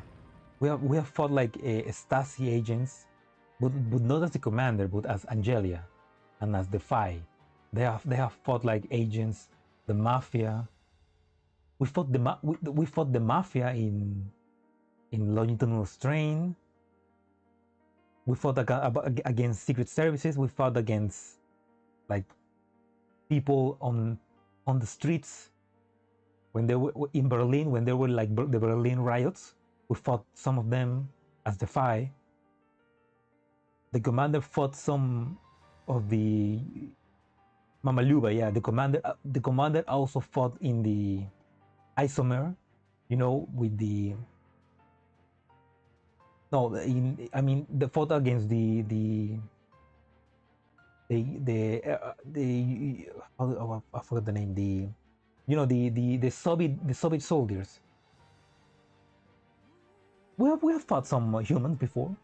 we have fought like Stasi agents, but not as the commander, but as Angelia and as the Fi. They have fought like agents, the mafia. We fought the mafia in Longitudinal Strain. We fought against secret services. We fought against like people on the streets. When they were in Berlin, when there were like the Berlin riots, we fought some of them as the Fi. The commander fought some of the Mamaluba. Yeah, the commander also fought in the Isomer, you know, with the... No, I mean, the fought against the I forgot the name. The Soviet soldiers. We have fought some humans before.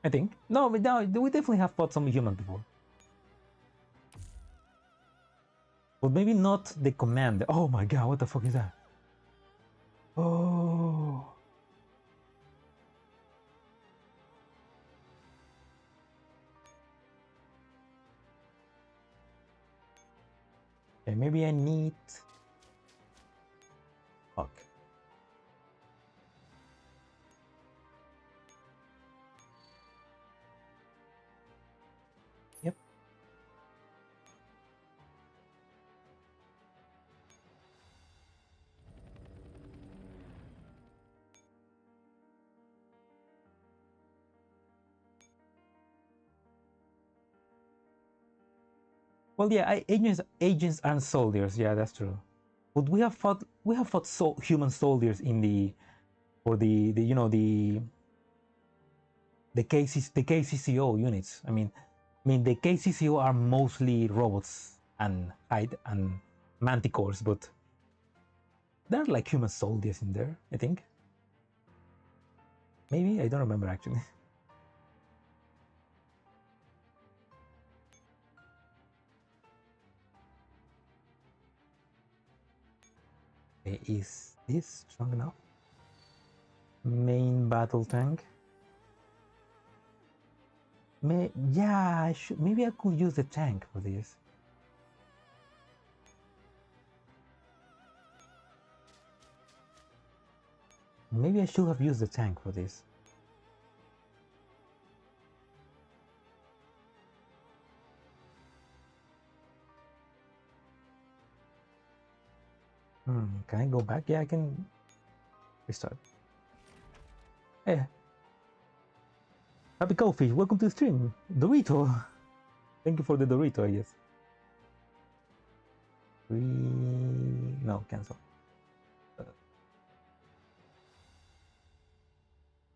I think no, we definitely have fought some humans before. But maybe not the commander. Oh my god, what the fuck is that? Oh. Okay, maybe I need... Fuck. Yep. Well, yeah, agents aren't soldiers. Yeah, that's true. But we have fought human soldiers in the KCCO units. I mean the KCCO are mostly robots and manticores, but there are like human soldiers in there, I think. Maybe, I don't remember actually. Okay, is this strong enough? Main battle tank. Yeah, maybe I could use the tank for this. Maybe I should have used the tank for this. Can I go back? Yeah, I can restart. Hey, Happy Cowfish, welcome to the stream. Dorito. Thank you for the Dorito, I guess. No, cancel.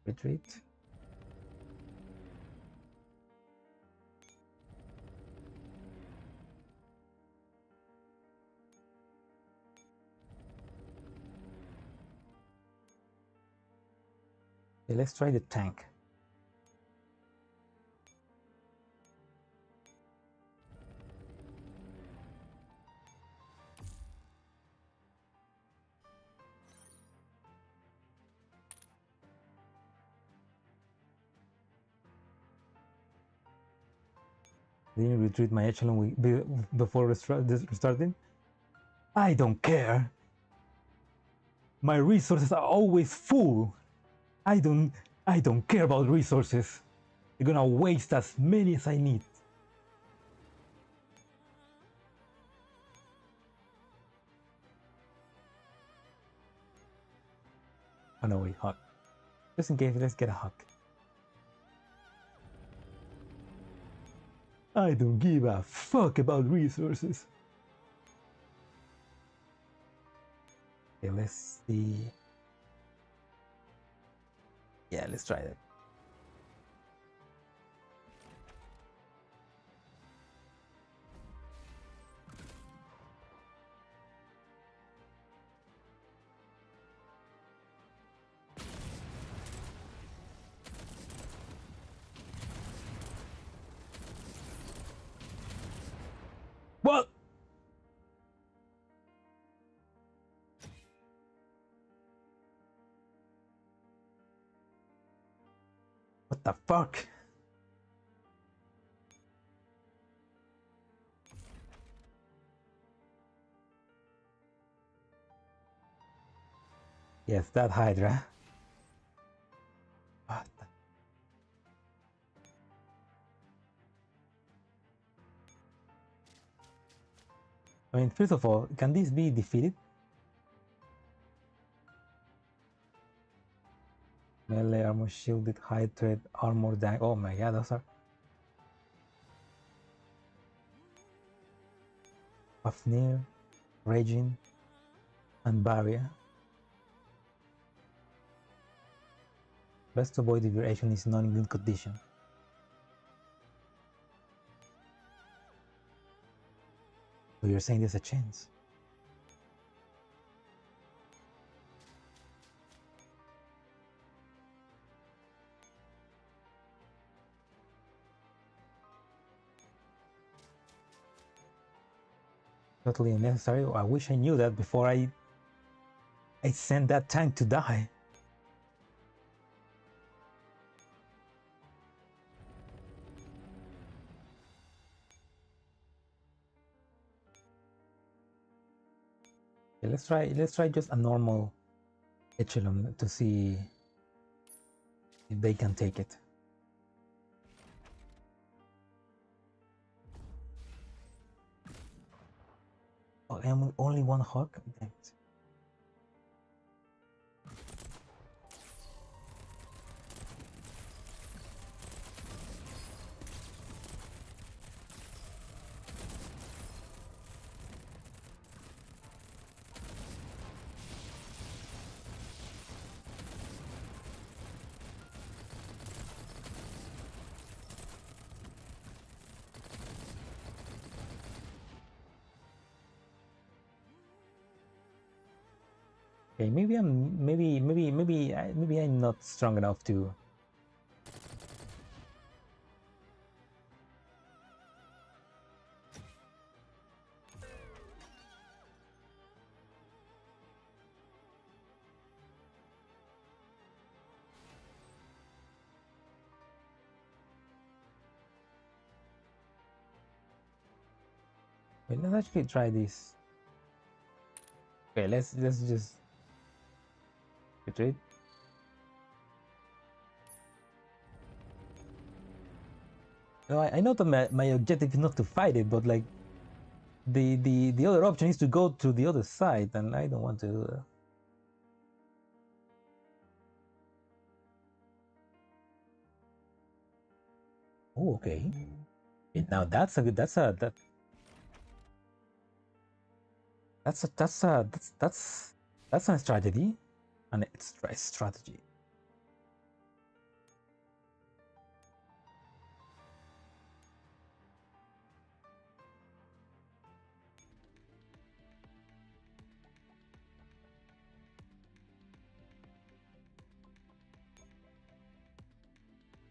Retreat. Okay, let's try the tank. Didn't retreat my echelon before restarting? I don't care. My resources are always full. I don't care about resources. You're gonna waste as many as I need. Oh no, wait, hug. Just in case, let's get a hug. I don't give a fuck about resources. Okay, let's see. Yeah, let's try that. What? What the fuck? Yes, that Hydra. What the... I mean, first of all, can this be defeated? Melee armor shielded, high threat, armor dank. Oh my god, those are... Fafnir, Raging, and Barrier. Best to avoid if your echelon is not in good condition. So you're saying there's a chance? Totally unnecessary. I wish I knew that before I sent that tank to die. Okay, let's try just a normal echelon to see if they can take it. Oh, and only one hawk? Damn it. Okay, maybe I'm not strong enough to. Wait, let's actually try this. Okay, let's just retreat. No, I know that my objective is not to fight it, but like the other option is to go to the other side, and I don't want to do that. Oh, okay. Now that's a good. That's a strategy, and it's a strategy.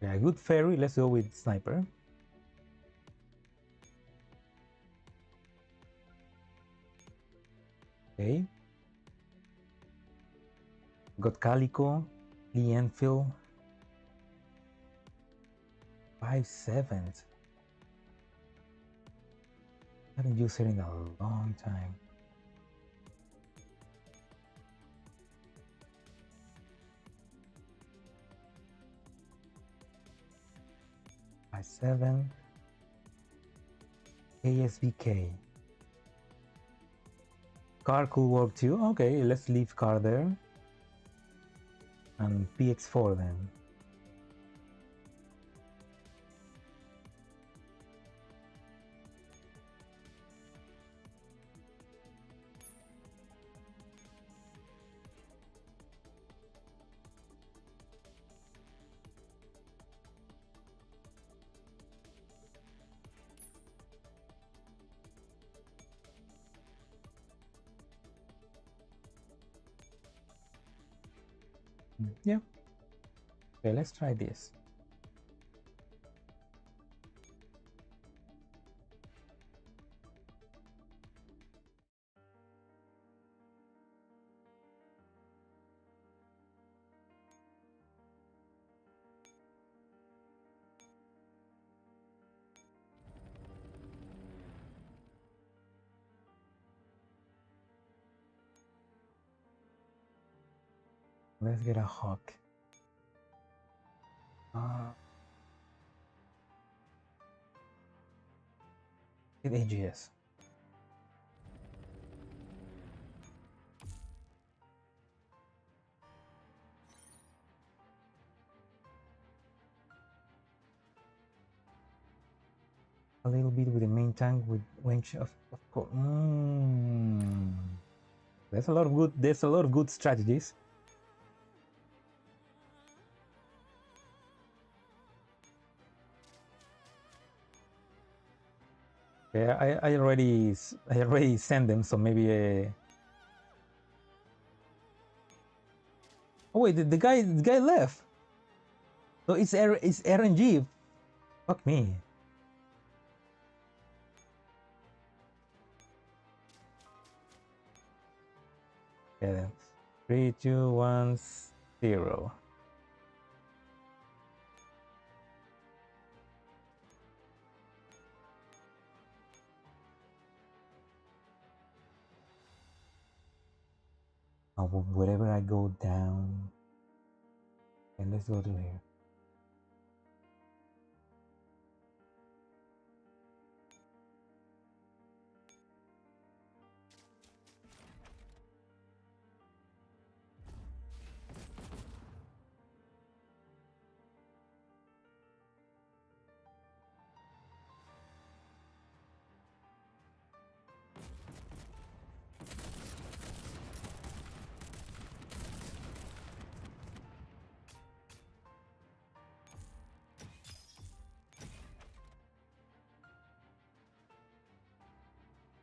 Yeah, good fairy. Let's go with sniper. Okay. Got Calico, Lee Enfield. 5/7. Haven't used it in a long time. I7 ASBK. Car could work too. Okay, let's leave car there. And PX4 then. Yeah. Okay, let's try this. Let's get a hawk. Get AGS. A little bit with the main tank with range of course. There's a lot of good strategies. Yeah, I already sent them, so maybe. Oh wait, the guy left. So it's RNG. Fuck me. Yeah, then 3, 2, 1, 0. Oh, wherever I go down, and let's go to here.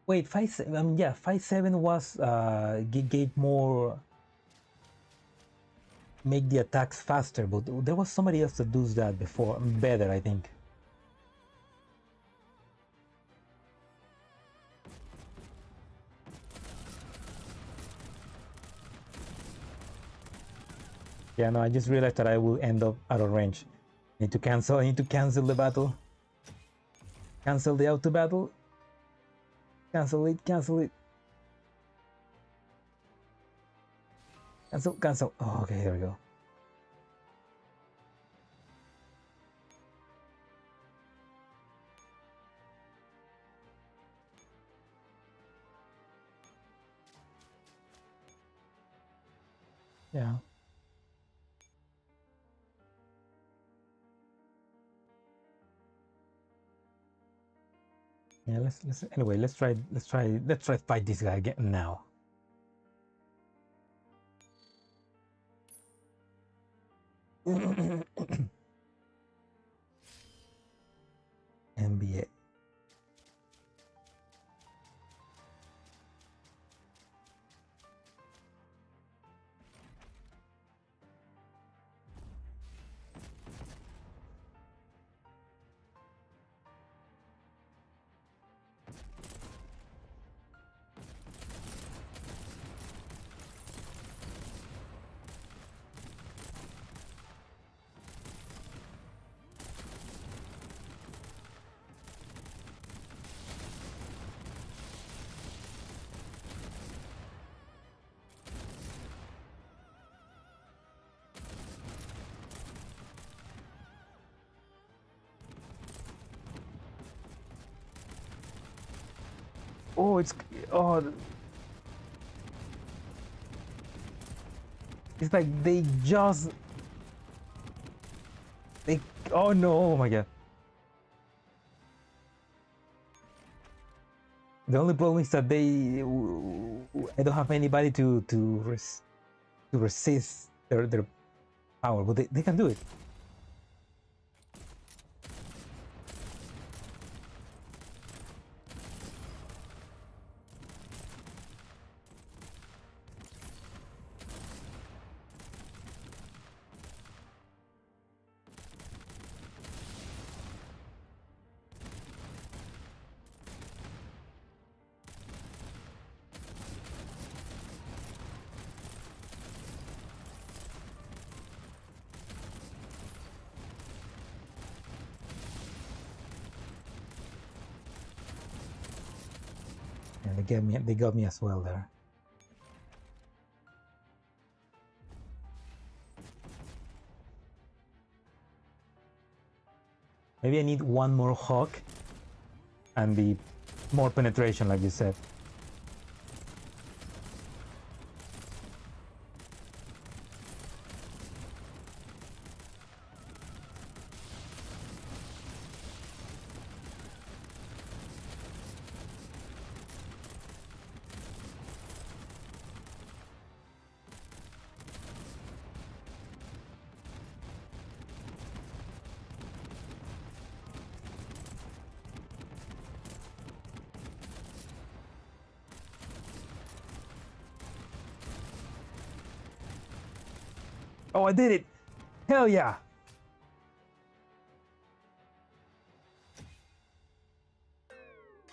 Wait, 5-7. Yeah, 5-7 was gave more, make the attacks faster, but there was somebody else that does that before, better, I think. Yeah, no, I just realized that I will end up out of range. I need to cancel the battle. Cancel the auto battle. Cancel it. Cancel. Oh, okay, here we go. Yeah. Yeah, let's anyway, let's try fight this guy again now. NBA. Oh, it's like they just oh no, oh my god. The only problem is that I don't have anybody to resist their power, but they can do it. And they got me as well there. Maybe I need one more hawk and the more penetration, like you said. Oh, I did it! Hell yeah!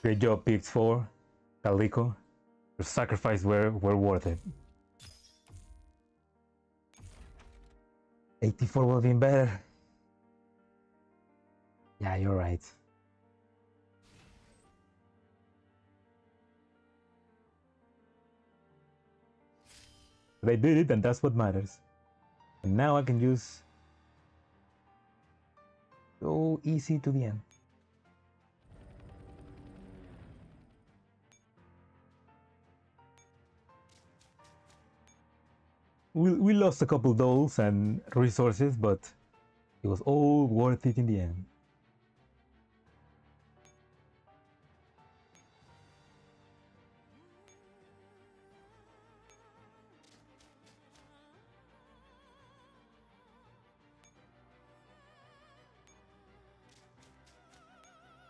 Great job, PX4, Calico. Your sacrifice were worth it. 84 would have been better. Yeah, you're right. But I did it, and that's what matters. And now I can just go easy to the end. We lost a couple dolls and resources, but it was all worth it in the end.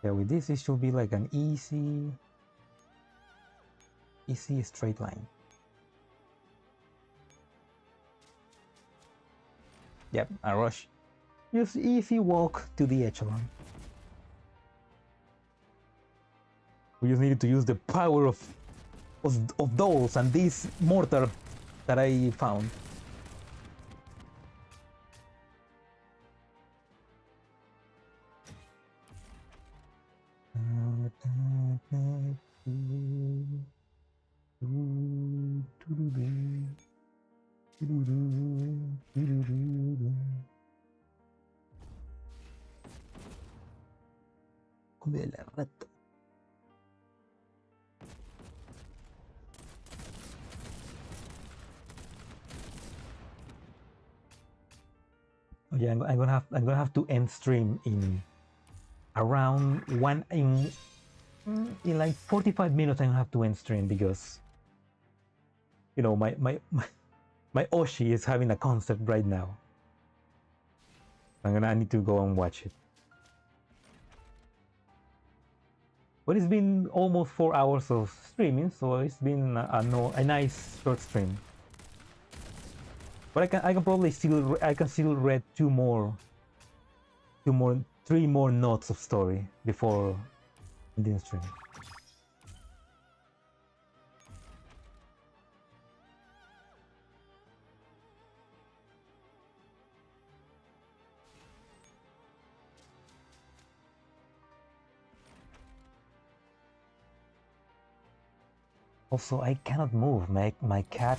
Yeah, with this, it should be like an easy straight line. Yep, a rush. Just easy walk to the echelon. We just needed to use the power of dolls and this mortar that I found. Cumbia de la rata. Oh yeah, I'm gonna have to end stream in around in like 45 minutes. I'm gonna have to end stream because you know my Oshi is having a concert right now. I need to go and watch it. But it's been almost 4 hours of streaming, so it's been a nice short stream. But I can probably still read three more notes of story before ending stream. Also, I cannot move. My cat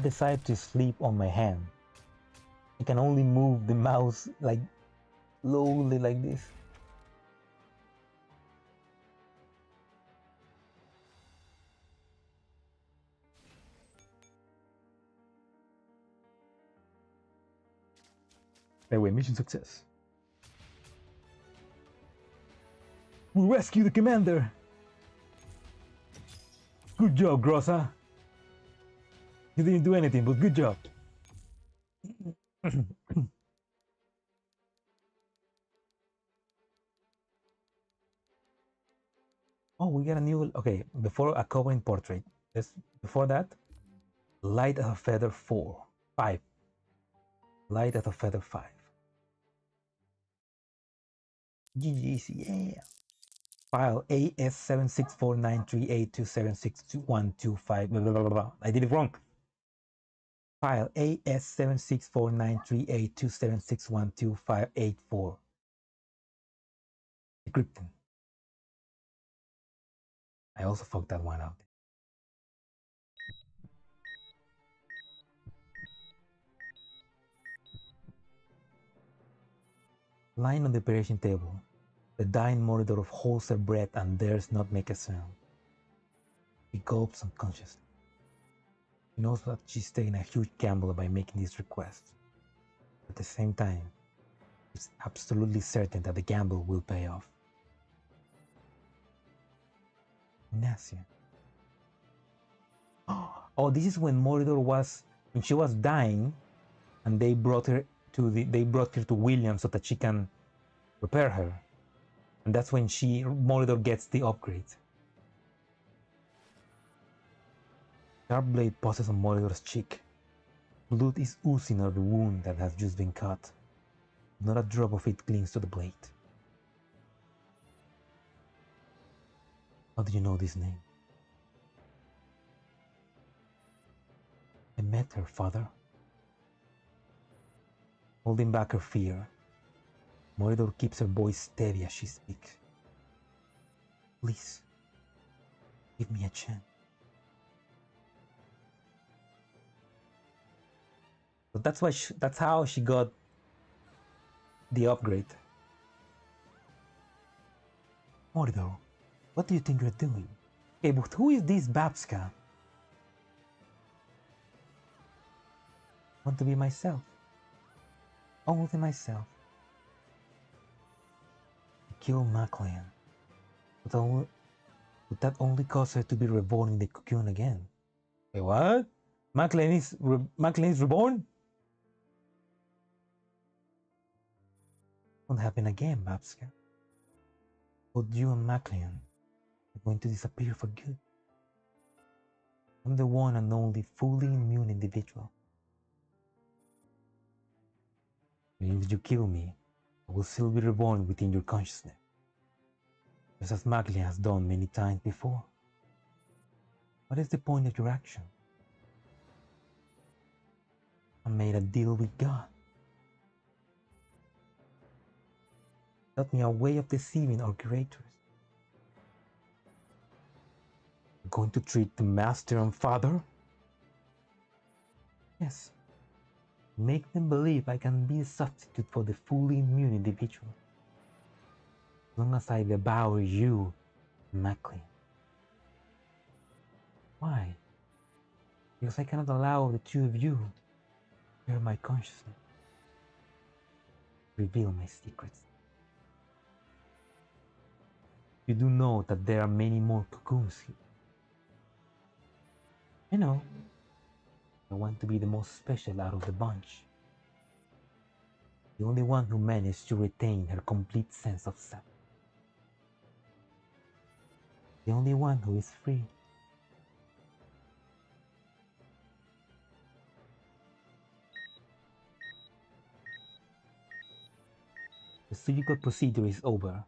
decided to sleep on my hand. I can only move the mouse like slowly like this. Anyway, mission success. We rescue the commander. Good job, Grossa. You didn't do anything, but good job. Oh, we got a new. Okay, before a covering portrait. Before that, light as a feather 5. Light as a feather 5. GG's, yeah. File AS764938276125. Blah, blah, blah, blah. I did it wrong. File AS76493827612584. Decrypting. I also fucked that one up. Lying on the operation table, the dying monitor holds her breath and dares not make a sound. She gulps unconsciously. She knows that she's taking a huge gamble by making this request. At the same time, she's absolutely certain that the gamble will pay off. Ignacia. Oh, this is when when she was dying, and they brought her to William so that she can repair her, and that's when Mordor gets the upgrade. Sharp blade passes on Mordor's cheek. Blood is oozing out of the wound that has just been cut. Not a drop of it clings to the blade. How do you know this name? I met her, father. Holding back her fear, Mordor keeps her voice steady as she speaks. Please, give me a chance. But that's how she got the upgrade. Mordor, what do you think you're doing? Okay, but who is this Babska? I want to be myself. Only myself. Kill Maclean. Would that only cause her to be reborn in the cocoon again? Wait, what? Maclean is reborn? Won't happen again, Babska. Both you and Maclean are going to disappear for good. I'm the one and only fully immune individual. And if you kill me, I will still be reborn within your consciousness, just as Maclean has done many times before. What is the point of your action? I made a deal with God. Taught me a way of deceiving our creators. You're going to treat the master and father? Yes. Make them believe I can be a substitute for the fully immune individual. As long as I devour you, Maclean. Why? Because I cannot allow the two of you to share my consciousness. Reveal my secrets. You do know that there are many more cocoons here. I know. I want to be the most special out of the bunch. The only one who managed to retain her complete sense of self. The only one who is free. The surgical procedure is over.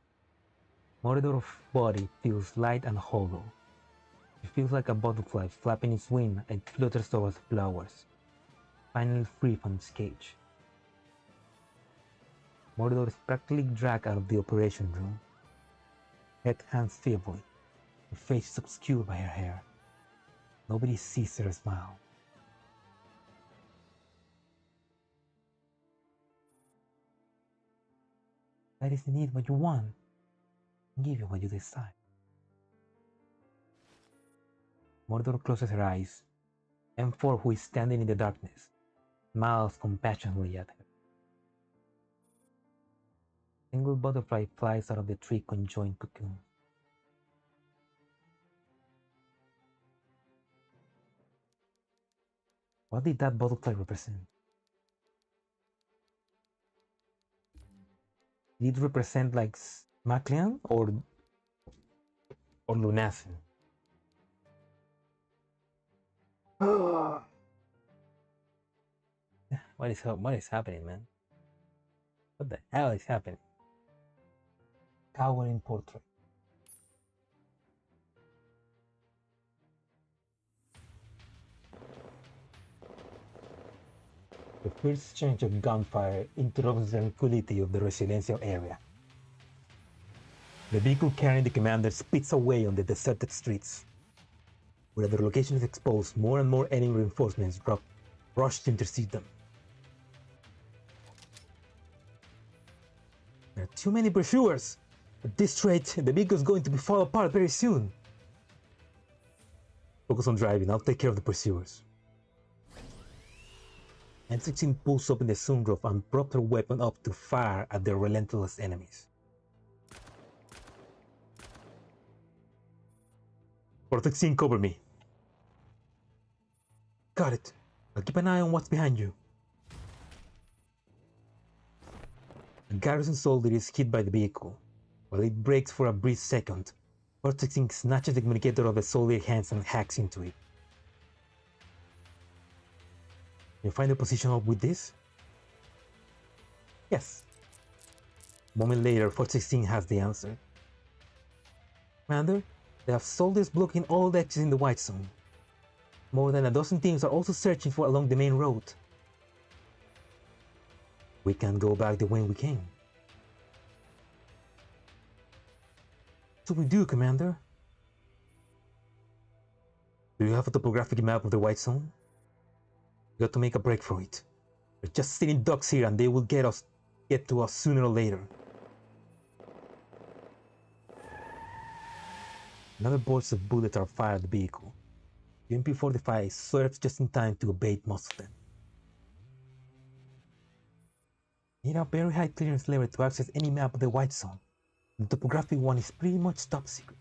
Mordor's body feels light and hollow. It feels like a butterfly flapping its wing and flutters towards the flowers, finally free from its cage. Mordor is practically dragged out of the operation room. Head hangs feebly. Her face is obscured by her hair. Nobody sees her smile. That is indeed what you want. I'll give you what you desire. Mordor closes her eyes. M4, who is standing in the darkness, smiles compassionately at her. A single butterfly flies out of the tree conjoined cocoon. What did that butterfly represent? Did it represent like Maclean or Lunathan? What is happening, man? What the hell is happening? Cowering portrait. The first change of gunfire interrupts the tranquility of the residential area. The vehicle carrying the commander speeds away on the deserted streets. Where their location is exposed, more and more enemy reinforcements rush to intercept them. There are too many pursuers. At this rate, the vehicle is going to be fall apart very soon. Focus on driving, I'll take care of the pursuers. M16 pulls open the sunroof and props her weapon up to fire at their relentless enemies. Protect, cover me. Got it. I'll keep an eye on what's behind you. A garrison soldier is hit by the vehicle. While it brakes for a brief second, Protect snatches the communicator of the soldier's hands and hacks into it. You find the position up with this? Yes. A moment later, Fort 16 has the answer. Commander, they have soldiers blocking all the exits in the White Zone. More than a dozen teams are also searching for along the main road. We can't go back the way we came. So we do, Commander. Do you have a topographic map of the White Zone? We got to make a break for it. We're just sitting ducks here and they will get to us sooner or later. Another burst of bullets are fired at the vehicle. The MP-45 swerves just in time to abate most of them. Need a very high clearance level to access any map of the White Zone. The topographic one is pretty much top secret.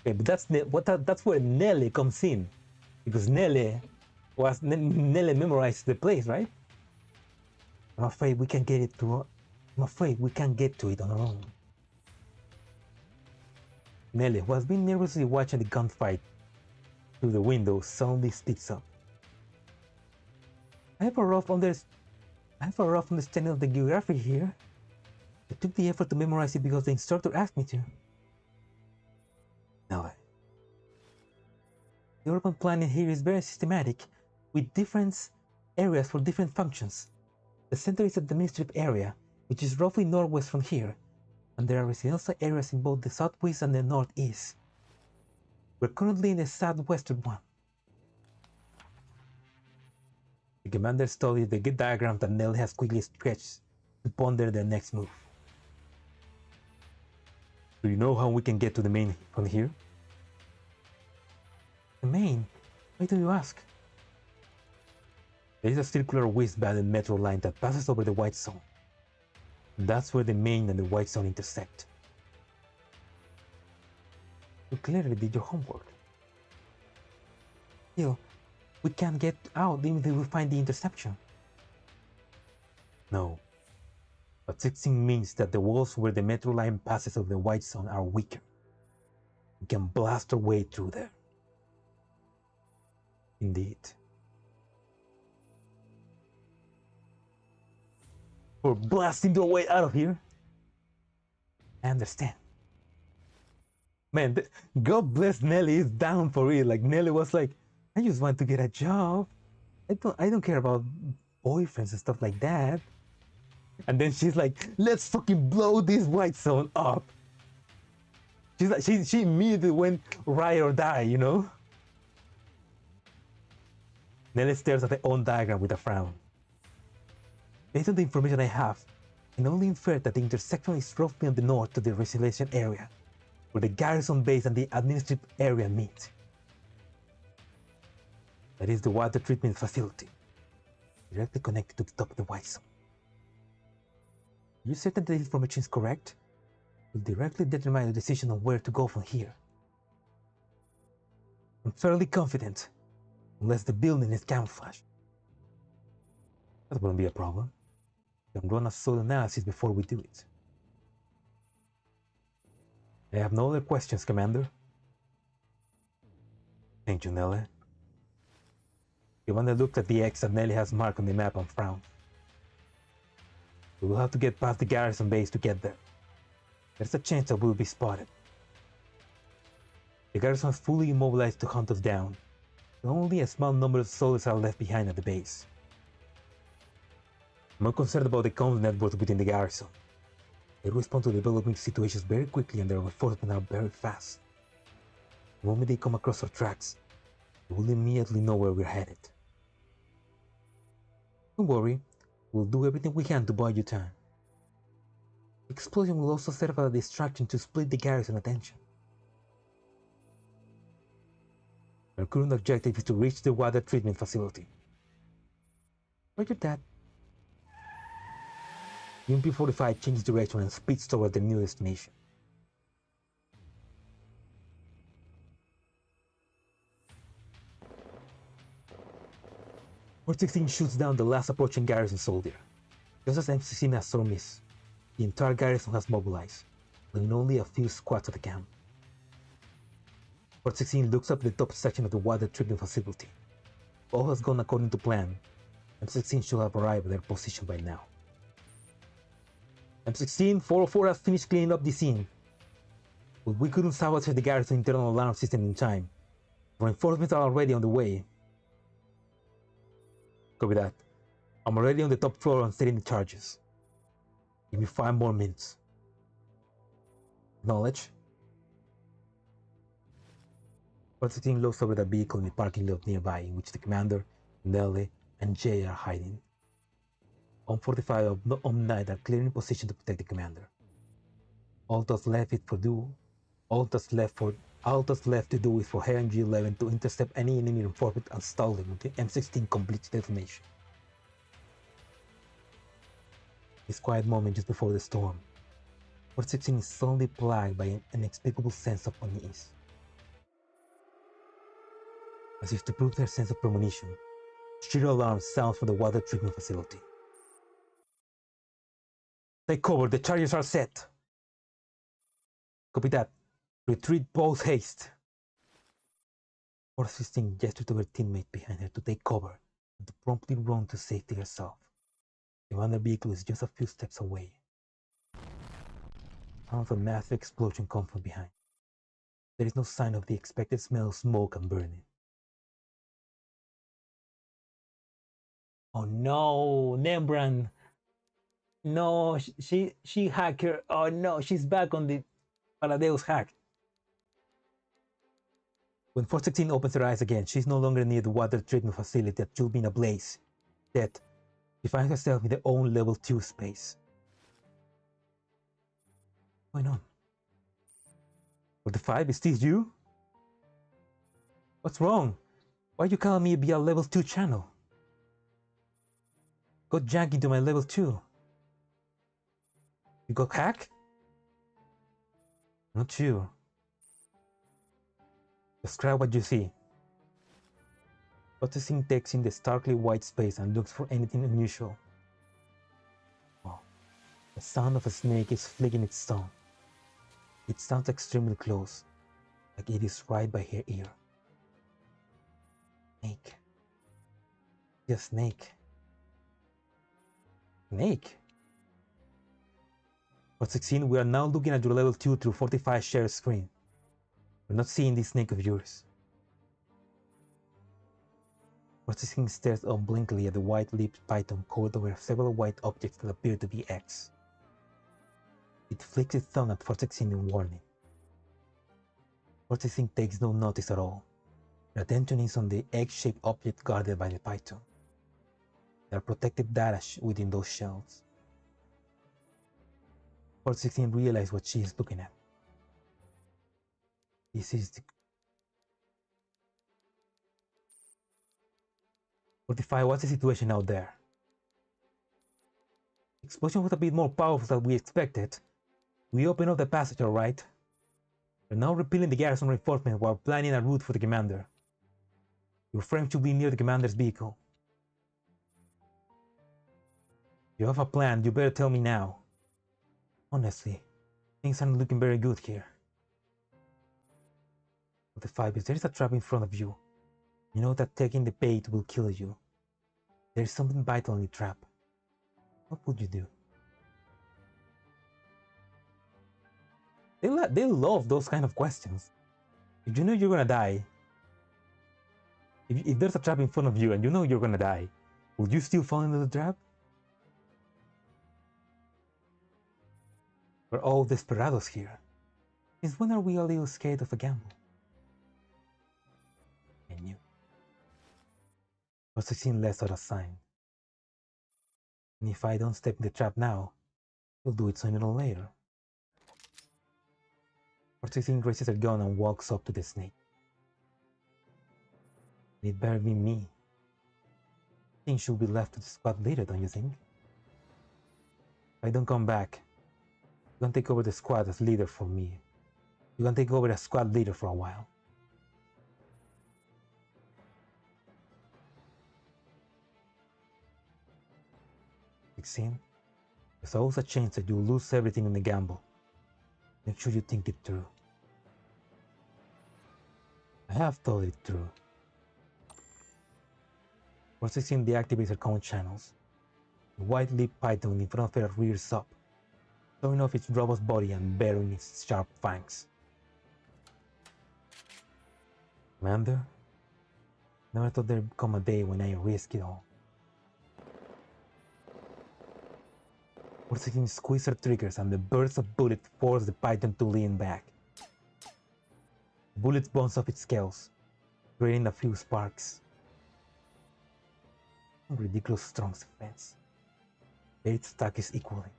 Okay, but that's where Nelly comes in, because Nelly memorized the place, right? I'm afraid we can't get to it on our own. Nelly, who has been nervously watching the gunfight through the window, suddenly speaks up. I have a rough understanding of the geography here. I took the effort to memorize it because the instructor asked me to. Nelly. The urban planning here is very systematic, with different areas for different functions. The center is the administrative area, which is roughly northwest from here, and there are residential areas in both the southwest and the northeast. We're currently in the southwestern one. The commander studied the diagram that Nell has quickly stretched to ponder their next move. Do you know how we can get to the main from here? The main? Why do you ask? There is a circular westbound metro line that passes over the White Zone. That's where the main and the White Zone intersect. You clearly did your homework. Still, we can't get out even if we find the interception. No. But 16 means that the walls where the metro line passes over the White Zone are weaker. We can blast our way through there. Indeed. We're blasting our way out of here. I understand. Man, God bless Nelly is down for it. Like Nelly was like, I just want to get a job. I don't care about boyfriends and stuff like that. And then she's like, let's fucking blow this White Zone up. She's like, she immediately went ride or die, you know? Nelly stares at her own diagram with a frown. Based on the information I have, I can only infer that the intersection is roughly on the north to the residential area, where the garrison base and the administrative area meet. That is the water treatment facility, directly connected to the top of the White Zone. Are you certain that the information is correct? It will directly determine the decision on where to go from here. I'm fairly confident, unless the building is camouflaged. That wouldn't be a problem. We can run a soil analysis before we do it. I have no other questions, Commander. Thank you, Nelly. Commander looked at the X that Nelly has marked on the map and frowned. We will have to get past the garrison base to get there. There's a chance that we'll be spotted. The garrison is fully immobilized to hunt us down. Only a small number of soldiers are left behind at the base. I'm more concerned about the comms networks within the garrison. They respond to developing situations very quickly and their reinforcements are very fast. The moment they come across our tracks, we will immediately know where we're headed. Don't worry, we'll do everything we can to buy you time. The explosion will also serve as a distraction to split the garrison attention. Our current objective is to reach the water treatment facility. Roger that. The MP-45 changes direction and speeds toward the new destination. Fort 16 shoots down the last approaching garrison soldier. Just as MC saw miss, the entire garrison has mobilized, leaving only a few squads at the camp. Fort 16 looks up the top section of the water treatment facility. All has gone according to plan, M16 should have arrived at their position by now. M16, 404 has finished cleaning up the scene. But we couldn't sabotage the garrison internal alarm system in time. Reinforcements are already on the way. Copy that. I'm already on the top floor and setting the charges. Give me 5 more minutes. Acknowledge. 416 looks over the vehicle in the parking lot nearby in which the commander, Nelly, and Jay are hiding. 145 of Omnight are clearly in position to protect the commander. All that's left to do is for HMG-11 to intercept any enemy reinforcement and stall them until M16 completes detonation. This quiet moment just before the storm, 416 is suddenly plagued by an inexplicable sense of unease. As if to prove their sense of premonition, shrill alarm sounds from the water treatment facility. Take cover, the charges are set. Copy that. Retreat post haste. 416 gestured to her teammate behind her to take cover and to promptly run to safety herself. The commander vehicle is just a few steps away. Sounds of a massive explosion come from behind. There is no sign of the expected smell of smoke and burning. Oh no, Nembran. No, she hacked her. Oh no, she's back on the Paladeus hack. When 416 opens her eyes again, she's no longer near the water treatment facility that should be in a blaze. Yet, she finds herself in their own level 2 space. What's going on? 45, is this you? What's wrong? Why are you calling me via level 2 channel? Got jacked into my level 2. You got hacked? Not sure. Describe what you see. 416 takes in the starkly white space and looks for anything unusual. Oh, the sound of a snake is flicking its tongue. It sounds extremely close, like it is right by her ear. Snake. Yes, snake. Snake? 416, we are now looking at your level 2 through 45 share screen. We're not seeing this snake of yours. 416 stares unblinkingly at the white-lipped python coiled over several white objects that appear to be eggs. It flicks its tongue at 416 in warning. 416 takes no notice at all. Her attention is on the egg-shaped object guarded by the python. There are protective data within those shells. 416 realizes what she is looking at. This is the 45, what's the situation out there? The explosion was a bit more powerful than we expected. We opened up the passage, alright? We're now repelling the garrison reinforcement while planning a route for the commander. Your frame should be near the commander's vehicle. If you have a plan, you better tell me now. Honestly, things aren't looking very good here. 45, if there is a trap in front of you, you know that taking the bait will kill you. There is something vital in the trap. What would you do? They love those kind of questions. If you know you're gonna die, if there's a trap in front of you and you know you're gonna die, would you still fall into the trap? We're all desperados here. Since when are we a little scared of a gamble? I knew. 416 lets out a sign. And if I don't step in the trap now, you'll do it sooner or later. 416 raises her gun and walks up to the snake. It better be me. Things should be left to the squad leader, don't you think? If I don't come back, you can take over the squad as leader for me. You can take over as squad leader for a while. There's always a chance that you'll lose everything in the gamble. Make sure you think it through. I have thought it through. 416 deactivates her command channels. The white-lipped python in front of her rears up, showing off its robust body and baring its sharp fangs. Commander, never thought there'd come a day when I risk it all. 416 squeezes her triggers and the burst of bullets force the python to lean back. The bullets bounce off its scales, creating a few sparks. A ridiculous strong defense. Its attack is equally.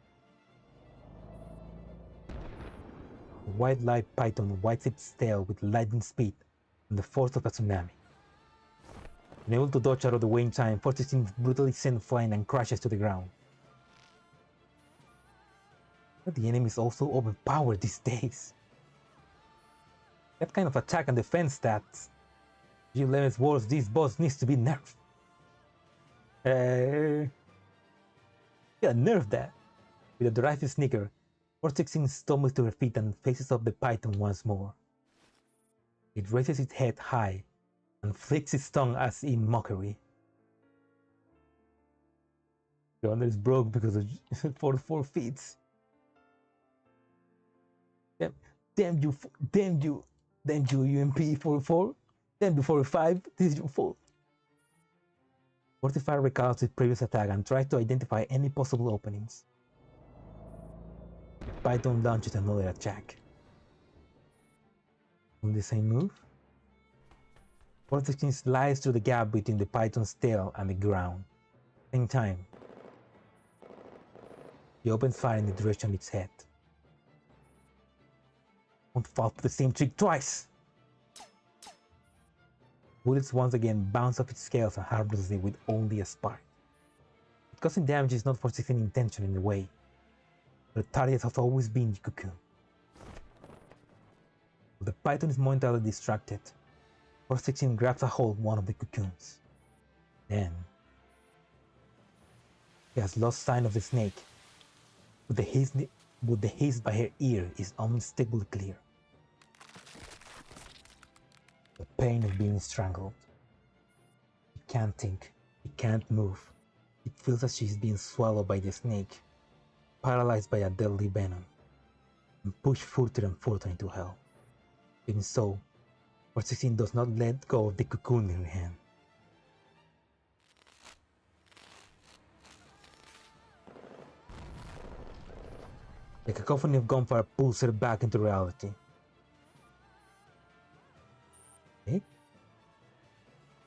The white-lipped python wags its tail with lightning speed and the force of a tsunami. Unable to dodge out of the way in time, 416 is brutally sent flying and crashes to the ground. But the enemy is also overpowered these days. That kind of attack and defense stats. G11's words, this boss needs to be nerfed. Yeah, nerf that. With a derisive snicker, 416 stumbles to her feet and faces up the python once more. It raises its head high and flicks its tongue as in mockery. The under is broke because of 44 feet. Damn you, UMP 44. Damn you 45. This is your fault. 45 recalls its previous attack and tries to identify any possible openings. Python launches another attack. On the same move, 416 slides through the gap between the python's tail and the ground. Same time, he opens fire in the direction of its head. Won't fall for the same trick twice! Bullets once again bounce off its scales and harmlessly with only a spark. It causing damage is not 416 intention in a way, but the target has always been the cocoon. When the python is momentarily distracted, 416 grabs a hold of one of the cocoons. Then, he has lost sight of the snake, but the haze by her ear is unmistakably clear. The pain of being strangled. He can't think, he can't move. It feels as she's being swallowed by the snake, paralyzed by a deadly venom, and pushed further and further into hell. Even so, 416 does not let go of the cocoon in her hand. The cacophony of gunfire pulls her back into reality. Eh?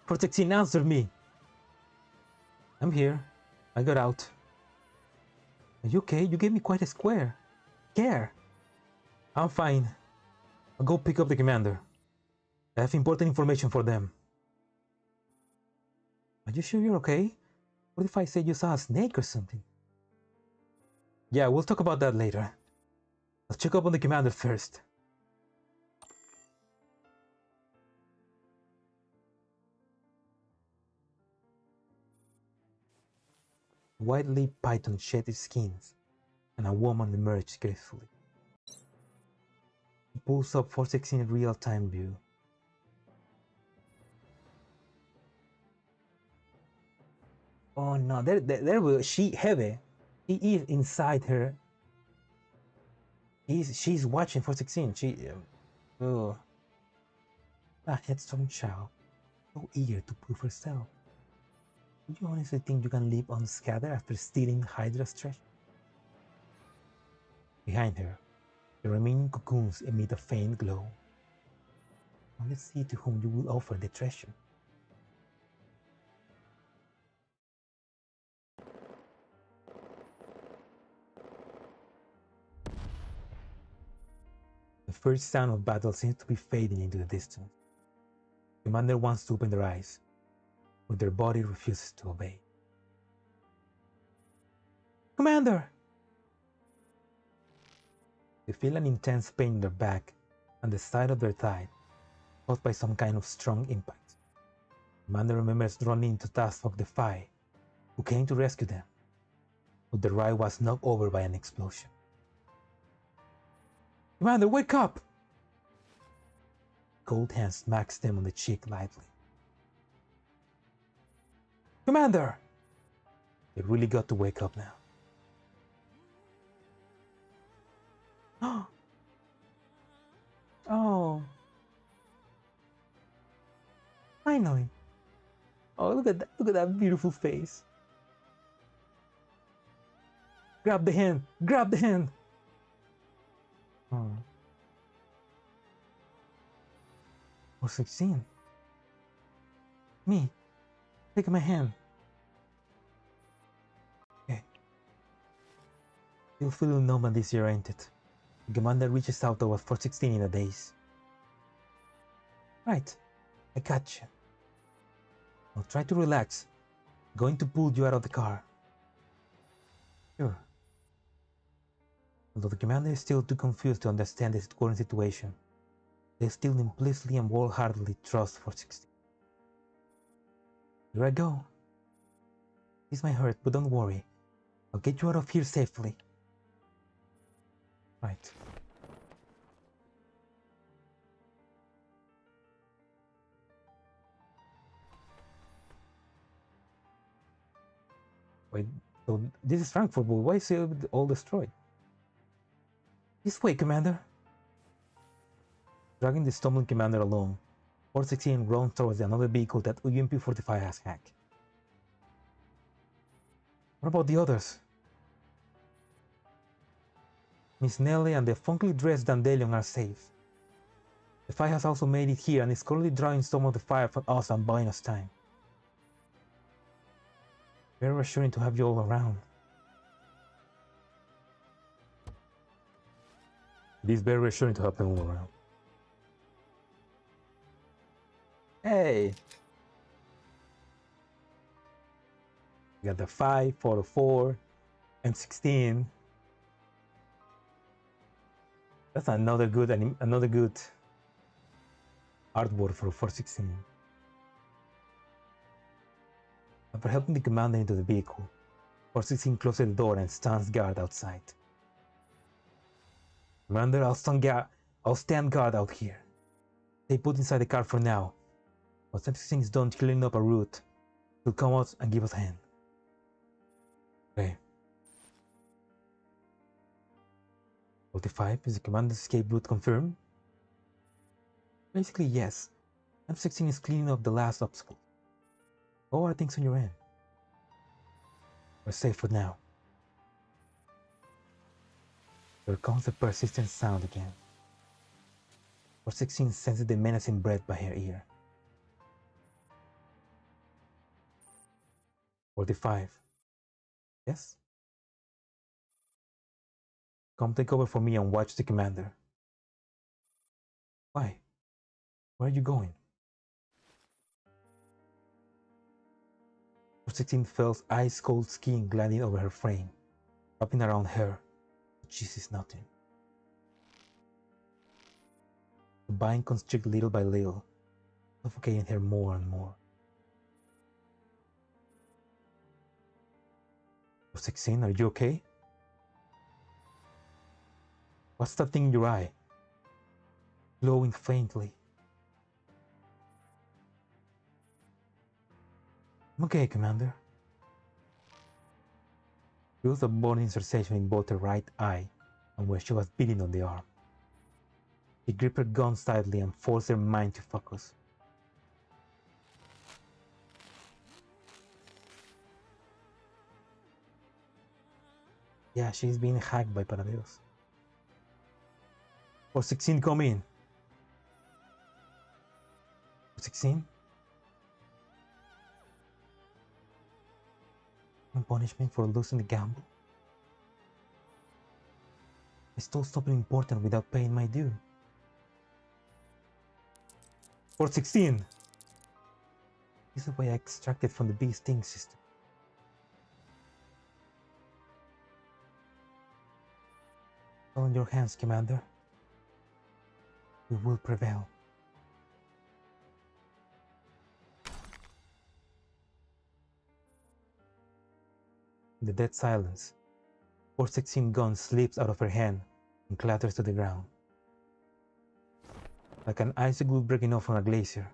416, answer me! I'm here. I got out. Are you okay? You gave me quite a square. Care. I'm fine. I'll go pick up the commander. I have important information for them. Are you sure you're okay? What if I say you saw a snake or something? Yeah, we'll talk about that later. Let's check up on the commander first. The white-lipped python shed its skins, and a woman emerged gracefully. He pulls up 416 in real-time view. Oh no, there will she heavy. He is inside her. She's watching 416. Oh, a headstrong child, so eager to prove herself. Do you honestly think you can live unscathed after stealing Hydra's treasure? Behind her, the remaining cocoons emit a faint glow. Now let's see to whom you will offer the treasure. The first sound of battle seems to be fading into the distance. Commander wants to open their eyes, but their body refuses to obey. Commander! They feel an intense pain in their back and the side of their thigh, caused by some kind of strong impact. Commander remembers running into Taskforce the Phi, who came to rescue them, but the ride was knocked over by an explosion. Commander, wake up! Cold hand smacks them on the cheek lightly. Commander! They really got to wake up now. Oh. Finally. Oh, look at that beautiful face. Grab the hand! Grab the hand! Oh. Or 16. Me. Take my hand. Okay. You'll feel nomad this year, ain't it? The commander reaches out toward 416 in a daze. Right. I got you. Now try to relax. I'm going to pull you out of the car. Sure. Although the commander is still too confused to understand his current situation, they still implicitly and wholeheartedly trust 416. Here I go. This might hurt, but don't worry. I'll get you out of here safely. Right. Wait, so this is Frankfurt, but why is it all destroyed? This way, Commander. Dragging the stumbling commander along, 416 runs towards another vehicle that UMP-45 has hacked. What about the others? Miss Nelly and the funkily dressed Dandelion are safe. The fire has also made it here and is currently drawing some of the fire from us and buying us time. Very reassuring to have you all around. It is very reassuring to have them all around. Hey! We got the 5, 4, 4, M16. That's another good artwork for 416. After helping the commander into the vehicle, 416 closes the door and stands guard outside. Commander, I'll stand guard out here. Stay put inside the car for now. Once 416 is done clearing up a route, he'll come out and give us a hand. Okay. 45, is the commander's escape route confirmed? Basically, yes. M16 is cleaning up the last obstacle. How are things on your end? We're safe for now. There comes the persistent sound again. 416 senses the menacing breath by her ear. 45. Yes? Come take over for me and watch the commander. Why? Where are you going? 416 feels ice-cold skin gliding over her frame, wrapping around her, but she sees nothing. The bind constricts little by little, suffocating her more and more. 416, are you okay? What's that thing in your eye? Glowing faintly. I'm okay, Commander. Feels a burning sensation in both her right eye and where she was beating on the arm. She gripped her gun tightly and forced her mind to focus. Yeah, she's being hacked by Paradeos. 416, come in. 416? Punishment for losing the gamble? I stole something important without paying my due. 416! This is why I extracted from the bee sting system. All in your hands, Commander. We will prevail. In the dead silence, 416 gun slips out of her hand and clatters to the ground. Like an icicle breaking off from a glacier,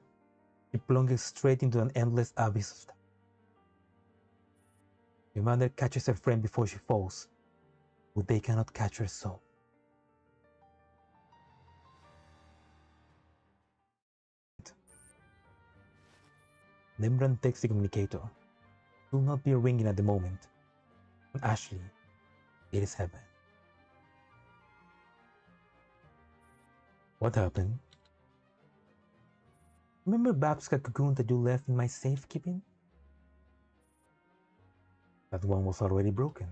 it plunges straight into an endless abyss of time. Your mother catches her friend before she falls, but they cannot catch her soul. Rembrandt takes the communicator. It will not be ringing at the moment. But Ashley, it is heaven. What happened? Remember Babska cocoon that you left in my safekeeping? That one was already broken.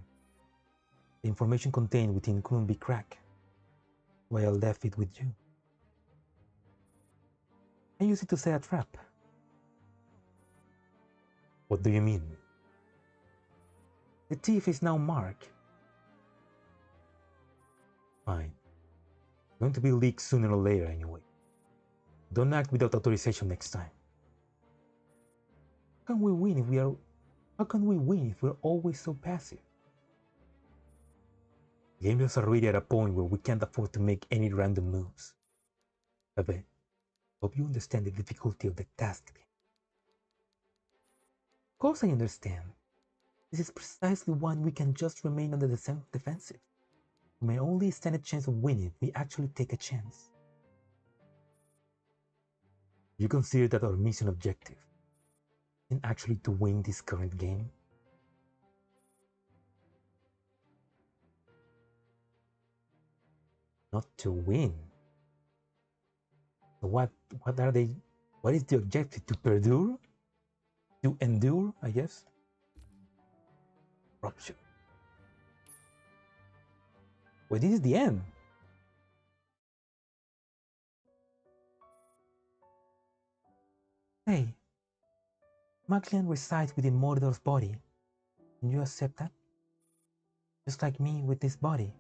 The information contained within couldn't be cracked, so I left it with you. I used it to set a trap. What do you mean? The thief is now Mark. Fine. Going to be leaked sooner or later anyway. Don't act without authorization next time. How can we win if we're always so passive? The game is already at a point where we can't afford to make any random moves. Bebe, hope you understand the difficulty of the task. Of course I understand. This is precisely why we can just remain on the defensive. We may only stand a chance of winning if we actually take a chance. You consider that our mission objective isn't actually to win this current game? Not to win. So what are they? What is the objective? To perdure? To endure, I guess? Rupture. Well, this is the end. Hey, Maclean resides within Mordor's body. Can you accept that? Just like me with this body.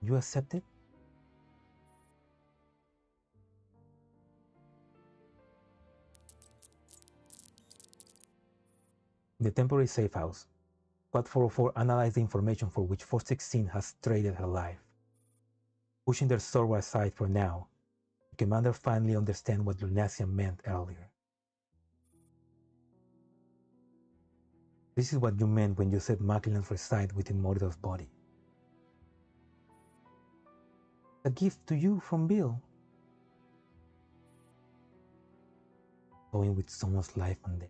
You accept it? In the temporary safe house, Squad 404 analyzed the information for which 416 has traded her life. Pushing their sword aside for now, the commander finally understands what Lunacia meant earlier. This is what you meant when you said Maclean resides within Mordor's body. A gift to you from Bill. Going with someone's life and death.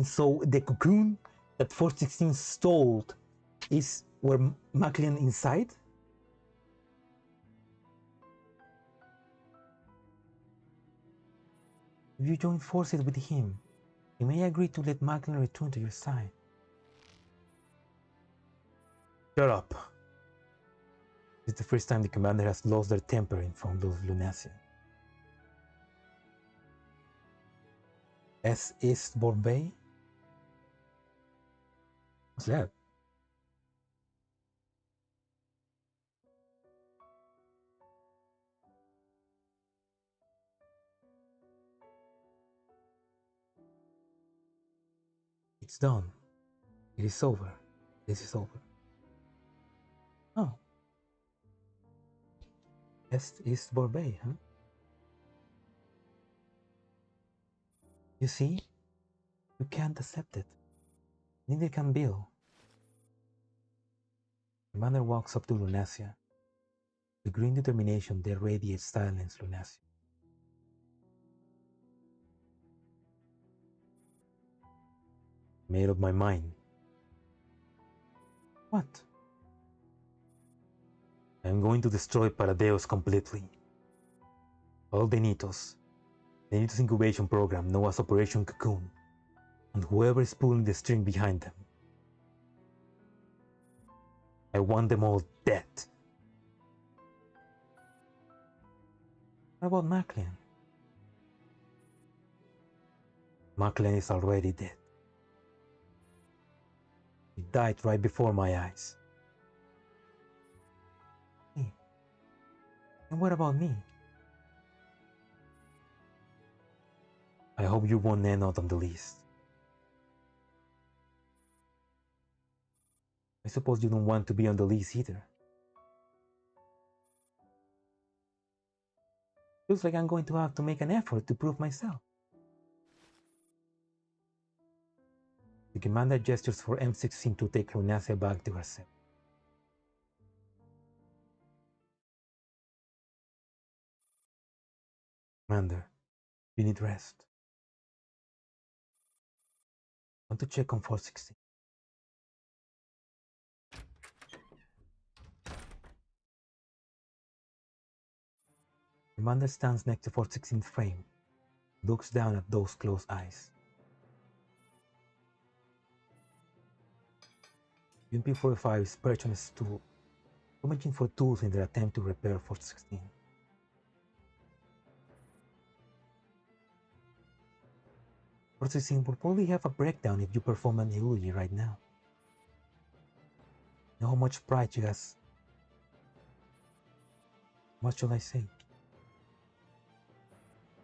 So the cocoon that 416 stole is where Maclean inside? If you join forces with him, you may agree to let Maclean return to your side. Shut up. This is the first time the commander has lost their temper in front of Lunacia. S. East Bombay? What's that? It's done. It is over. This is over. Oh. East Bombay, huh? You see? You can't accept it. Neither can Bill. Commander walks up to Lunacia. The green determination that radiates silence Lunacia. Made up my mind. What? I'm going to destroy Paradeos completely. All the Nitos incubation program known as Operation Cocoon, and whoever is pulling the string behind them. I want them all dead. How about Maclean? Maclean is already dead. He died right before my eyes. Hey. And what about me? I hope you won't end out on the list. I suppose you don't want to be on the list either. Looks like I'm going to have to make an effort to prove myself. The commander gestures for M16 to take Lunacia back to herself. Commander, you need rest. I want to check on 416. Commander stands next to 416's frame, looks down at those closed eyes. UMP-45 is perched on a stool, rummaging for tools in their attempt to repair 416. 416 will probably have a breakdown if you perform an eulogy right now. Know how much pride she has. What shall I say?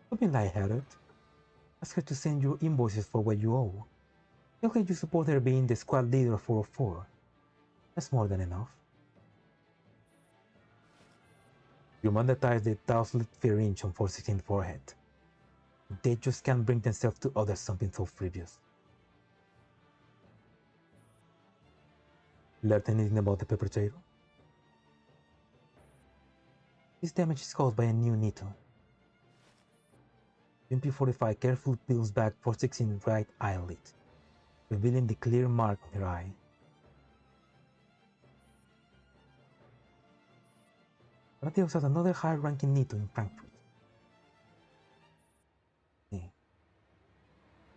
Don't be lighthearted. Ask her to send you invoices for what you owe. Tell her you support her being the squad leader of 404. That's more than enough. Your mother ties the tousled fringe on 416's forehead. They just can't bring themselves to utter something so frivolous. Learned anything about the perpetrator? This damage is caused by a new needle. UMP-45 carefully peels back 416's right eyelid, revealing the clear mark on her eye. Mateos has another high-ranking needle in Frankfurt.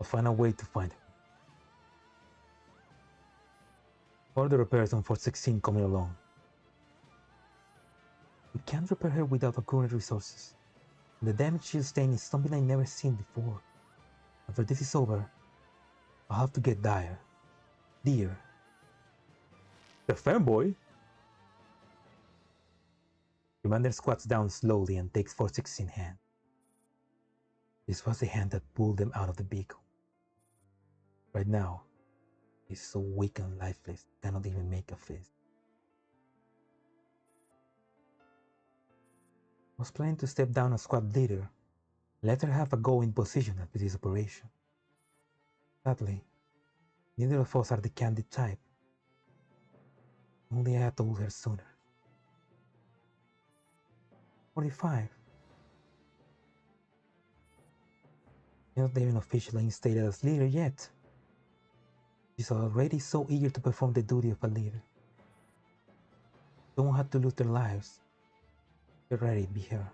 I'll find a way to find her. Further repairs on 416 coming along. We can't repair her without our current resources. The damage she'll sustain is something I've never seen before. After this is over, I'll have to get dear. The fanboy? Commander squats down slowly and takes 416's hand. This was the hand that pulled them out of the vehicle. Right now, he's so weak and lifeless, he cannot even make a fist. I was planning to step down as squad leader, let her have a go-in position at this operation. Sadly, neither of us are the candid type. Only I had told her sooner. 45. You're not even officially instated as leader yet. She's already so eager to perform the duty of a leader. Someone had to lose their lives. You're ready to be here.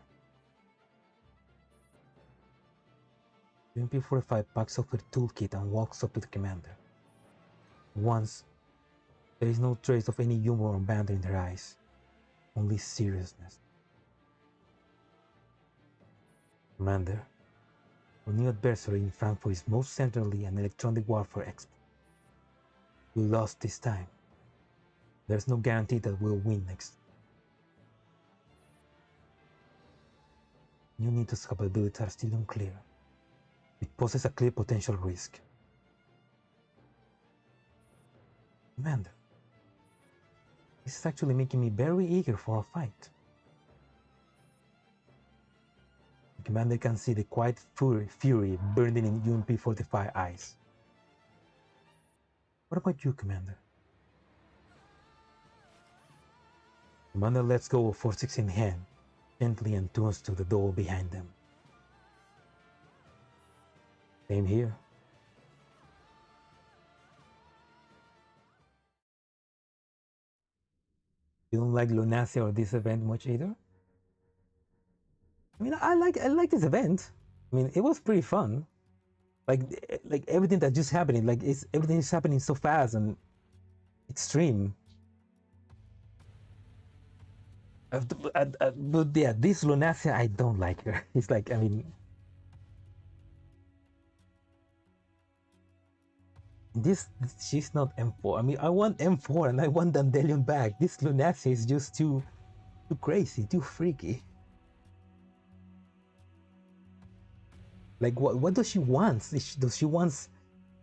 UMP-45 packs up her toolkit and walks up to the commander. Once, there is no trace of any humor or banter in her eyes, only seriousness. Commander, our new adversary in Frankfurt is most certainly an electronic warfare expert. We lost this time. There's no guarantee that we'll win next. New NATO's capabilities are still unclear. It poses a clear potential risk. Commander, this is actually making me very eager for a fight. The commander can see the quiet fury burning in UMP-45 eyes. What about you, Commander? Commander lets go of 416 hand, gently, and turns to the door behind them. Same here. You don't like Lunacia or this event much either? I mean, I like this event. I mean, it was pretty fun. Like everything that just happening, everything is happening so fast and extreme. But yeah, this Lunacia, I don't like her. It's like, I mean, she's not M4. I mean, I want M4 and I want Dandelion back. This Lunacia is just too crazy, too freaky. Like, what does she want? Does she want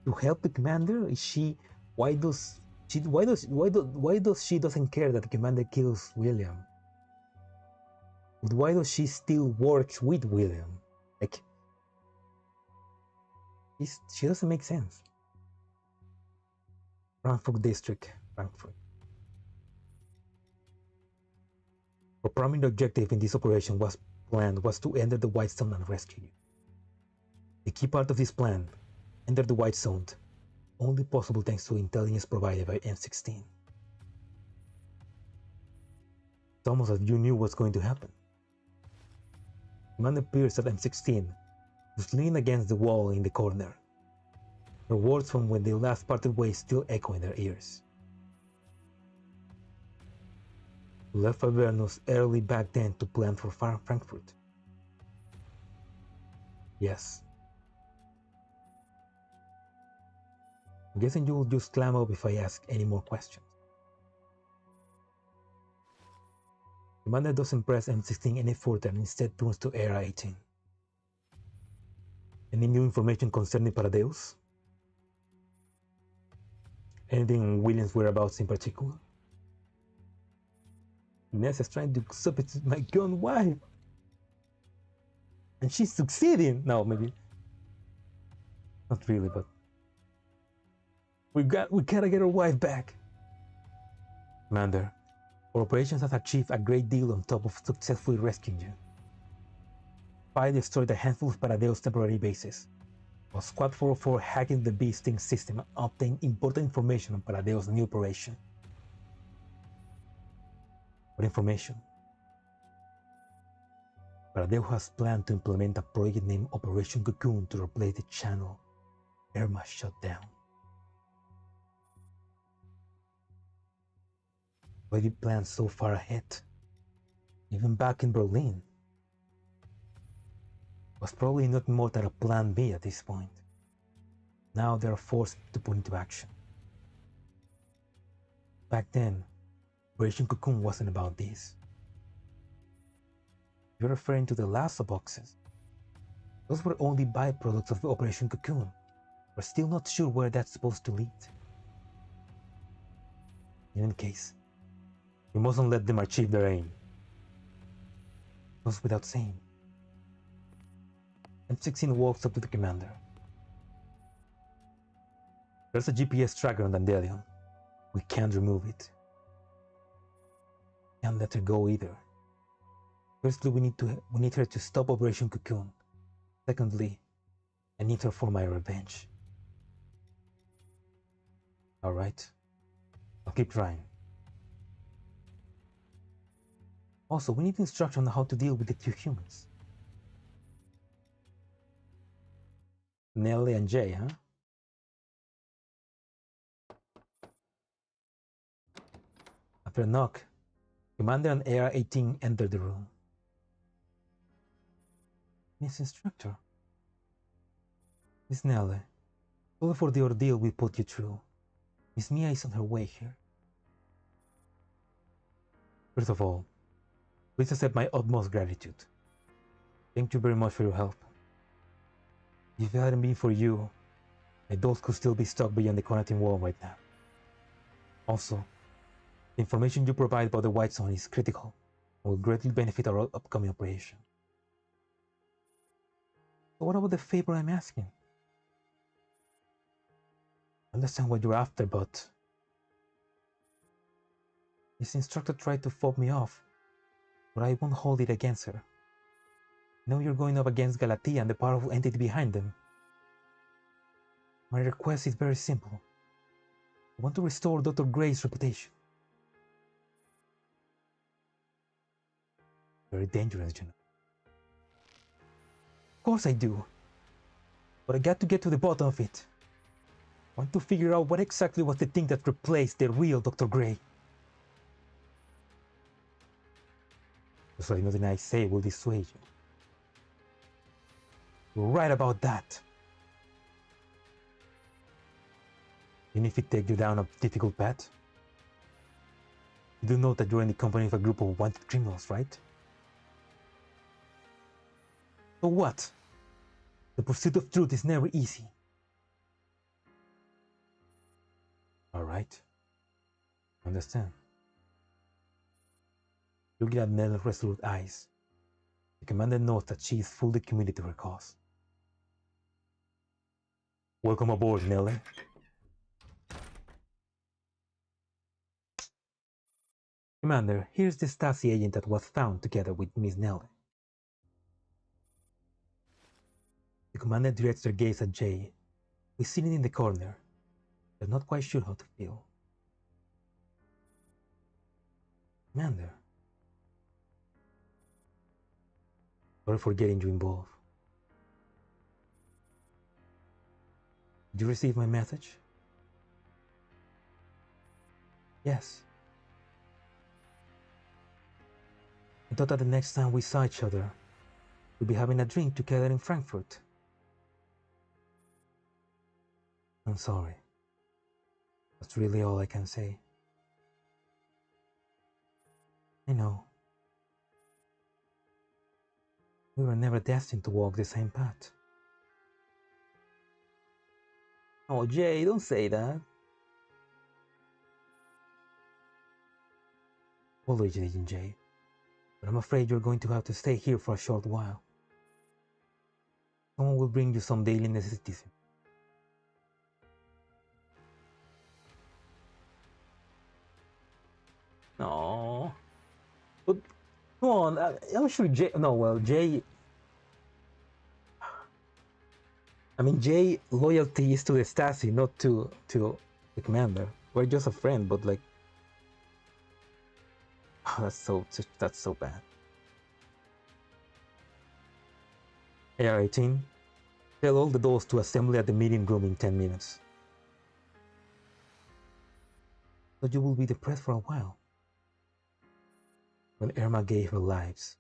to help the commander? Is she? Why does she doesn't care that the commander kills William? But why does she still work with William? Like, she doesn't make sense. Frankfurt District, Frankfurt. Our primary objective in this operation was to enter the White Zone and rescue you. The key part of this plan, enter the White Zone, only possible thanks to intelligence provided by M16. It's almost as you knew what's going to happen. Commander appears at M16 was leaning against the wall in the corner. Her words from when they last parted ways still echo in their ears. We left Avernus early back then to plan for Frankfurt. Yes. I'm guessing you'll just clam up if I ask any more questions. Commander doesn't press M16 any further and instead turns to Era 18. Any new information concerning Paradeus? Anything on William's whereabouts in particular? Ness is trying to substitute my gun wife. And she's succeeding! No, maybe. Not really, but... We gotta get our wife back. Commander, our operations have achieved a great deal on top of successfully rescuing you. Fire destroyed a handful of Paradeus temporary bases, while Squad 404 hacking the Beasting system and obtained important information on Paradeus' new operation. What information? Paradeo has planned to implement a project named Operation Cocoon to replace the channel Irma shut down. Already planned so far ahead, even back in Berlin. Was probably not more than a plan B at this point. Now they are forced to put into action. Back then, Operation Cocoon wasn't about this. You're referring to the Lasso boxes. Those were only byproducts of Operation Cocoon. We're still not sure where that's supposed to lead. In any case, we mustn't let them achieve their aim. Goes without saying. M16 walks up to the commander. There's a GPS tracker on Dandelion. We can't remove it. Can't let her go either. Firstly, we need her to stop Operation Cocoon. Secondly, I need her for my revenge. Alright, I'll keep trying. Also, we need instruction on how to deal with the two humans. Nelly and Jay, huh? After a knock, Commander and AR-18 enter the room. Miss Instructor. Miss Nelly, sorry for the ordeal we put you through. Miss Mia is on her way here. First of all, please accept my utmost gratitude. Thank you very much for your help. If it hadn't been for you, my dolls could still be stuck beyond the quarantine wall right now. Also, the information you provide about the White Zone is critical and will greatly benefit our upcoming operation. So what about the favor I'm asking? I understand what you're after, but this instructor tried to fob me off, but I won't hold it against her. I know you're going up against Galatea and the powerful entity behind them. My request is very simple. I want to restore Dr. Gray's reputation. Very dangerous, you know. Of course I do. But I got to get to the bottom of it. I want to figure out what exactly was the thing that replaced the real Dr. Gray. So nothing I say will dissuade you. You're right about that. Even if it takes you down a difficult path. You do know that you're in the company of a group of wanted criminals, right? So what? The pursuit of truth is never easy. Alright. Understand. Looking at Nell's resolute eyes, the commander knows that she is fully committed to her cause. Welcome aboard, Nelly. Commander, here's the Stasi agent that was found together with Miss Nelly. The commander directs their gaze at Jay, who is sitting in the corner. They're not quite sure how to feel. Commander. Sorry for getting you involved. Did you receive my message? Yes. I thought that the next time we saw each other, we'd be having a drink together in Frankfurt. I'm sorry. That's really all I can say. I know. We were never destined to walk the same path. Oh, Jay, don't say that. Apologies, Agent Jay, but I'm afraid you're going to have to stay here for a short while. Someone will bring you some daily necessities. No, but come on, I'm sure Jay. No, well, Jay. I mean, Jay loyalty is to the Stasi, not to the commander. We're just a friend, but like, oh, that's so bad. AR-18, tell all the dolls to assemble at the meeting room in 10 minutes. But you will be depressed for a while. When Irma gave her lives,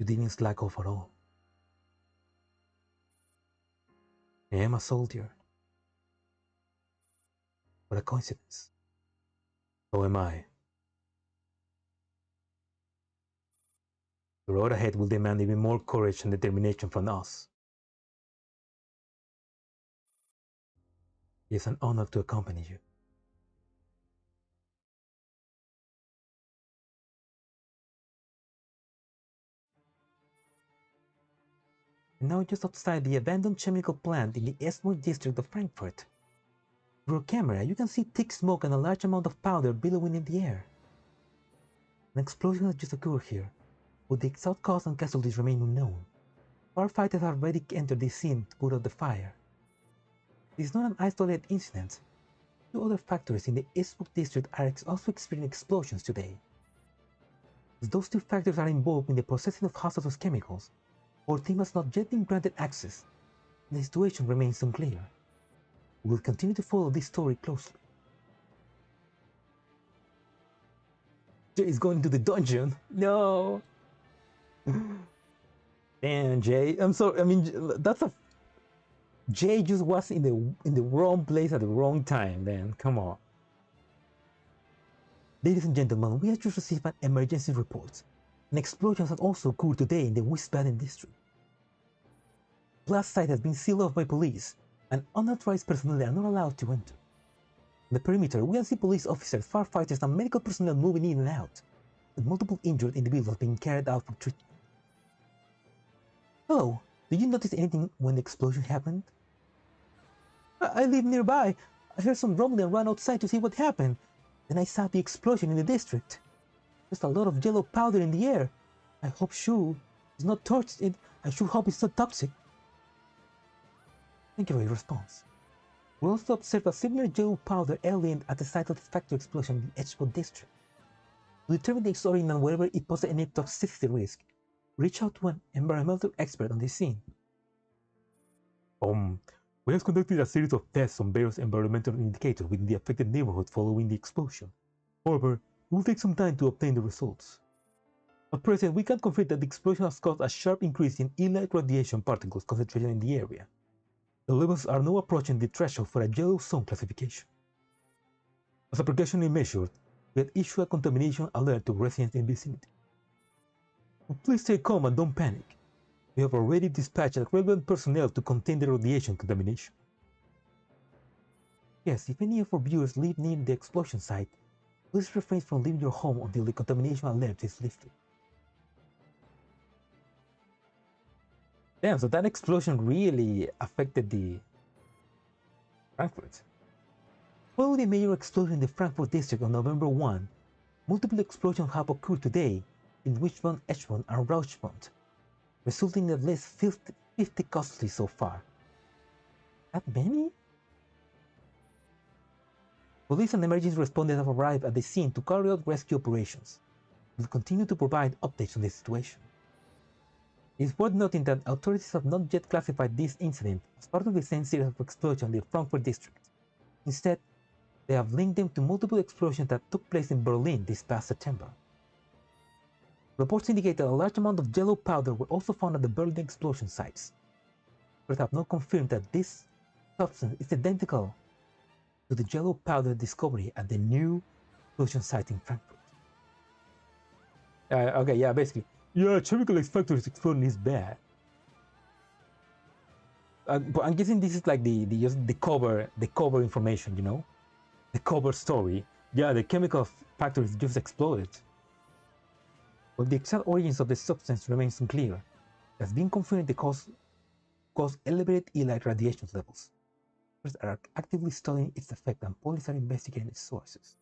you didn't slack off at all. I am a soldier. What a coincidence. So am I. The road ahead will demand even more courage and determination from us. It is an honor to accompany you. And now just outside the abandoned chemical plant in the Eastwood district of Frankfurt. Through your camera, you can see thick smoke and a large amount of powder billowing in the air. An explosion has just occurred here, but the exact cause and casualties remain unknown. Firefighters have already entered the scene to put out the fire. It is not an isolated incident. Two other factories in the Eastwood district are also experiencing explosions today. As those two factories are involved in the processing of hazardous chemicals, our team has not yet been granted access, and the situation remains unclear. We will continue to follow this story closely. Jay is going to the dungeon. No. Damn, Jay. I'm sorry. I mean, that's a. Jay just was in the wrong place at the wrong time. Then come on. Ladies and gentlemen, we have just received an emergency report. An explosion has also occurred today in the Wiesbaden district. The blast site has been sealed off by police, and unauthorized personnel are not allowed to enter. On the perimeter, we can see police officers, firefighters, and medical personnel moving in and out, with multiple injured individuals being carried out for treatment. Hello, did you notice anything when the explosion happened? I live nearby. I heard some rumbling and ran outside to see what happened. Then I saw the explosion in the district. There's a lot of yellow powder in the air. I hope it's not toxic. I sure hope it's not toxic. Thank you for your response. We also observed a similar yellow powder alien at the site of the factory explosion in the Edgewood district. To determine the origin and whether it poses any toxicity risk, reach out to an environmental expert on the scene. We have conducted a series of tests on various environmental indicators within the affected neighborhood following the explosion. However, it will take some time to obtain the results. At present, we can confirm that the explosion has caused a sharp increase in E-light radiation particles concentration in the area. The levels are now approaching the threshold for a yellow zone classification. As a precautionary measure, we have issued a contamination alert to residents in the vicinity. But please stay calm and don't panic. We have already dispatched relevant personnel to contain the radiation contamination. Yes, if any of our viewers live near the explosion site, please refrain from leaving your home until the contamination alert is lifted. Damn, so that explosion really affected the Frankfurt. Following the major explosion in the Frankfurt district on November 1, multiple explosions have occurred today in Richmond, Echelons, and Rauschmont, resulting in at least 50 casualties so far. That many? Police and emergency responders have arrived at the scene to carry out rescue operations. We will continue to provide updates on the situation. It is worth noting that authorities have not yet classified this incident as part of the same series of explosions in the Frankfurt district. Instead, they have linked them to multiple explosions that took place in Berlin this past September. Reports indicate that a large amount of yellow powder were also found at the Berlin explosion sites, but have not confirmed that this substance is identical to the yellow powder discovery at the new explosion site in Frankfurt. Okay, yeah, basically, yeah, chemical factories exploding is bad. But I'm guessing this is like the cover information, you know, the cover story. Yeah, the chemical factories just exploded. But the exact origins of the substance remains unclear. It has been confirmed the cause elevated E-light radiation levels. Experts are actively studying its effect and police are investigating its sources.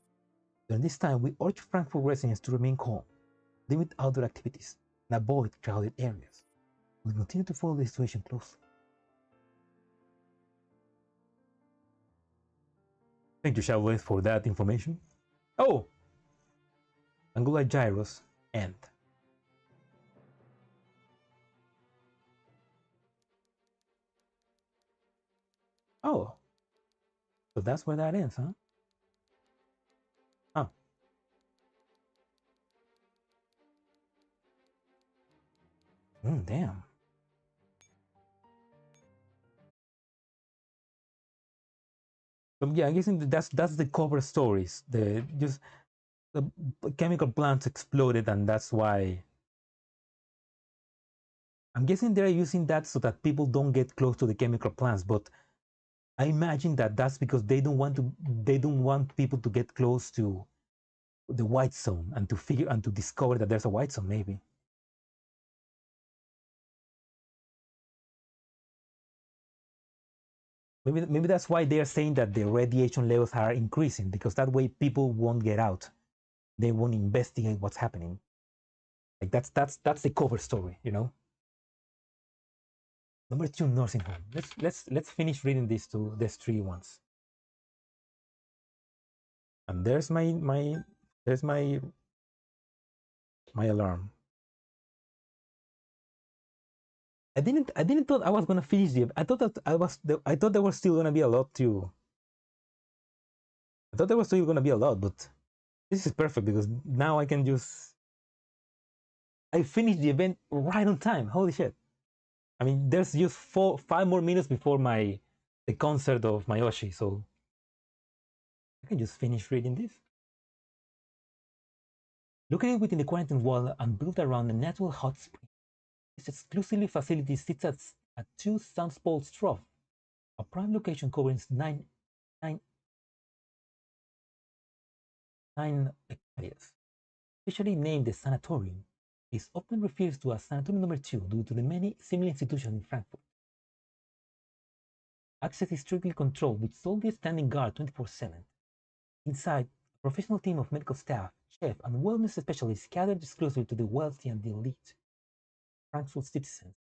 During this time, we urge Frankfurt residents to remain calm, limit outdoor activities, and avoid crowded areas. We will continue to follow the situation closely. Thank you, Shàonû, for that information. Oh! Angular Gyrus end. Oh, so that's where that ends, huh? Oh. Damn. So yeah, I'm guessing that's the cover stories. The chemical plants exploded, and that's why. I'm guessing they're using that so that people don't get close to the chemical plants, but I imagine that that's because they don't want people to get close to the white zone and to discover that there's a white zone, maybe. Maybe that's why they're saying that the radiation levels are increasing, because that way people won't get out. They won't investigate what's happening. Like that's the cover story, you know. Number 2, nursing home. Let's finish reading these three ones. And there's my alarm. I didn't thought I was gonna finish it. I thought there was still gonna be a lot too. I thought there was still gonna be a lot, but this is perfect because now I can just. I finished the event right on time. Holy shit! I mean, there's just 5 more minutes before the concert of Mayoshi, so I can just finish reading this. Located within the quarantine wall and built around a natural hot spring, this exclusively facility sits at 2 Sunspole Trough, a prime location covering 9 hectares. Officially named the sanatorium, it is often referred to as Sanatorium Number 2 due to the many similar institutions in Frankfurt. Access is strictly controlled with solely standing guard 24/7. Inside, a professional team of medical staff, chef, and wellness specialists gathered exclusively to the wealthy and the elite. Frankfurt citizens,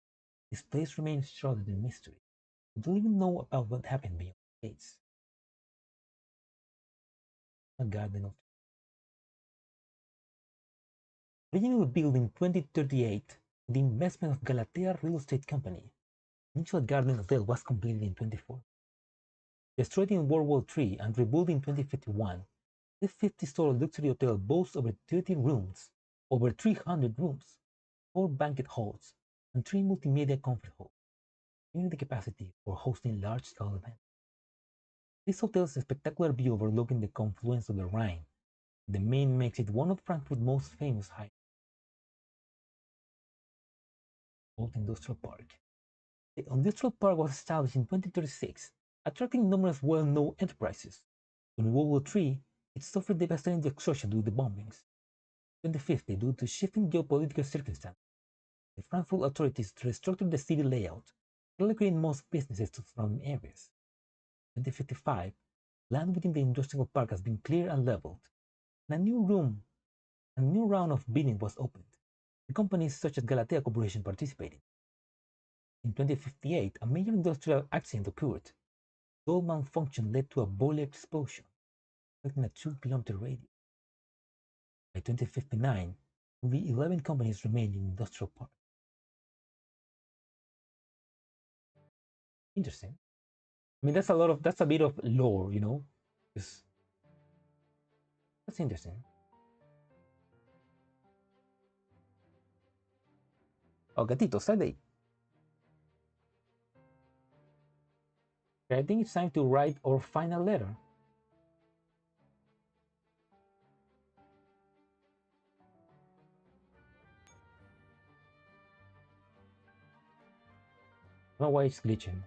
this place remains shrouded in mystery. We don't even know about what happened beyond the gates. A garden of originally built in 2038, the investment of Galatea Real Estate Company, initial garden hotel was completed in 2040. Destroyed in World War III and rebuilt in 2051, this 50-story luxury hotel boasts over 30 rooms, over 300 rooms, 4 banquet halls, and 3 multimedia comfort halls, giving the capacity for hosting large-scale events. This hotel has a spectacular view overlooking the confluence of the Rhine. The Main makes it one of Frankfurt's most famous highways. Old Industrial Park. The Industrial Park was established in 2036, attracting numerous well-known enterprises. During World War III, it suffered devastating destruction due to the bombings. In 2050, due to shifting geopolitical circumstances, the Frankfurt authorities restructured the city layout, relocating most businesses to surrounding areas. In 2055, land within the industrial park has been cleared and leveled, and a new room a new round of bidding was opened. The companies such as Galatea Corporation participated. In 2058, a major industrial accident occurred. The old malfunction led to a boiler explosion, affecting a 2-kilometer radius. By 2059, only 11 companies remained in the industrial park. Interesting. I mean, that's a bit of lore, you know. That's interesting. Oh, gatito, sal de ahí. I think it's time to write our final letter. I don't know why it's glitching.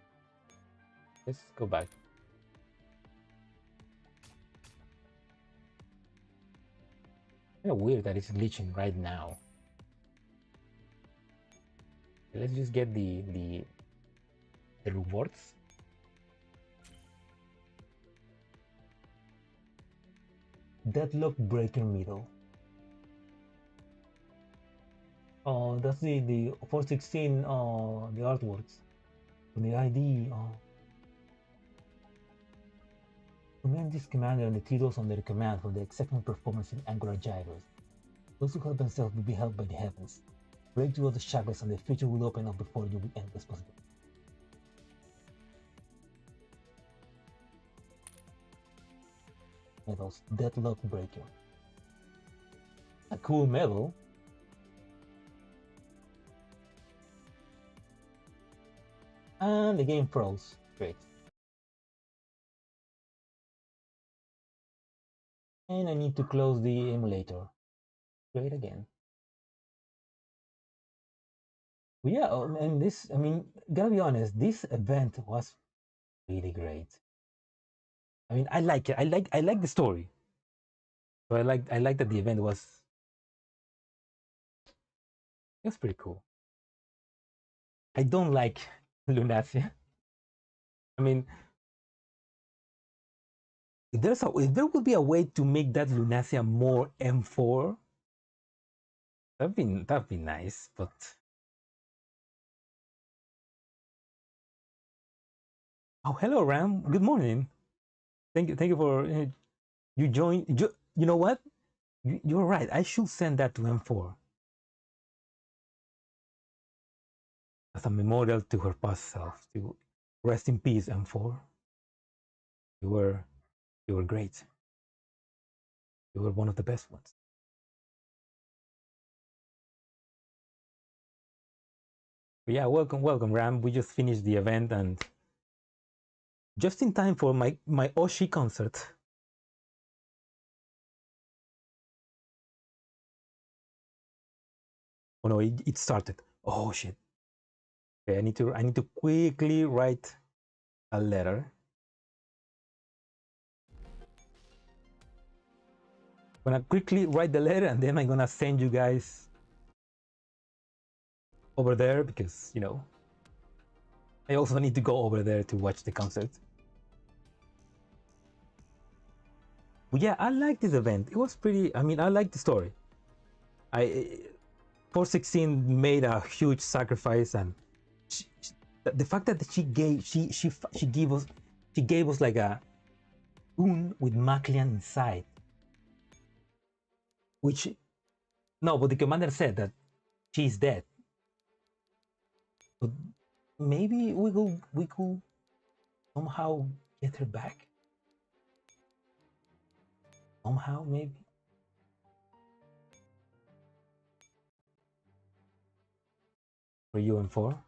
Let's go back. Kind of weird that it's glitching right now. Let's just get the rewards. Deadlock breaker middle. Oh, that's the 416. The artworks. The ID. Command this commander and the titles under command for the excellent performance in Angular Gyrus. Those who help themselves will be helped by the heavens. Break through all the shackles and the future will open up before you with endless possibilities. Medals, Deadlock Breaker. A cool medal. And the game froze. Great. And I need to close the emulator. Great again. But yeah, and this, I mean, gotta be honest, this event was really great. I mean, I like it. I like the story. So I like that the event was pretty cool. I don't like Lunacia. I mean, if there would be a way to make that Lunacia more M4, that'd be nice, but oh, hello Ram, good morning. Thank you for you join. You know what? You're right. I should send that to M4 as a memorial to her past self. To rest in peace, M4. You were great. You were one of the best ones. But yeah, welcome, Ram. We just finished the event and just in time for my Oshi concert. Oh no, it started. Oh shit. Okay, I need to quickly write a letter. I'm gonna quickly write the letter and then I'm gonna send you guys over there because, you know, I also need to go over there to watch the concert. But yeah, I like this event. It was pretty, I mean, I like the story. 416 made a huge sacrifice, and the fact that she gave us like a rune with Maclean inside, which no, but the commander said that she's dead. But maybe we could somehow get her back. Somehow, maybe. For you and 4.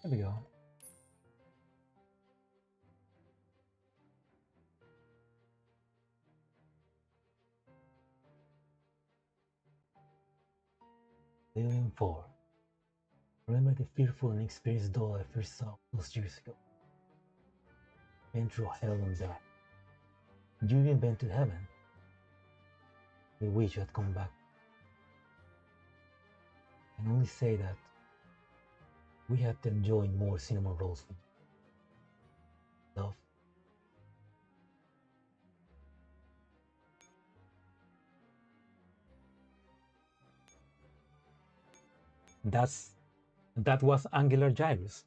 There we go. Alien 4. Remember the fearful and experienced doll I first saw those years ago? Been through hell and back. Had you even been to heaven? I wish you had come back. I can only say that we had to enjoy more cinema rolls with you. Love. That was angular gyrus.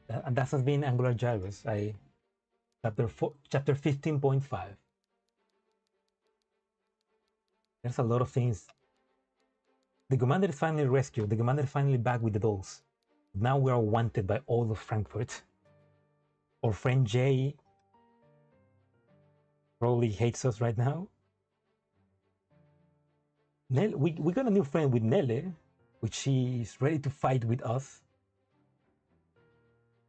And that has been angular gyrus. Chapter 15.5. There's a lot of things. The commander is finally rescued. The commander is finally back with the dolls. Now we are wanted by all of Frankfurt. Our friend Jay probably hates us right now. We got a new friend with Nelle, which she is ready to fight with us.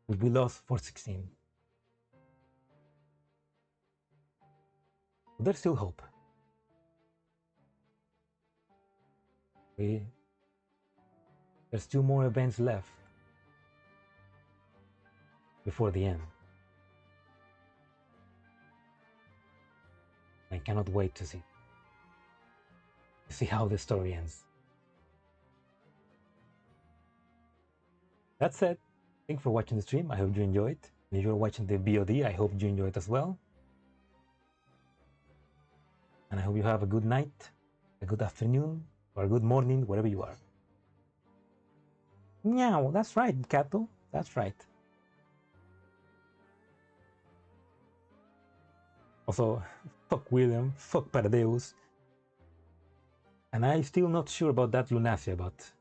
We lost 416. There's still hope. There's 2 more events left before the end. I cannot wait to see how the story ends. That said, thanks for watching the stream. I hope you enjoyed. And if you're watching the VOD, I hope you enjoyed as well. And I hope you have a good night, a good afternoon, or a good morning, wherever you are. Meow, that's right, Cato. That's right. Also, fuck William, fuck Paradeus. And I'm still not sure about that Lunacia, but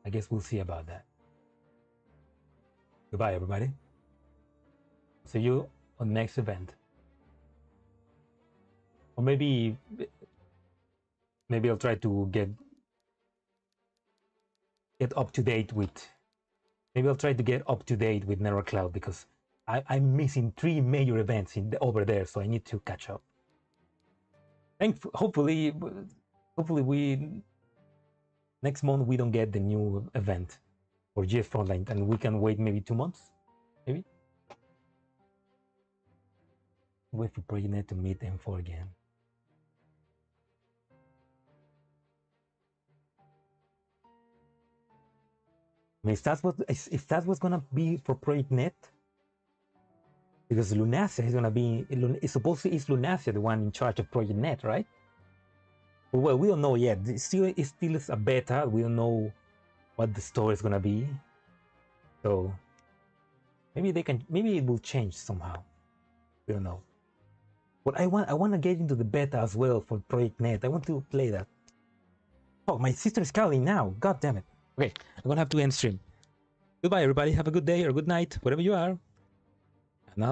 I guess we'll see about that. Goodbye, everybody. See you on the next event. Or maybe I'll try to get up to date with. Maybe I'll try to get up to date with Narrow Cloud, because I'm missing 3 major events over there, so I need to catch up. Hopefully next month we don't get the new event for Girls Frontline, and we can wait maybe 2 months, maybe. Wait for Project Net to meet M4 again. I mean, if that's what's gonna be for Project Net, because Lunacia is gonna be, it's Lunacia the one in charge of Project Net, right? Well, we don't know yet. It still is a beta. We don't know what the story is gonna be. So maybe it will change somehow. We don't know. But I want to get into the beta as well for Project Net. I want to play that. Oh, my sister is calling now. God damn it. Okay, I'm gonna have to end stream. Goodbye, everybody. Have a good day or good night, wherever you are. And